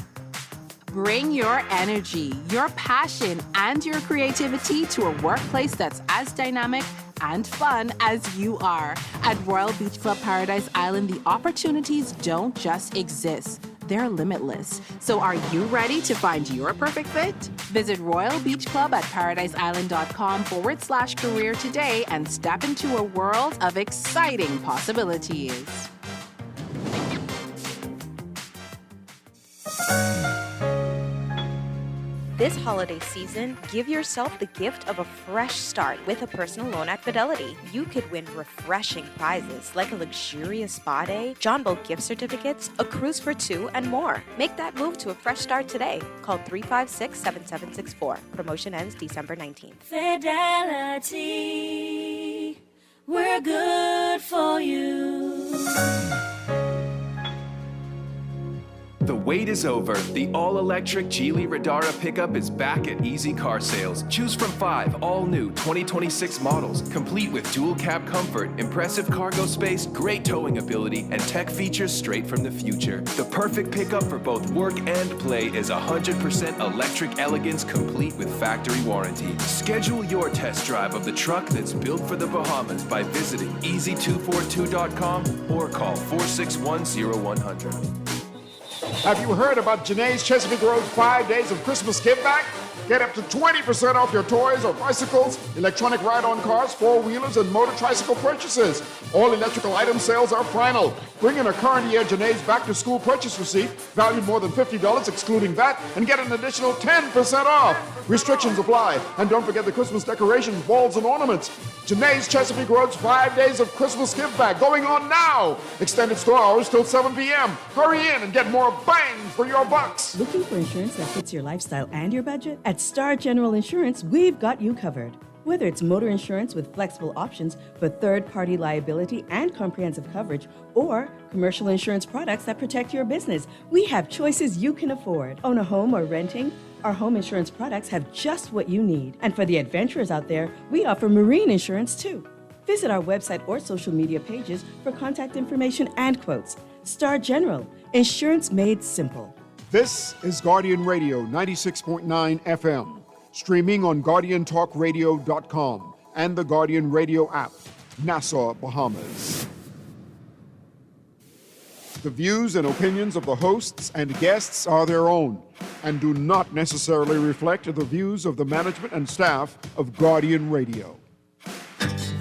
Bring your energy, your passion, and your creativity to a workplace that's as dynamic and fun as you are. At Royal Beach Club Paradise Island, the opportunities don't just exist. They're limitless. So are you ready to find your perfect fit? Visit Royal Beach Club at paradiseisland.com/career today and step into a world of exciting possibilities. This holiday season, give yourself the gift of a fresh start with a personal loan at Fidelity. You could win refreshing prizes like a luxurious spa day, John Boat gift certificates, a cruise for two, and more. Make that move to a fresh start today. Call 356-7764. Promotion ends December 19th. Fidelity, we're good for you. The wait is over. The all-electric Geely Radara pickup is back at Easy Car Sales. Choose from 5 all-new 2026 models, complete with dual cab comfort, impressive cargo space, great towing ability, and tech features straight from the future. The perfect pickup for both work and play is 100% electric elegance, complete with factory warranty. Schedule your test drive of the truck that's built for the Bahamas by visiting easy242.com or call 461-0100. Have you heard about Janae's Chesapeake Road's 5 days of Christmas give back? Get up to 20% off your toys or bicycles, electronic ride-on cars, four-wheelers, and motor tricycle purchases. All electrical item sales are final. Bring in a current year Janae's back-to-school purchase receipt, valued more than $50 excluding VAT, and get an additional 10% off. Restrictions apply. And don't forget the Christmas decorations, balls, and ornaments. Janae's Chesapeake Road's 5 days of Christmas give back going on now. Extended store hours till 7 p.m. Hurry in and get more bang for your bucks. Looking for insurance that fits your lifestyle and your budget? At Star General Insurance, we've got you covered. Whether it's motor insurance with flexible options for third-party liability and comprehensive coverage, or commercial insurance products that protect your business, we have choices you can afford. Own a home or renting? Our home insurance products have just what you need. And for the adventurers out there, we offer marine insurance too. Visit our website or social media pages for contact information and quotes. Star General, insurance made simple. This is Guardian Radio 96.9 FM, streaming on GuardianTalkRadio.com and the Guardian Radio app, Nassau, Bahamas. The views and opinions of the hosts and guests are their own and do not necessarily reflect the views of the management and staff of Guardian Radio.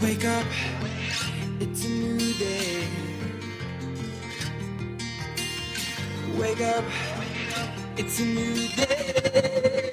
Wake up, it's a new day. Wake up, it's a new day.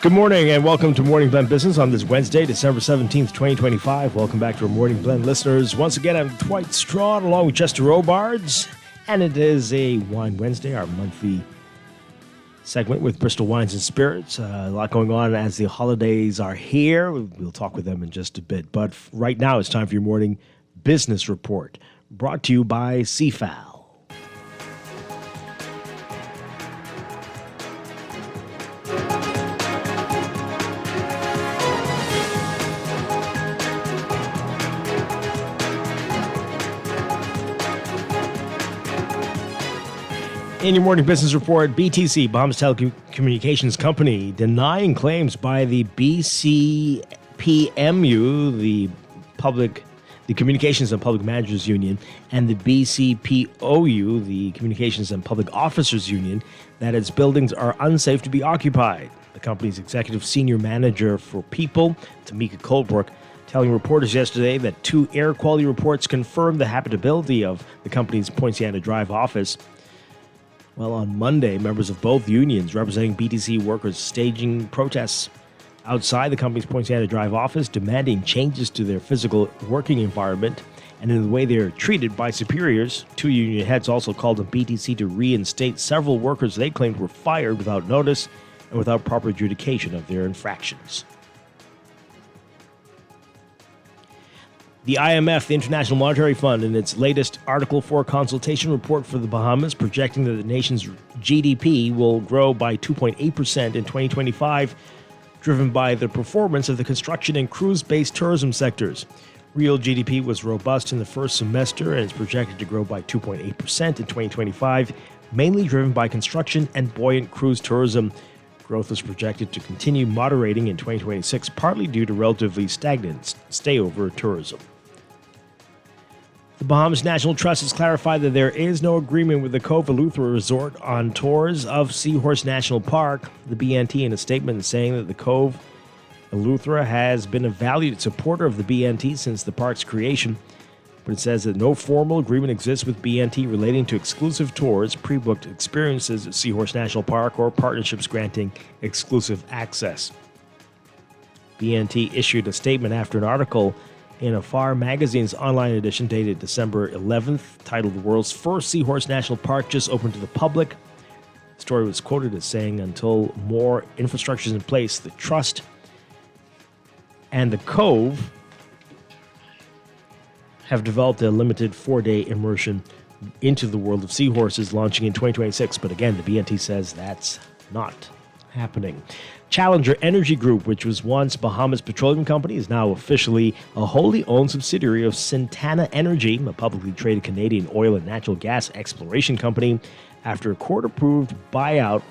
Good morning and welcome to Morning Blend Business on this Wednesday, December 17th, 2025. Welcome back to our Morning Blend listeners. Once again, I'm Dwight Strachan along with Chester Robards, and it is a Wine Wednesday, our monthly segment with Bristol Wines and Spirits. A lot going on as the holidays are here. We'll talk with them in just a bit. But right now, it's time for your morning business report, brought to you by CFAL. In your morning business report, BTC, Bahamas Telecommunications Company, denying claims by the BCPMU, the Communications and Public Managers Union, and the BCPOU, the Communications and Public Officers Union, that its buildings are unsafe to be occupied. The company's executive senior manager for people, Tamika Colebrook, telling reporters yesterday that 2 air quality reports confirmed the habitability of the company's Poinciana Drive office. Well, on Monday, members of both unions representing BTC workers staging protests outside the company's Poinciana Drive office, demanding changes to their physical working environment and in the way they are treated by superiors. 2 union heads also called on BTC to reinstate several workers they claimed were fired without notice and without proper adjudication of their infractions. The IMF, the International Monetary Fund, in its latest Article 4 consultation report for the Bahamas, projecting that the nation's GDP will grow by 2.8% in 2025, driven by the performance of the construction and cruise-based tourism sectors. Real GDP was robust in the first semester and is projected to grow by 2.8% in 2025, mainly driven by construction and buoyant cruise tourism. Growth is projected to continue moderating in 2026, partly due to relatively stagnant stayover tourism. The Bahamas National Trust has clarified that there is no agreement with the Cove Eleuthera Resort on tours of Seahorse National Park. The BNT, in a statement, is saying that the Cove Eleuthera has been a valued supporter of the BNT since the park's creation, but it says that no formal agreement exists with BNT relating to exclusive tours, pre-booked experiences at Seahorse National Park, or partnerships granting exclusive access. BNT issued a statement after an article in Afar magazine's online edition dated December 11th, titled "The World's First Seahorse National Park Just Opened to the Public." The story was quoted as saying, until more infrastructure is in place, the Trust and the Cove have developed a limited 4-day immersion into the world of seahorses, launching in 2026. But again, the BNT says that's not happening. Challenger Energy Group, which was once Bahamas Petroleum Company, is now officially a wholly owned subsidiary of Santana Energy, a publicly traded Canadian oil and natural gas exploration company, after a court-approved buyout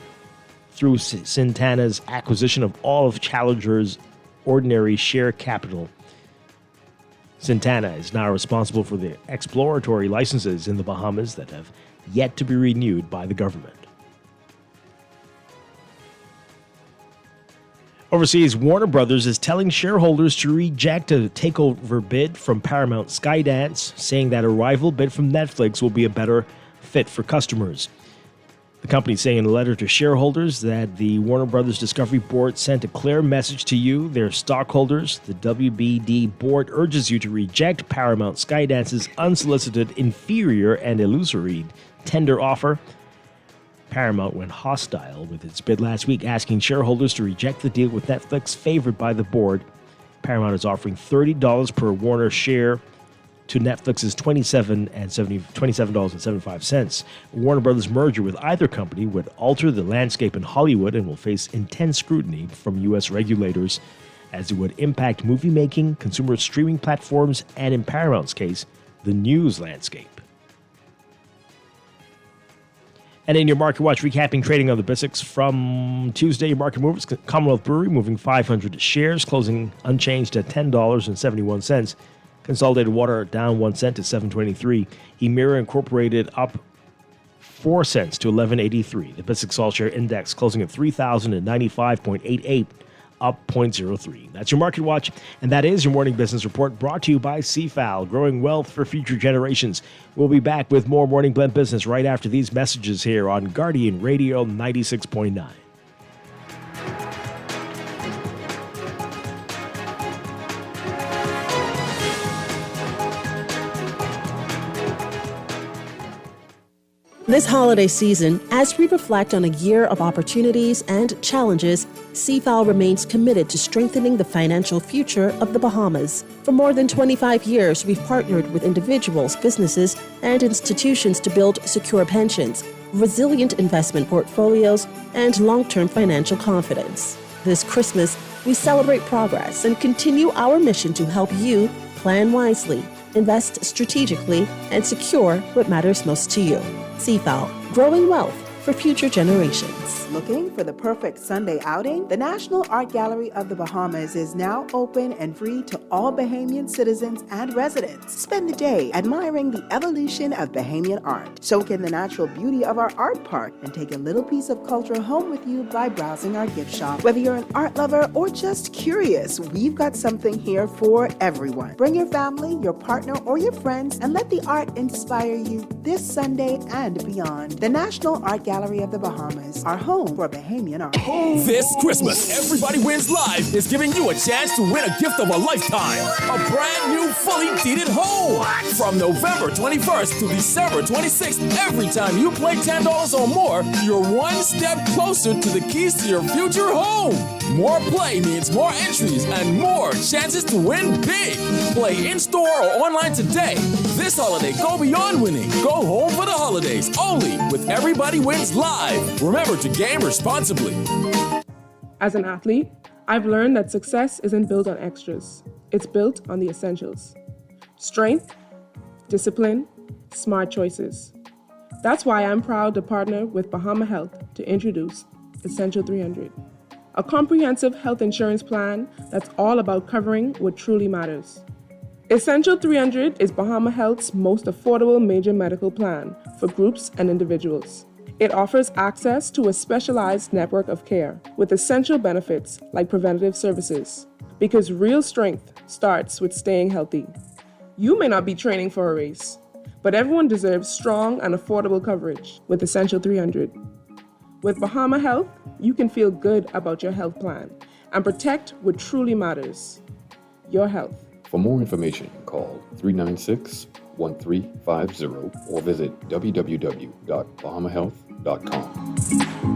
through Santana's acquisition of all of Challenger's ordinary share capital. Santana is now responsible for the exploratory licenses in the Bahamas that have yet to be renewed by the government. Overseas, Warner Brothers is telling shareholders to reject a takeover bid from Paramount Skydance, saying that a rival bid from Netflix will be a better fit for customers. The company saying in a letter to shareholders that the Warner Brothers Discovery Board sent a clear message to you, their stockholders. The WBD board urges you to reject Paramount Skydance's unsolicited, inferior, and illusory tender offer. Paramount went hostile with its bid last week, asking shareholders to reject the deal with Netflix favored by the board. Paramount is offering $30 per Warner share to Netflix's $27.75. Warner Brothers' merger with either company would alter the landscape in Hollywood and will face intense scrutiny from U.S. regulators, as it would impact movie making, consumer streaming platforms, and in Paramount's case, the news landscape. And in your Market Watch, recapping trading on the BISX from Tuesday, your market movers, Commonwealth Brewery moving 500 shares, closing unchanged at $10.71. Consolidated Water down 1 cent to $7.23. Emira Incorporated up 4 cents to $11.83. The BISX All Share Index closing at 3,095.88, up 0.03. That's your Market Watch, and that is your Morning Business Report, brought to you by CFAL, growing wealth for future generations. We'll be back with more Morning Blend Business right after these messages here on Guardian Radio 96.9. This holiday season, as we reflect on a year of opportunities and challenges, CFAL remains committed to strengthening the financial future of the Bahamas. For more than 25 years, we've partnered with individuals, businesses, and institutions to build secure pensions, resilient investment portfolios, and long-term financial confidence. This Christmas, we celebrate progress and continue our mission to help you plan wisely, invest strategically, and secure what matters most to you. CFAL, growing wealth for future generations. Looking for the perfect Sunday outing? The National Art Gallery of the Bahamas is now open and free to all Bahamian citizens and residents. Spend the day admiring the evolution of Bahamian art. Soak in the natural beauty of our art park and take a little piece of culture home with you by browsing our gift shop. Whether you're an art lover or just curious, we've got something here for everyone. Bring your family, your partner, or your friends and let the art inspire you this Sunday and beyond. The National Art Gallery of the Bahamas, our home for Bahamian art. This Christmas, Everybody Wins Live is giving you a chance to win a gift of a lifetime. A brand new, fully deeded home. From November 21st to December 26th, every time you play $10 or more, you're one step closer to the keys to your future home. More play means more entries and more chances to win big. Play in-store or online today. This holiday, go beyond winning. Go home for the holidays, only with Everybody Wins Live. Remember to game responsibly. As an athlete, I've learned that success isn't built on extras. It's built on the essentials. Strength, discipline, smart choices. That's why I'm proud to partner with Bahama Health to introduce Essential 300, a comprehensive health insurance plan that's all about covering what truly matters. Essential 300 is Bahama Health's most affordable major medical plan for groups and individuals. It offers access to a specialized network of care with essential benefits like preventative services, because real strength starts with staying healthy. You may not be training for a race, but everyone deserves strong and affordable coverage with Essential 300. With Bahama Health, you can feel good about your health plan and protect what truly matters, your health. For more information, call 396-1350 or visit www.bahamahealth.com.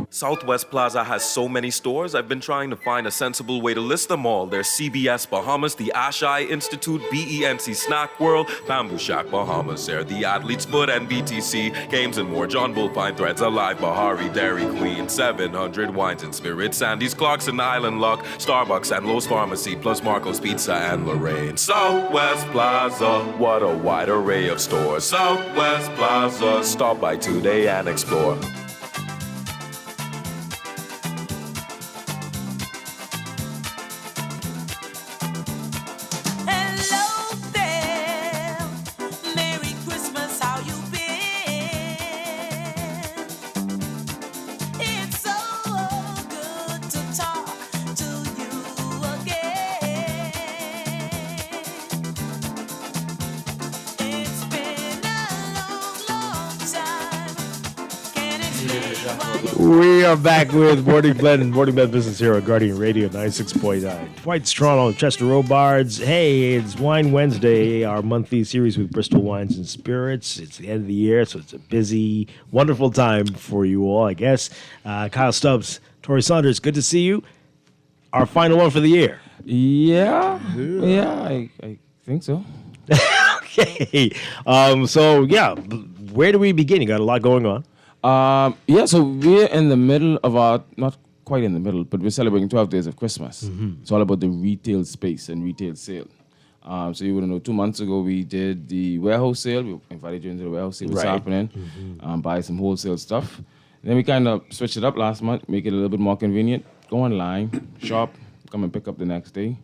Southwest Plaza has so many stores, I've been trying to find a sensible way to list them all. There's CBS Bahamas, the Ashai Institute, BENC Snack World, Bamboo Shack Bahamas, there, the Athlete's Foot and BTC, Games and More, John Bull Fine Threads, Alive, Bahari, Dairy Queen, 700 Wines and Spirits, Sandy's Clarkson, Island Luck, Starbucks and Lowe's Pharmacy, plus Marco's Pizza and Lorraine. Southwest Plaza, what a wide array of stores. Southwest Plaza, stop by today and explore. We are back with Morning Blend Business here on Guardian Radio 96.9. Dwight, Toronto, Chester Robards. Hey, it's Wine Wednesday, our monthly series with Bristol Wines and Spirits. It's the end of the year, so it's a busy, wonderful time for you all, I guess. Kyle Stubbs, Tori Saunders, good to see you. Our final one for the year. Yeah, I think so. Okay. Where do we begin? You got a lot going on. So we're in the middle of not quite in the middle, but we're celebrating 12 days of Christmas. Mm-hmm. It's all about the retail space and retail sale. So you would know 2 months ago we did the warehouse sale. We invited you into the warehouse, see what's happening, buy some wholesale stuff. Then we kind of switched it up last month, make it a little bit more convenient. Go online, shop, come and pick up the next day.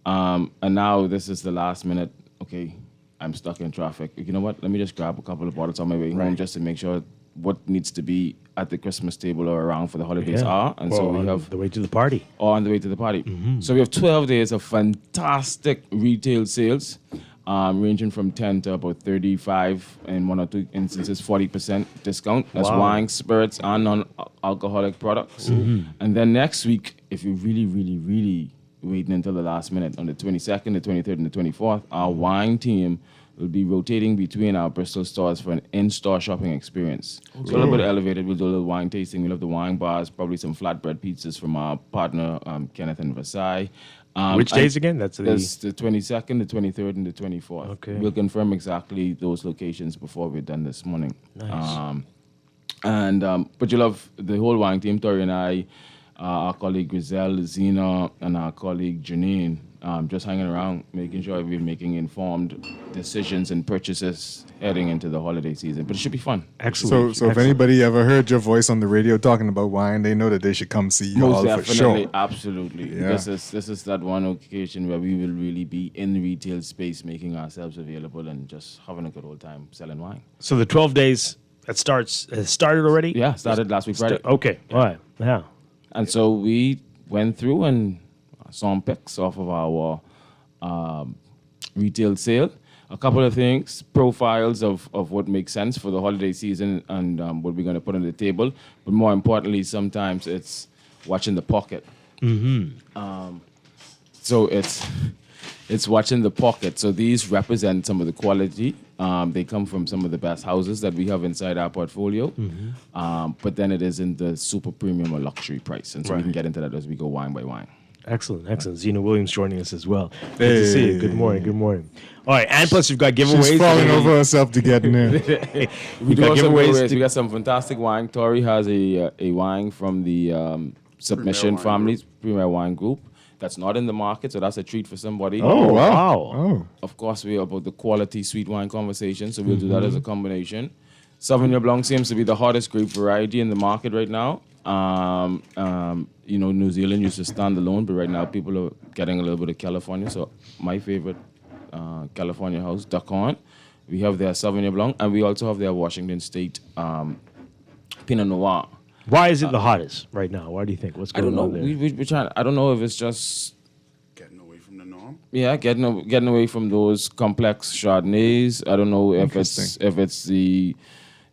And now this is the last minute, okay, I'm stuck in traffic. You know what? Let me just grab a couple of bottles on my way home just to make sure what needs to be at the Christmas table or around for the holidays are. And so we have the way to the party. Or on the way to the party. So we have 12 days of fantastic retail sales, ranging from 10 to about 35, in one or two instances, 40% discount. That's wine, spirits, and non-alcoholic products. And then next week, if you really waiting until the last minute, on the 22nd, the 23rd, and the 24th, our wine team will be rotating between our Bristol stores for an in-store shopping experience. So a little bit elevated. We'll do a little wine tasting. We'll have the wine bars, probably some flatbread pizzas from our partner, Kenneth and Versailles. Which days again? That's the 22nd, the 23rd, and the 24th. Okay. We'll confirm exactly those locations before we're done this morning. Nice. But you'll have the whole wine team, Tori and I, our colleague Griselle, Zena, and our colleague Janine, just hanging around, making sure we're making informed decisions and purchases heading into the holiday season. But it should be fun. Excellent. So if anybody ever heard your voice on the radio talking about wine, they know that they should come see you Most all definitely, for sure. absolutely. Yeah. This is that one occasion where we will really be in the retail space, making ourselves available and just having a good old time selling wine. So the 12 days has started already? Yeah, started last week Friday. Okay, all right, yeah. And so we went through and saw some pics off of our retail sale. A couple of things, profiles of what makes sense for the holiday season and what we're going to put on the table. But more importantly, sometimes it's watching the pocket. So it's watching the pocket. So these represent some of the quality. They come from some of the best houses that we have inside our portfolio. But then it is in the super premium or luxury price. And so we can get into that as we go wine by wine. Excellent. Zena Williams joining us as well. Good to see you. Good morning. All right, and plus you've got giveaways. She's falling over herself to get in there. We got giveaways. We got some fantastic wine. Tori has a wine from the Submission Families Premier Wine Group that's not in the market, so that's a treat for somebody. Oh, wow. Of course, we're about the quality sweet wine conversation, so we'll do that as a combination. Sauvignon Blanc seems to be the hottest grape variety in the market right now. New Zealand used to stand alone, but right now people are getting a little bit of California. So my favorite California house, Duckhorn, we have their Sauvignon Blanc, and we also have their Washington State Pinot Noir. Why is it the hottest right now? Why do you think? What's going on there? We're trying. I don't know if it's just Getting away from the norm. yeah, getting away from those complex Chardonnays. I don't know if it's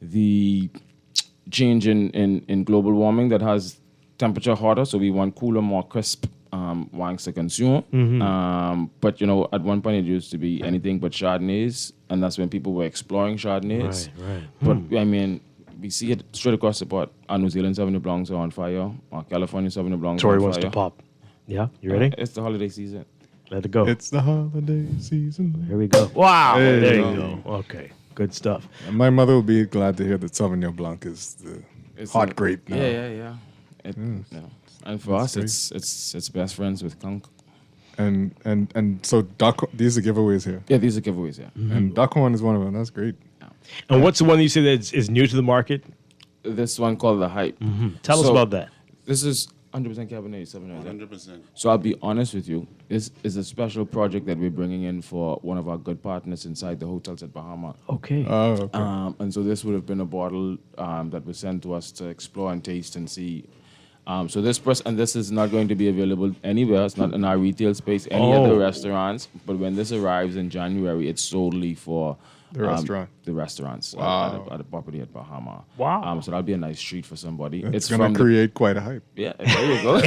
the change in global warming that has temperature hotter, so we want cooler, more crisp wines to consume. But at one point it used to be anything but Chardonnays, and that's when people were exploring Chardonnays. Right. But I mean, we see it straight across the board. Our New Zealand Sauvignon Blancs are on fire. Our California Sauvignon Blancs Tori are on wants fire. to pop. Yeah, you ready? It's the holiday season. Let it go. It's the holiday season. Here we go. Wow. Hey. There you go. Okay. Good stuff. And my mother will be glad to hear that Sauvignon Blanc is the hot grape now. Yeah. And for us, it's best friends with Conch. And so these are giveaways here. Yeah, these are giveaways. Yeah. And Duckhorn is one of them. That's great. And what's the one you say that is new to the market? This one called the Hype. Tell us about that. This is 100% Cabernet Sauvignon. 100%. So I'll be honest with you. This is a special project that we're bringing in for one of our good partners inside the hotels at Bahama. Okay. And so this would have been a bottle that was sent to us to explore and taste and see. So this is not going to be available anywhere. It's not in our retail space, any other restaurants. But when this arrives in January, it's solely for The restaurant. The restaurants Wow. at the property at Bahama. Wow. So that'll be a nice treat for somebody. It's going to create quite a hype. Yeah, there you go.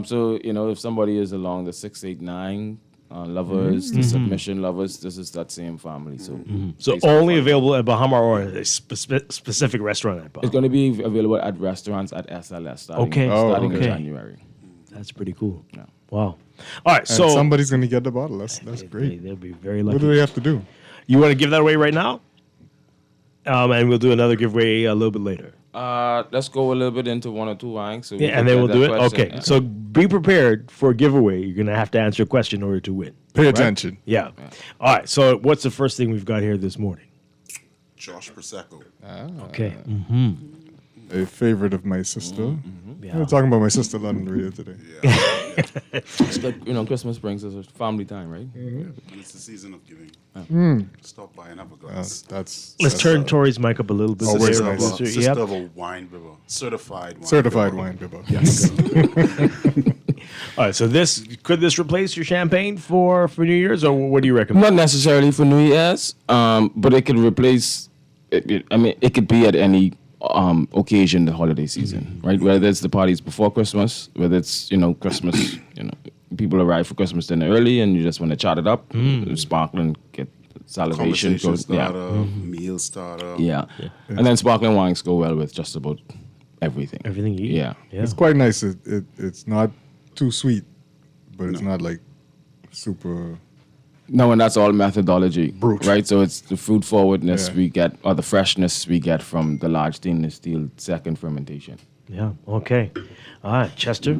So, if somebody is along the 689 lovers, the submission lovers, this is that same family. So, So only available at Bahama or a specific restaurant at Bahama? it's going to be available at restaurants at SLS starting in January. That's pretty cool. Yeah. Wow. All right, And so somebody's going to get the bottle. That's great. They'll be very lucky. What do they have to do? You want to give that away right now? And we'll do another giveaway a little bit later. Let's go a little bit into one or two wanks. So Yeah, and then we'll do it. Okay, so be prepared for a giveaway. You're going to have to answer a question in order to win. Pay Right? attention. Yeah. All right, so what's the first thing we've got here this morning? Josh Prosecco. Okay. A favorite of my sister. Yeah. We were talking about my sister on the radio today. It's like, Christmas brings us a family time, right? And it's the season of giving. Stop by and have a glass. Let's turn Tori's mic up a little bit. Always there. nice. Sister of a wine bibber. Certified wine bibber. Yes. All right, so could this replace your champagne for New Year's, or what do you recommend? Not necessarily for New Year's, but it could replace. It could be at any occasion, the holiday season, right? Whether it's the parties before Christmas, whether it's Christmas, people arrive for Christmas dinner early, and you just want to chat it up, sparkling, get salivation, Conversation starter, meal starter. Yeah. And then sparkling wines go well with just about everything. Everything you eat. Yeah. It's quite nice. It's not too sweet, but it's not like super. No, and that's all methodology, Brute. right? So it's the fruit forwardness Yeah. we get, or the freshness we get from the large stainless steel second fermentation. Yeah. Okay. All right, Chester,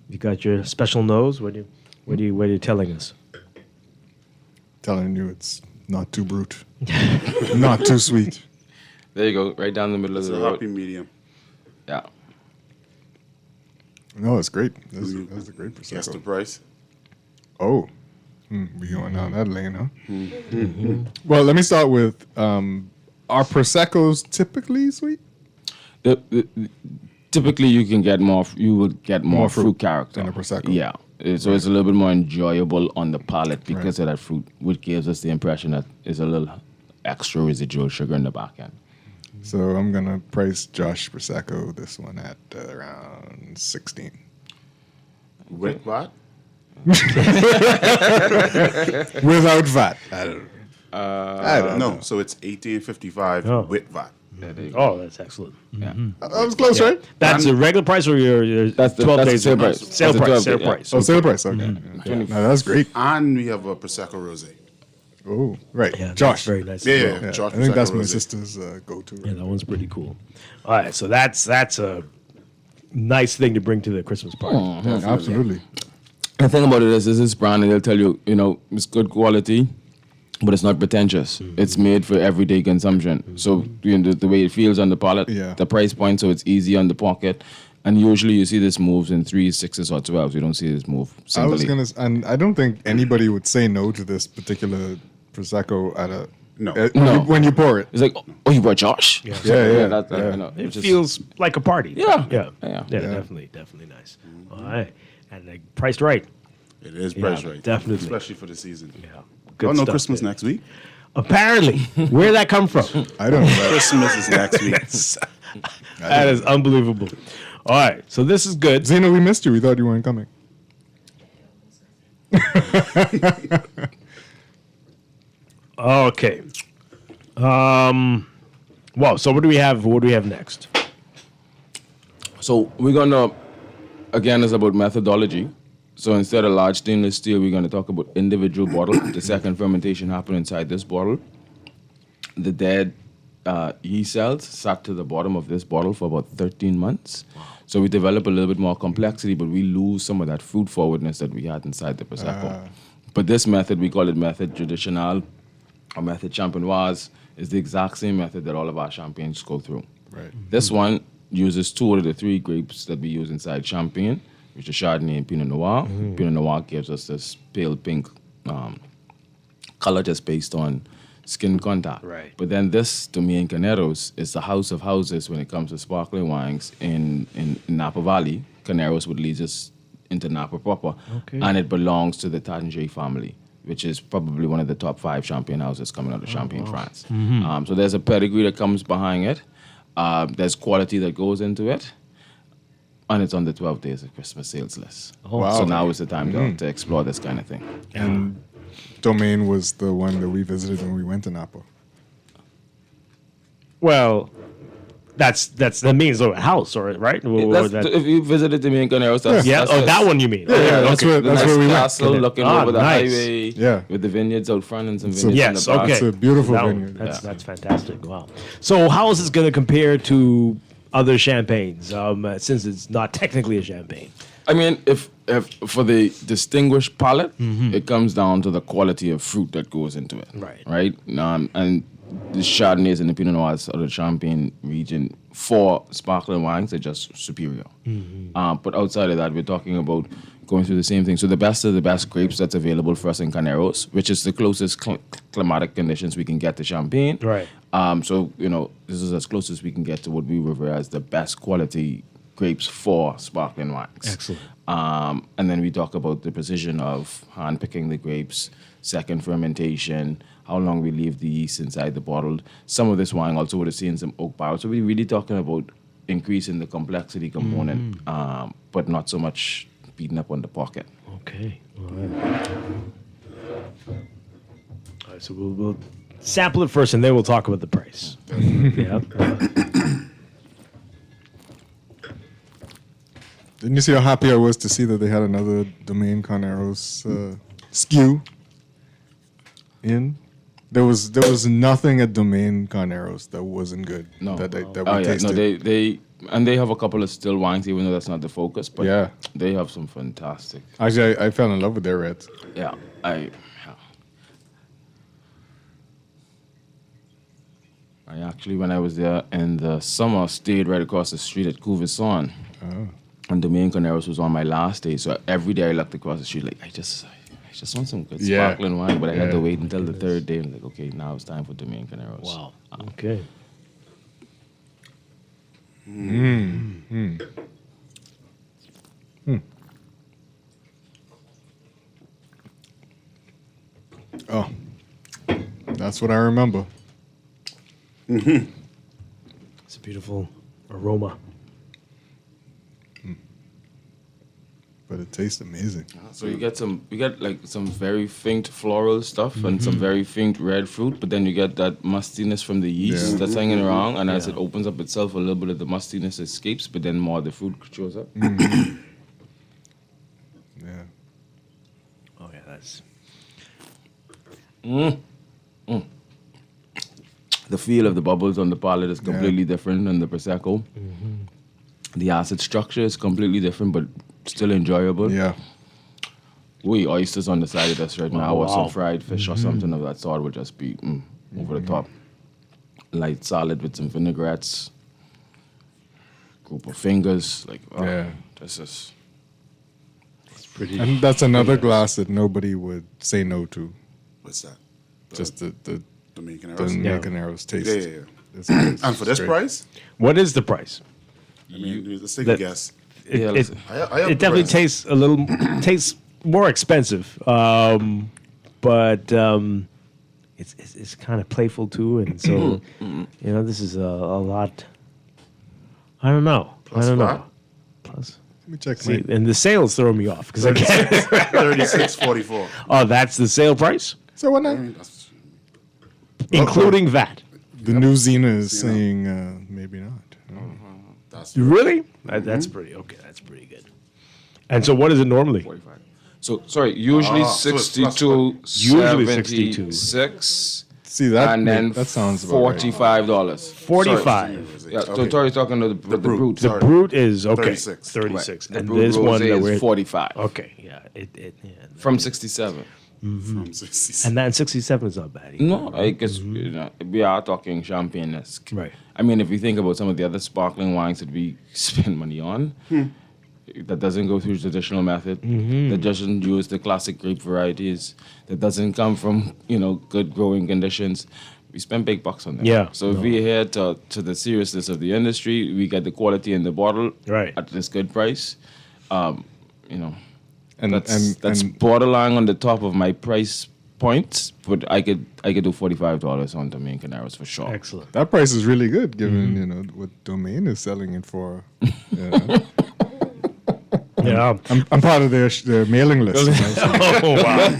you got your special nose. What are you telling us? Telling you it's not too brute, not too sweet. There you go, right down the middle It's of a the road. happy medium. Yeah. No, it's great. That's a great prosecco. Guess the price. Oh, we going down that lane, huh? Well, let me start with: are proseccos typically sweet? Typically, you would get more fruit character in a prosecco. Yeah, so it's a little bit more enjoyable on the palate because of that fruit, which gives us the impression that there's a little extra residual sugar in the back end. So I'm gonna price Josh Prosecco this one at around 16. With VAT? Without VAT. I don't know. So it's $18.55 with VAT. Oh, that's excellent. Yeah. That was close, right? That's the regular price, or your That's the 12 that's the days sale price. Sale That's the price. 12 Sale yeah. price. Oh, sale price. Okay. Mm-hmm. No, that's great. And we have a Prosecco Rosé. Oh, right. Yeah, that's Josh. very nice. Yeah. Josh I think that's Prosecco my Rosé. sister's go-to. Yeah, that one's pretty cool. All right, so that's a nice thing to bring to the Christmas party. Absolutely. The thing about it is this brand, and they'll tell you, it's good quality, but it's not pretentious. It's made for everyday consumption. So the way it feels on the palate, the price point, so it's easy on the pocket. And usually you see this moves in 3s, 6s, or 12s. You don't see this move singly. And I don't think anybody would say no to this particular prosecco at a No. when you pour it. It's like, oh, you brought Josh? Yeah. It feels like a party. Yeah. Yeah. Yeah. Definitely nice. All right, and priced right. It is priced right. Definitely. Especially for the season. Yeah. Oh, no, stuff Christmas there. next week. Apparently, where'd that come from? I don't know. Christmas is next week. That is unbelievable. All right, so this is good. Zeno, we missed you. We thought you weren't coming. Okay. Well, so what do we have? What do we have next? So we're going to, again, it's about methodology. So instead of large stainless steel, we're going to talk about individual bottle. The second fermentation happened inside this bottle. The dead yeast cells sat to the bottom of this bottle for about 13 months. So we develop a little bit more complexity, but we lose some of that fruit forwardness that we had inside the Prosecco. But this method, we call it method traditional or method champenoise, is the exact same method that all of our champagnes go through. Right. This one uses 2 out of the 3 grapes that we use inside champagne, which is Chardonnay and Pinot Noir. Pinot Noir gives us this pale pink color just based on skin contact. Right. But then this, to me, in Caneros, is the house of houses when it comes to sparkling wines in Napa Valley. Caneros would lead us into Napa proper. Okay. And it belongs to the Tangier family. which is probably one of the top 5 champagne houses coming out of Champagne, France. Mhm. So there's a pedigree that comes behind it. There's quality that goes into it. And it's on the 12 days of Christmas sales list. Oh, wow. So now is the time Mhm. to explore this kind of thing. And Domain was the one that we visited when we went to Napa. Well, that means a house, or right? Or that- If you visited the main house, that's that one you mean? Yeah, that's where we went. Castle looking Ah, over the nice. highway. Yeah. With the vineyards out front and some So- vineyards Yes, in the back. okay. It's a beautiful That one- vineyard. That's fantastic. Wow. So how is this going to compare to other champagnes? Since it's not technically a champagne. I mean, if for the distinguished palate, it comes down to the quality of fruit that goes into it. Right. And the Chardonnays and the Pinot Noirs of the Champagne region for sparkling wines are just superior. But outside of that, we're talking about going through the same thing. So the best of the best grapes that's available for us in Carneros, which is the closest climatic conditions we can get to Champagne. Right. So, this is as close as we can get to what we refer as the best quality grapes for sparkling wines. Excellent. And then we talk about the precision of hand-picking the grapes, second fermentation, how long we leave the yeast inside the bottle. Some of this wine also would have seen some oak barrel. So we're really talking about increasing the complexity component, but not so much beating up on the pocket. Okay. All right. All right, so we'll sample it first, and then we'll talk about the price. Yeah. Didn't you see how happy I was to see that they had another Domain Carneros SKU in? There was nothing at Domain Carneros that wasn't good. No. That we Oh, yeah. tasted. No, they have a couple of still wines, even though that's not the focus. But Yeah. they have some fantastic. Actually, I fell in love with their reds. Yeah, I actually, when I was there in the summer, stayed right across the street at Cuvison. Oh. And Domaine Carneros was on my last day, so every day I looked across the street like, I just want some good Yeah. sparkling wine, but I had to Yeah. wait until the third day. And like, okay, now it's time for Domaine Carneros. Wow. Okay. Oh, that's what I remember. It's a beautiful aroma. But it tastes amazing. So you get like some very faint floral stuff and some very faint red fruit, but then you get that mustiness from the yeast Yeah. that's hanging around, and as it opens up itself, a little bit of the mustiness escapes, but then more of the fruit shows up. Yeah. Oh yeah, that's. The feel of the bubbles on the palate is completely different than the Prosecco. The acid structure is completely different, but still enjoyable. Yeah. Oysters on the side of this right now, or some fried fish or something of that sort would just be over the top. Light salad with some vinaigrettes, group of fingers, this is. It's pretty. And that's another glass that nobody would say no to. What's that? Just the Dominican the Arrows? Dominican Arrows taste. Yeah. It's And for this great. price? What is the price? I mean, let's take that- a guess. It, Yeah, it, listen. I have it definitely price. tastes a little tastes more expensive, but it's kind of playful too, and so this is a lot. I don't know. Plus I don't what? know. Plus, Let me check. see, and the sales throw me off because I can't. 36.44. Oh, that's the sale price, So what I now? mean, that's- including VAT. The new Xena is saying maybe not. that's Really? That's pretty okay. That's pretty good. And so, what is it normally? 45. So, sorry, usually so it's 62, Usually 62. 76, See that? and then that sounds about right. $45. 45. Yeah, so Okay. Tori's talking about the brute. The brute is okay. 36. 36. The And brute this one rosé that is we're 45 okay. Yeah. from 67. from 60. And that 67 is not bad either. No, because we are talking champagne-esque. Right. I mean, if you think about some of the other sparkling wines that we spend money on, that doesn't go through traditional method, that doesn't use the classic grape varieties, that doesn't come from good growing conditions, we spend big bucks on them. Yeah. So if we adhere to the seriousness of the industry, we get the quality in the bottle at this good price. And that's borderline on the top of my price points, but I could do $45 on Domain Canaros for sure. Excellent. That price is really good, given what Domain is selling it for. Yeah, I'm part of their mailing list. Oh wow!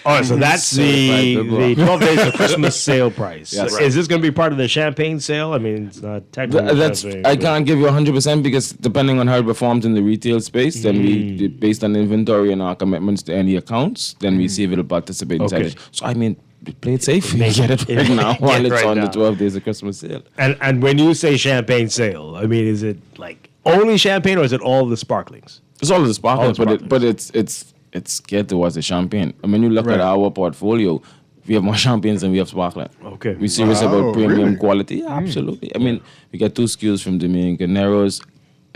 All right, so that's the 12 days of Christmas sale price. Yes. Is this going to be part of the champagne sale? I mean, it's not technically. That's I can't give you 100% because depending on how it performs in the retail space, then we, based on inventory and our commitments to any accounts, then we see if it'll participate inside Okay. it. So I mean, play it safe. Get it right now while it's on the 12 days of Christmas sale. And when you say champagne sale, I mean, is it like only champagne or is it all the sparklings? It's all of the sparklings, All the but it's geared towards the champagne. I mean, you look at our portfolio, we have more champagnes than we have sparkling. Okay. We're serious about premium quality. Yeah, absolutely. I mean, we got 2 SKUs from Dominican Neros,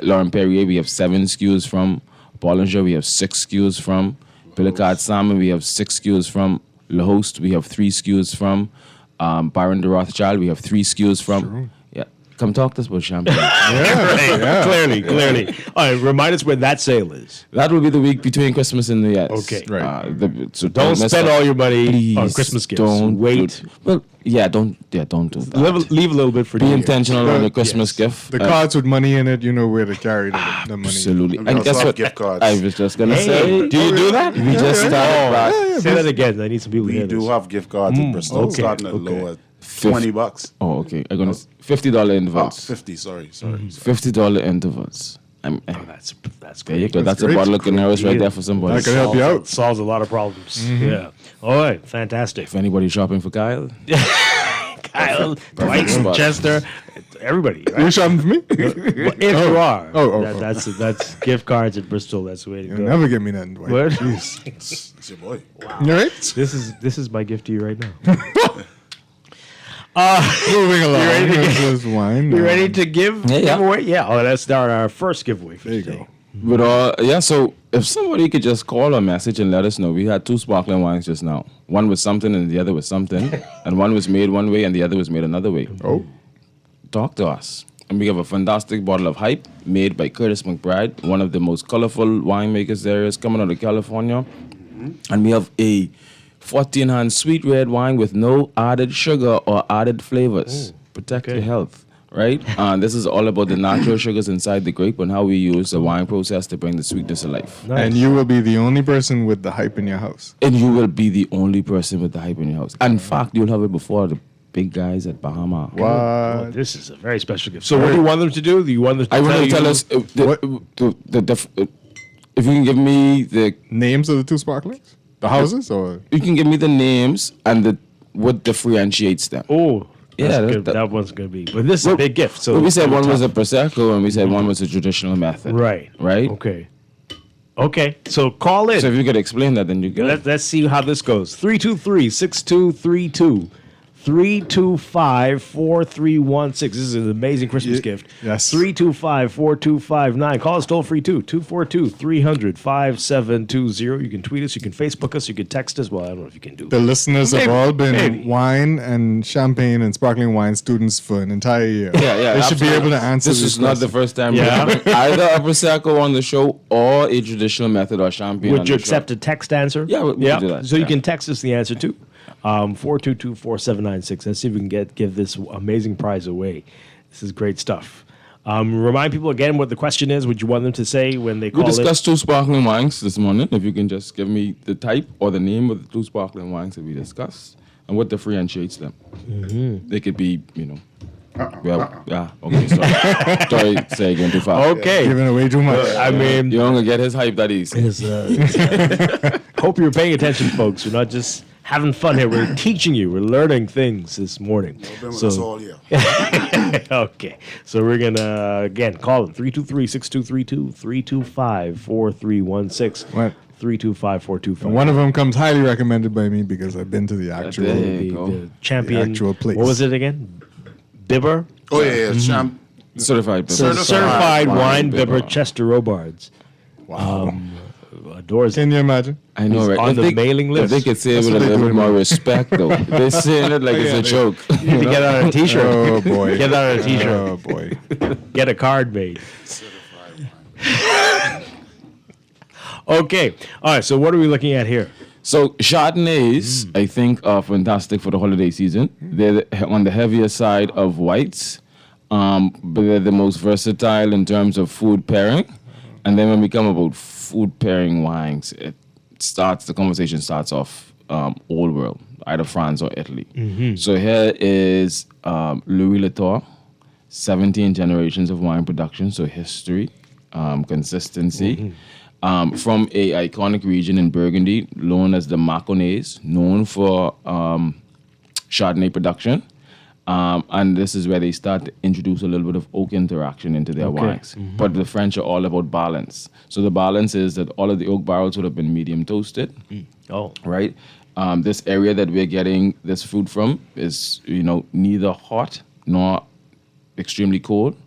Laurent Perrier, we have 7 SKUs from Bollinger, we have 6 SKUs from Picard Salmon, we have 6 SKUs from Le Host, we have 3 SKUs from Baron de Rothschild, we have 3 SKUs from. Yeah, come talk to us about champagne. Clearly. All right, remind us when that sale is. That will be the week between Christmas and New Year's. Okay. So Don't miss spend that. all your money on Please Christmas gifts. Don't Wait. Well, don't do that. Leave a little bit for Be New Year. intentional on the Christmas gift. The cards with money in it, you know where to carry the money. Absolutely. We And also guess have what? gift cards. I was just gonna Hey, say. do you do that? We just started back. Say that again. I need some people to We hear do this. have gift cards at Bristol, okay, starting at okay. low at $20. Oh, okay. I'm gonna $50 intervals. 50. Sorry. $50 intervals. That's There you great. go. That's a bottle of Canaris right there for somebody. I can help you out. Solves a lot of problems. Yeah. All right. Fantastic. If anybody's shopping for Kyle, Kyle, Dwight, spot. Chester, everybody. Right? You shopping for me? Well, if you are. Oh. That's gift cards at Bristol. That's the way to You'll go. never get me nothing, Dwight. What? Jeez. It's your boy. You all right? This is my gift to you right now. Moving along. You ready to get- This wine. You ready to give Yeah. away? Yeah. Oh, that's our first giveaway. For There you today. go. but so if somebody could just call or message and let us know. We had 2 sparkling wines just now. One was something and the other was something, and one was made one way and the other was made another way. Oh. Talk to us. And we have a fantastic bottle of Hype made by Curtis McBride, one of the most colorful winemakers there is, coming out of California. And we have a 14-hand sweet red wine with no added sugar or added flavors. Protect your health, right? And this is all about the natural sugars inside the grape and how we use the wine process to bring the sweetness to life. And you will be the only person with the hype in your house. And you will be the only person with the Hype in your house. In fact, you'll have it before the big guys at Bahama. Oh, this is a very special gift. So what do you want them to do? Do you want them to I want tell you to tell you- us if you can give me the names of the 2 sparklings, the houses, or you can give me the names and what differentiates them. Oh, yeah, that one's going to be. But this is a big gift. So well, we said it's one was a tough. prosecco and we said one was a traditional method. Right. Right. Okay. So call in. So if you could explain that, then you could. Let's see how this goes. 323-6232. 325-4316. This is an amazing Christmas gift. Yes. 325-4259. Call us toll free too. 242-300-5720. You can tweet us. You can Facebook us. You can text us. Well, I don't know if you can do the listeners Maybe, have all been maybe. wine and champagne and sparkling wine students for an entire year. Yeah, They should be able to answer This is not the first time Yeah. we have either a prosecco on the show or a traditional method or champagne. Would on you the show. accept a text answer? Yeah, we can do that. So you Yeah. can text us the answer too. 422-4796. Let's see if we can give this amazing prize away. This is great stuff. Remind people again what the question is. Would you want them to say when they We call discussed 2 sparkling wines this morning. If you can just give me the type or the name of the 2 sparkling wines that we discussed and what differentiates them. They could be, yeah. Okay, sorry. Sorry, say again too fast. Okay. Giving away too much. I mean, you don't gonna get his hype that easy. Hope you're paying attention, folks. We're not just having fun here. We're teaching you. We're learning things this morning. Been with us all year. Okay. So we're going to, again, call them 323-6232, 325-4316. What? 325-425. And one of them comes highly recommended by me because I've been to the actual, the champion. the actual place. What was it again? Bibber? Oh, yeah. Certified Bibber. Certified wine Bibber Chester Robards. Wow. Adores Can you imagine? I know, He's right? on If the mailing list. If they could say it That's with a what they little do bit more now. respect, though. They're saying it like it's a joke. You need to get on a t-shirt. Oh, boy. Get on a t-shirt. Oh, boy. Get a card made. Okay. All right. So what are we looking at here? So Chardonnays, I think, are fantastic for the holiday season. They're on the heavier side of whites, but they're the most versatile in terms of food pairing. And then when we come about food pairing wines, the conversation starts off old world, either France or Italy. So here is Louis Latour, 17 generations of wine production, so history, consistency. From a iconic region in Burgundy, known as the Mâconnais, known for Chardonnay production. And this is where they start to introduce a little bit of oak interaction into their wines. But the French are all about balance. So the balance is that all of the oak barrels would have been medium toasted. Right? This area that we're getting this fruit from is, neither hot nor extremely cold.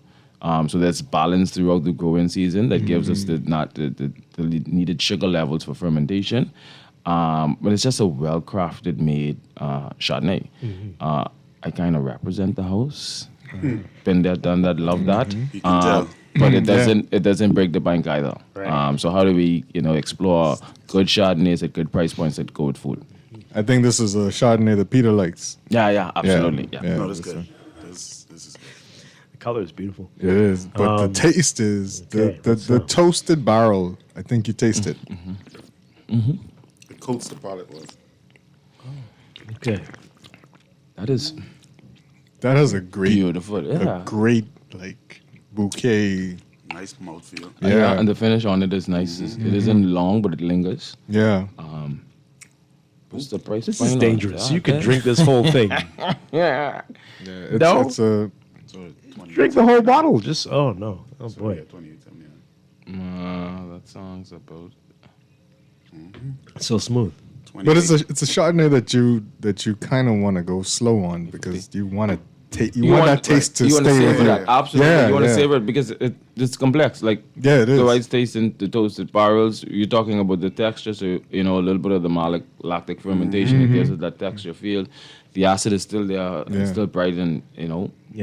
So there's balance throughout the growing season that gives us the needed sugar levels for fermentation. But it's just a well-crafted made Chardonnay. I kind of represent the house. Been there, done that, love that. You can tell. But it doesn't break the bank either. So how do we explore good Chardonnays at good price points that go with food? I think this is a Chardonnay that Peter likes. Yeah, absolutely. Yeah. No, that's good. This is good. The color is beautiful. It is, but the taste is the toasted barrel. I think you taste it. It coats the palate well. Okay. That has a great, beautiful, a great bouquet. Nice mouthfeel. Yeah, and the finish on it is nice. It isn't long, but it lingers. Yeah. What's the price? This is dangerous. You could drink this whole thing. Yeah. It's a drink the whole bottle. Just oh boy. That song's about. It's so smooth. But it's a Chardonnay that you kind of want to go slow on because you want to you want that taste to stay with you. Absolutely. Yeah, you want to savor it because it's complex. Like it is. The rice taste in the toasted barrels. You're talking about the texture, so a little bit of the lactic fermentation. It gives it that texture feel. The acid is still there. It's still bright and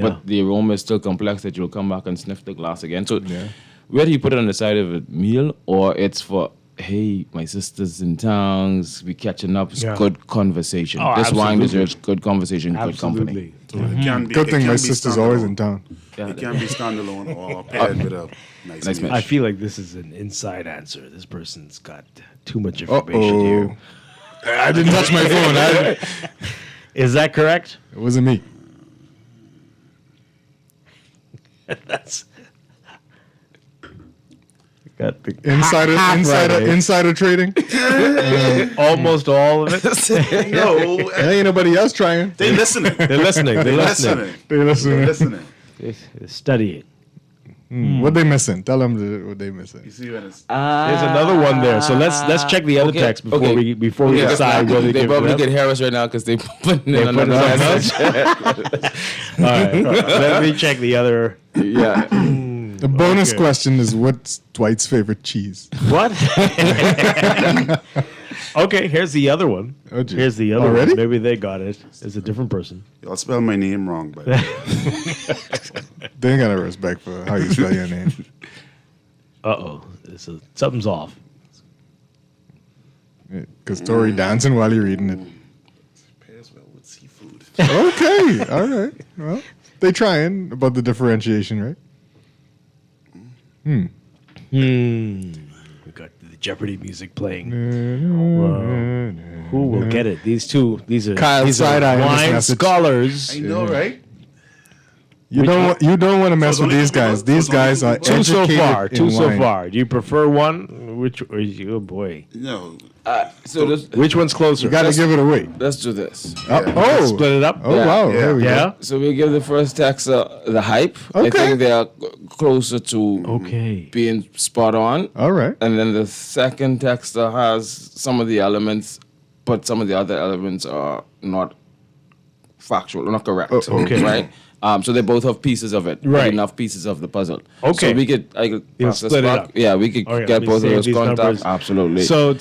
but the aroma is still complex that you'll come back and sniff the glass again. So where do you put it on the side of a meal, or it's for hey, my sister's in town, we catching up, it's good conversation. This wine deserves good conversation, good company. So it can be, good thing my sister's always in town. It can be standalone or paired with a nice I feel like this is an inside answer. This person's got too much information here. I didn't touch my phone. Is that correct? It wasn't me. That's... Got the insider trading. Almost all of it. No, there ain't nobody else trying. They listening. They're listening. They're listening. They're studying. What they missing? Tell them what they missing. You see when it's there's another one there. So let's check the other text before we decide whether they probably can hear us right now because they putting it on the message. All right. Let me check the other. Yeah. The bonus question is, what's Dwight's favorite cheese? What? Okay, here's the other one. Oh, geez. Here's the other Already? one. Maybe they got it. It's a different person. Y'all spell my name wrong, but They ain't got no respect for how you spell your name. Uh-oh. Something's off. Because Tori dancing while you're reading it. pairs well with seafood. Okay, all right. Well, they trying about the differentiation, right? We got the Jeopardy music playing. Who will get it? These are Kyle's side-eye in this wine message. scholars. I know, right? You don't want to mess with these guys. These guys are Two so educated far. in Two so wine. far. Do you prefer one? Which? Oh boy. No. Which one's closer? You got to give it away. Let's do this. Oh, Split it up. Oh wow! There we go. So we give the first text the hype. Okay. I think they are closer to being spot on. All right. And then the second texter has some of the elements, but some of the other elements are not factual, not correct. Okay. Right? So they both have pieces of it. Right. Enough pieces of the puzzle. Okay. So I could You'll pass this split it back. up. Yeah, we could Okay, let get me both of save those these contacts. numbers. Absolutely. So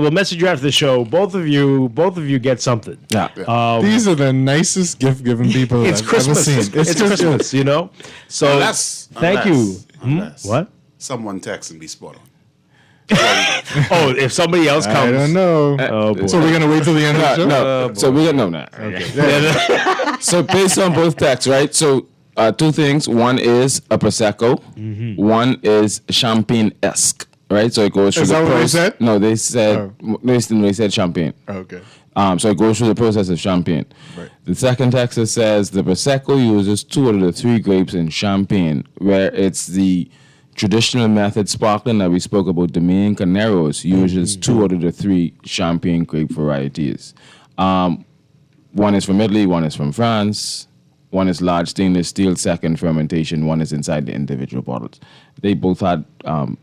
we'll message you after the show. Both of you get something. Yeah. These are the nicest gift-giving people It's I've Christmas. ever seen. It's Christmas, you know. So Unless thank you. Unless What? someone texts and be spot on. Oh, if somebody else comes. I don't know. Oh, boy. So we're going to wait till the end of the show? No, so we're gonna know that. Okay. So based on both texts, right? So two things. One is a prosecco. One is champagne-esque, right? So it goes through Is the that what they process. said? No, they said they said champagne. Okay. So it goes through the process of champagne. Right. The second text says the prosecco uses 2 out of the 3 grapes in champagne, where it's the traditional method sparkling that we spoke about, the main Caneros, uses 2 out of the 3 champagne grape varieties. One is from Italy, one is from France, one is large stainless steel, second fermentation, one is inside the individual bottles. They both had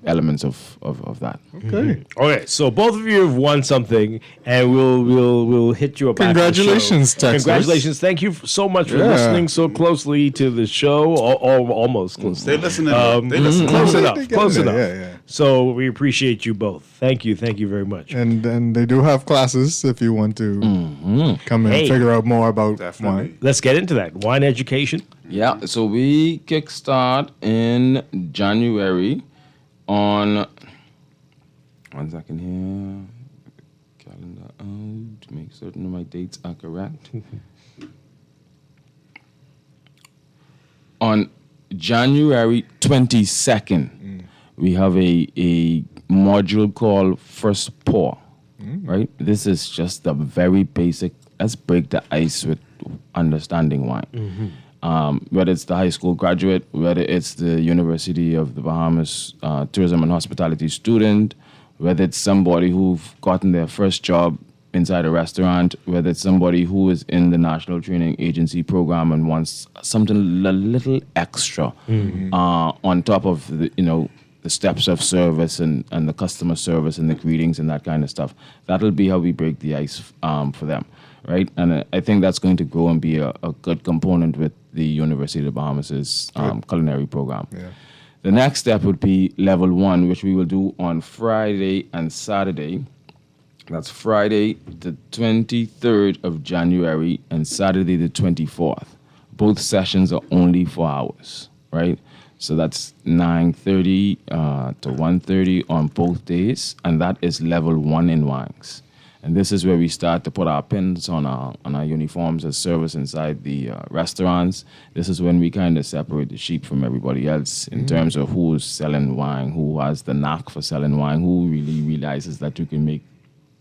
elements of that. Okay. Okay, so both of you have won something, and we'll hit you up. Congratulations, after the show. Texas. Congratulations! Thank you so much for listening so closely to the show, or almost closely. They listening. They listening. Close They enough. get Close in enough. there, yeah. So we appreciate you both. Thank you very much. And they do have classes if you want to come and Hey. figure out more about Definitely. wine. Let's get into that wine education. Yeah, so we kickstart in January on 1 second here. Calendar out to make certain my dates are correct. On January 22nd, we have a module called First Pour. Right? This is just the very basic. Let's break the ice with understanding wine. Whether it's the high school graduate, whether it's the University of the Bahamas tourism and hospitality student, whether it's somebody who've gotten their first job inside a restaurant, whether it's somebody who is in the National Training Agency program and wants something a little extra on top of the steps of service and the customer service and the greetings and that kind of stuff. That'll be how we break the ice for them. Right, and I think that's going to grow and be a good component with the University of the Bahamas' culinary program. Yeah. The next step would be level 1, which we will do on Friday and Saturday. That's Friday, the 23rd of January, and Saturday, the 24th. Both sessions are only 4 hours, right? So that's 9:30 to 1:30 on both days, and that is level 1 in wines. And this is where we start to put our pins on our uniforms as service inside the restaurants. This is when we kind of separate the sheep from everybody else in terms of who's selling wine, who has the knack for selling wine, who really realizes that you can make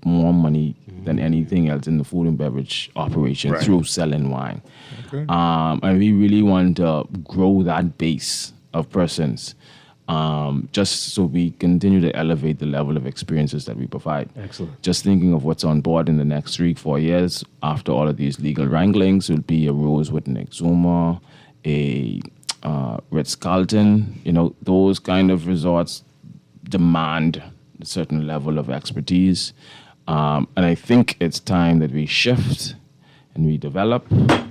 more money than anything else in the food and beverage operation through selling wine. Okay. And we really want to grow that base of persons. Just so we continue to elevate the level of experiences that we provide. Excellent. Just thinking of what's on board in the next 3-4 years after all of these legal wranglings will be a Rosewood and Exuma, a Ritz-Carlton. Those kind of resorts demand a certain level of expertise. And I think it's time that we shift and we develop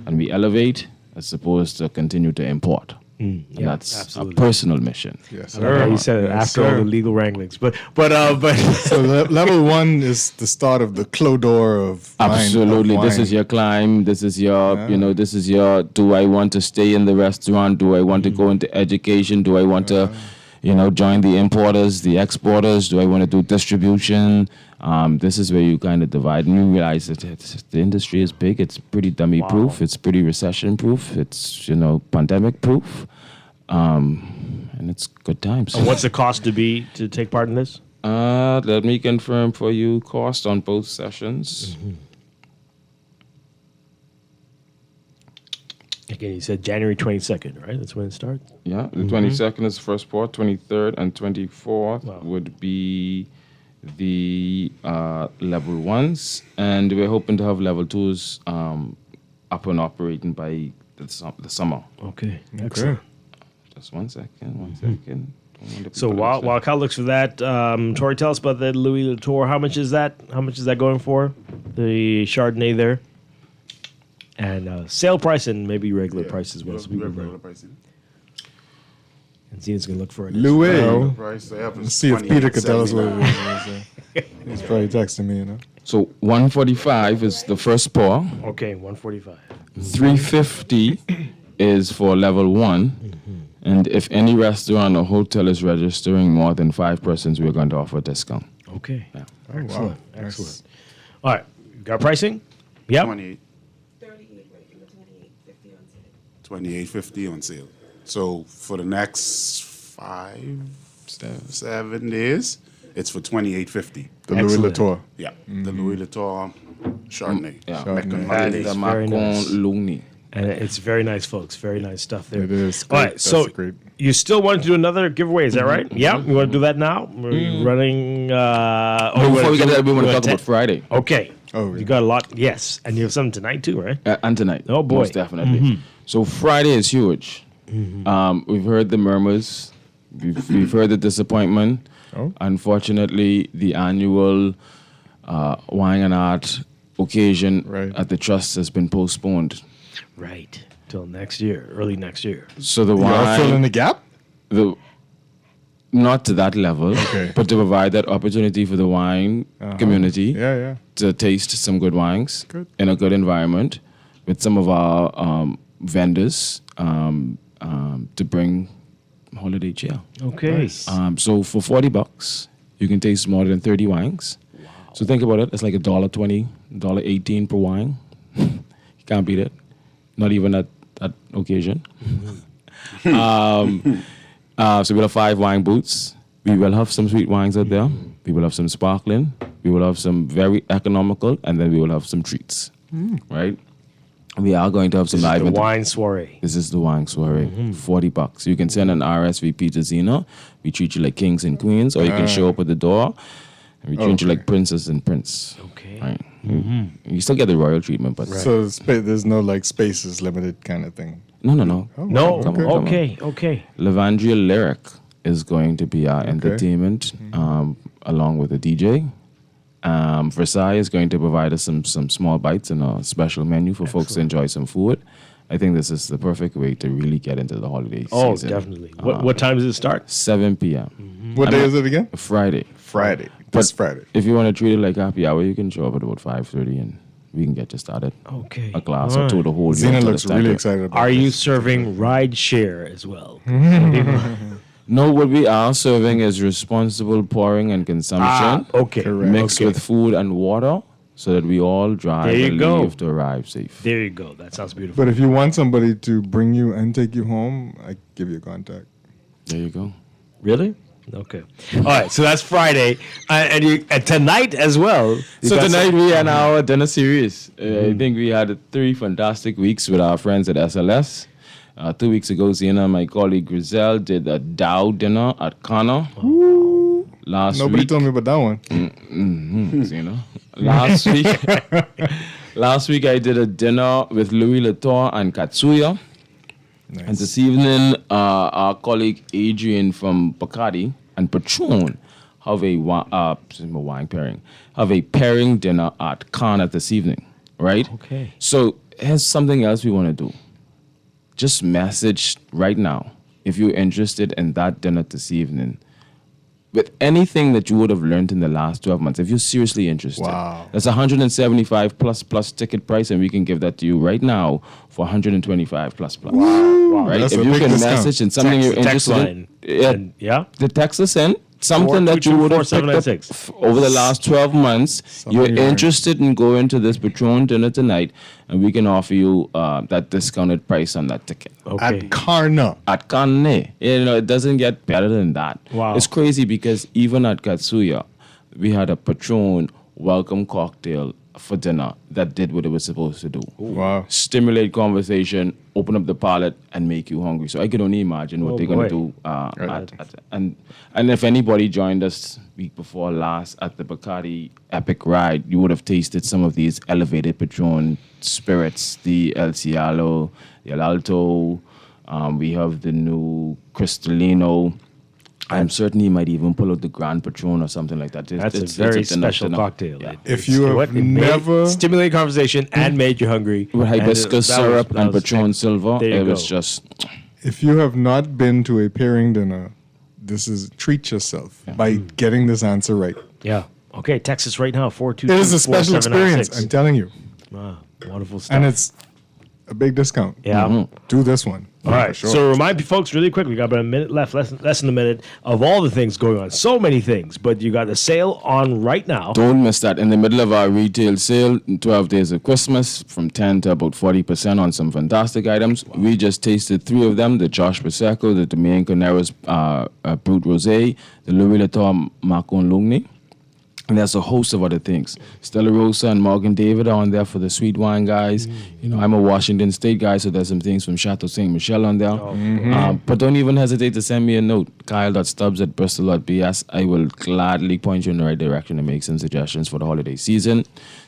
and we elevate as opposed to continue to import. And that's absolutely. a personal mission. Yes, I don't know how you said it Yes, after all sir. the legal wranglings, but So level 1 is the start of the clos d'or of wine. Absolutely. This is your climb. This is your, this is your, do I want to stay in the restaurant? Do I want to go into education? Do I want to, join the importers, the exporters? Do I want to do distribution? This is where you kind of divide and you realize that the industry is big. It's pretty dummy proof. It's pretty recession proof. It's, pandemic proof. And it's good times. And what's the cost to take part in this? Let me confirm for you cost on both sessions. Again, you said January 22nd, right? That's when it starts? Yeah, the 22nd is first part, 23rd and 24th would be the level 1s, and we're hoping to have level 2s up and operating by the summer. Okay, excellent. Just 1 second. So while Kyle looks for that, Tori, tell us about the Louis Latour. How much is that? How much is that going for? The Chardonnay there, and sale price and maybe regular price as well. So people know. pricing. And Zina's gonna look for it. Louis. Price they have Let's see if Peter could tell us what it is. He's probably texting me, So 145 is the first pour. Okay, 145. 350 is for level 1, And if any restaurant or hotel is registering more than 5 persons, we're going to offer a discount. Okay. Yeah. Excellent. Excellent. All right. Got pricing? Yep. 28. $28.50 on sale. So for the next 7 days, it's for $28.50. The Louis Latour. Yeah, the Louis Latour Chardonnay. Yeah. Macon And the Very nice. Macon Lugni. And it's very nice, folks. Very nice stuff there. It is. All right. Great. So That's great. you still want to do another giveaway? Is that right? Yeah. You want to do that now? We're running. Before we get there, we want to talk about Friday. Okay. Oh, yeah. You got a lot. Yes. And you have something tonight too, right? And tonight. Oh, boy. Most definitely. So Friday is huge. We've heard the murmurs. We've heard the disappointment. Oh. Unfortunately, the annual wine and art occasion at the Trust has been postponed. Right. Till next year, early next year. So the You wine... are filling the gap? Not to that level, Okay. but to provide that opportunity for the wine community to taste some good wines in a good environment with some of our vendors to bring holiday cheer. Okay. Nice. So for $40, you can taste more than 30 wines. Wow. So think about it. It's like $1.20, $1.18 per wine. You can't beat it. Not even at that occasion. So we'll have 5 wine booths. We will have some sweet wines out there. We will have some sparkling. We will have some very economical, and then we will have some treats. Right? We are going to have some live. The wine soiree. This is the wine soiree. $40. You can send an RSVP to Zena. We treat you like kings and queens, or you can show up at the door, and we treat you like princess and prince. Okay. Right? You still get the royal treatment, but So there's no like spaces limited kind of thing. no. No. Come on. Okay. Lavandria Lyric is going to be our entertainment, along with a DJ. Versailles is going to provide us some small bites and a special menu for folks to enjoy some food. I think this is the perfect way to really get into the holiday season. Oh, definitely. What time does it start? 7 p.m. What day is it again? Friday. Friday. This Friday. If you want to treat it like happy hour, you can show up at about 5:30 and we can get you started. Okay. A glass or two to hold you. Zena until looks it's time really to- excited about Are this. you serving ride share as well? No, what we are serving is responsible pouring and consumption. Okay. Mixed with food and water so that we all drive There you and go. leave to arrive safe. There you go. That sounds beautiful. But if you want somebody to bring you and take you home, I give you a contact. There you go. Really? Okay. All right. So that's Friday, and tonight as well. you So got tonight some- we had our dinner series. I think we had 3 fantastic weeks with our friends at SLS. 2 weeks ago, Zena and my colleague Grizel did a Dow dinner at Connor. Last Nobody week, told me about that one. Zena. Last week I did a dinner with Louis Latour and Katsuya. Nice. And this evening, our colleague Adrian from Bacardi and Patron have a wine pairing. Have a pairing dinner at Connor this evening, right? Okay. So here's something else we want to do. Just message right now if you're interested in that dinner this evening. With anything that you would have learned in the last 12 months, if you're seriously interested, Wow. that's 175 plus ticket price, and we can give that to you right now for 125 plus. Wow. Right? That's If a you big can discount. message in something you're text interested line. in, Yeah. the text us in something that you would have picked up 42796. over the last 12 months. You're interested in going to this Patron dinner tonight, and we can offer you that discounted price on that ticket. Okay. At Karna. At Cannes, it doesn't get better than that. Wow. It's crazy because even at Katsuya, we had a Patron welcome cocktail for dinner that did what it was supposed to do. Wow. Stimulate conversation, open up the palate, and make you hungry. So I can only imagine what they're going to do. And if anybody joined us week before last at the Bacardi Epic Ride, you would have tasted some of these elevated Patron spirits, the El Cielo, the El Alto. We have the new Cristalino. I'm certain he might even pull out the Grand Patron or something like that. That's a very special cocktail. Yeah. If you have never stimulated conversation and made you hungry With hibiscus syrup and Patron Silver, there you it was go. just... If you have not been to a pairing dinner, this is treat yourself by getting this answer right. Yeah. Okay. Text us right now. 422. It is a special experience. I'm telling you. Wow. Wonderful stuff. And it's a big discount. Yeah. Do this one. All right. Sure. So remind folks really quickly, we got about a minute left, less than a minute, of all the things going on. So many things, but you got a sale on right now. Don't miss that. In the middle of our retail sale, 12 days of Christmas, from 10 to about 40% on some fantastic items. Wow. We just tasted 3 of them: the Josh Prosecco, the Domaine Carneros Brut Rosé, the Louis Vuitton Macon Lugni. And there's a host of other things. Stella Rosa and Morgan David are on there for the sweet wine guys. You know, I'm a Washington State guy, so there's some things from Chateau Ste. Michelle on there. But don't even hesitate to send me a note, kyle.stubbs@bristol.bs. I will gladly point you in the right direction and make some suggestions for the holiday season.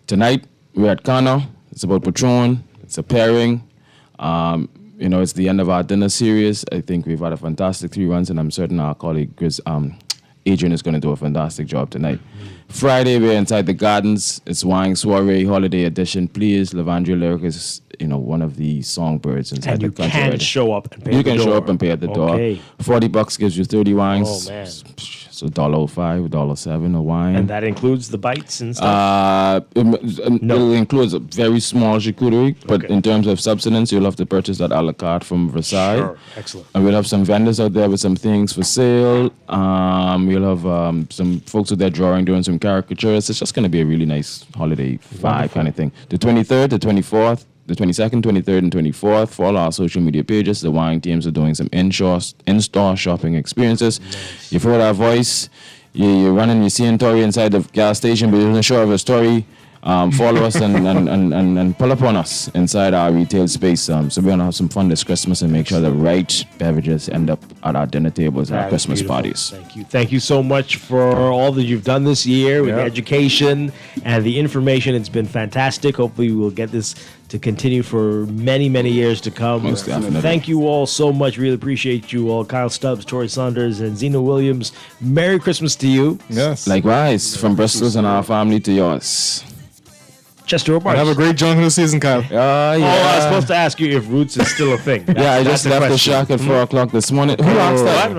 Tonight, we're at Connor. It's about Patron. It's a pairing. You know, it's the end of our dinner series. I think we've had a fantastic 3 runs, and I'm certain our colleague Adrian is going to do a fantastic job tonight. Friday, we're inside the Gardens. It's Wine Soiree Holiday Edition. Please, Lavandria Lyric is, one of the songbirds inside And the you country. can show up and pay You at the can show door. up and pay at the Okay. door. $40 gives you 30 wines. Oh, man. So $1.05, $1.07 a wine. And that includes the bites and stuff? It includes a very small charcuterie, but in terms of substance, you'll have to purchase that a la carte from Versailles. Sure. Excellent. And we'll have some vendors out there with some things for sale. We'll have some folks out there drawing, doing some caricatures. It's just going to be a really nice holiday vibe kind of thing. The 23rd, the 24th, the 22nd, 23rd, and 24th. For all our social media pages, the wine teams are doing some in-store shopping experiences. Nice. You've heard our voice. You're running, you're seeing Tori inside the gas station, but you're not sure of a story. Follow us and pull up on us inside our retail space. So we're going to have some fun this Christmas and make sure the right beverages end up at our dinner tables and our Christmas parties. Thank you. Thank you so much for all that you've done this year with education and the information. It's been fantastic. Hopefully we'll get this to continue for many, many years to come. Most definitely. Thank you all so much. Really appreciate you all. Kyle Stubbs, Tori Saunders, and Zena Williams. Merry Christmas to you. Yes. Likewise, from Bristol's and our family to yours. Chester Robards. Have a great Jungle season, Kyle. Yeah. Oh, I was supposed to ask you if Roots is still a thing. I just left the shack at 4 o'clock this morning. Who asked that?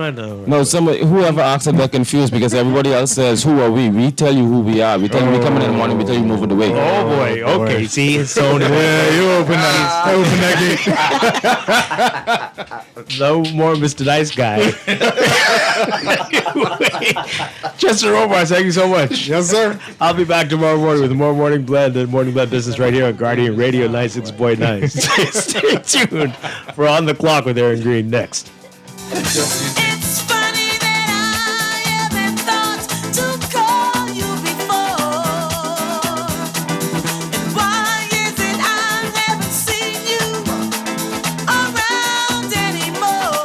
No, somebody, whoever asked that, they're confused because everybody else says, who are we? We tell you who we are. We tell you we come in the morning, we tell you move it away. Oh, boy. Okay, see? So you open that gate. No more Mr. Nice Guy. Chester Robards, thank you so much. Yes, sir. I'll be back tomorrow morning with more Morning Blend and Morning Blend Business right here on Guardian Radio 96.9. Stay tuned for On the Clock with Aaron Green next. It's funny that I haven't thought to call you before. And why is it I haven't seen you around anymore?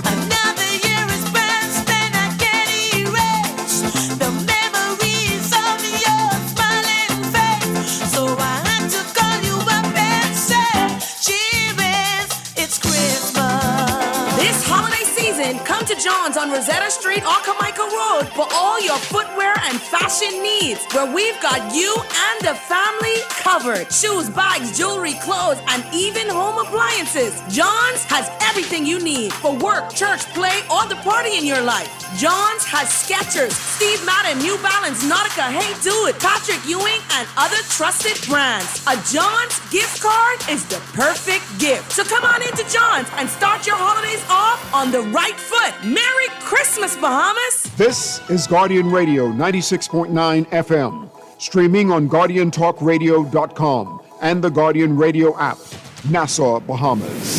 Another year is past and I can't erase the memories of your smiling face. So I had to call you up and say, cheers, it's Christmas. This holiday season, come to John's on Rosetta Street, Carmichael Road for all your footwear and fashion needs, where we've got you and the family covered. Shoes, bags, jewelry, clothes, and even home appliances. John's has everything you need for work, church, play, or the party in your life. John's has Skechers, Steve Madden, New Balance, Nautica, Hey Dude, Patrick Ewing, and other trusted brands. A John's gift card is the perfect gift. So come on into John's and start your holidays off on the right foot. Merry Christmas, Bahamas! This is Guardian Radio 96.9 FM, streaming on GuardianTalkRadio.com and the Guardian Radio app, Nassau, Bahamas.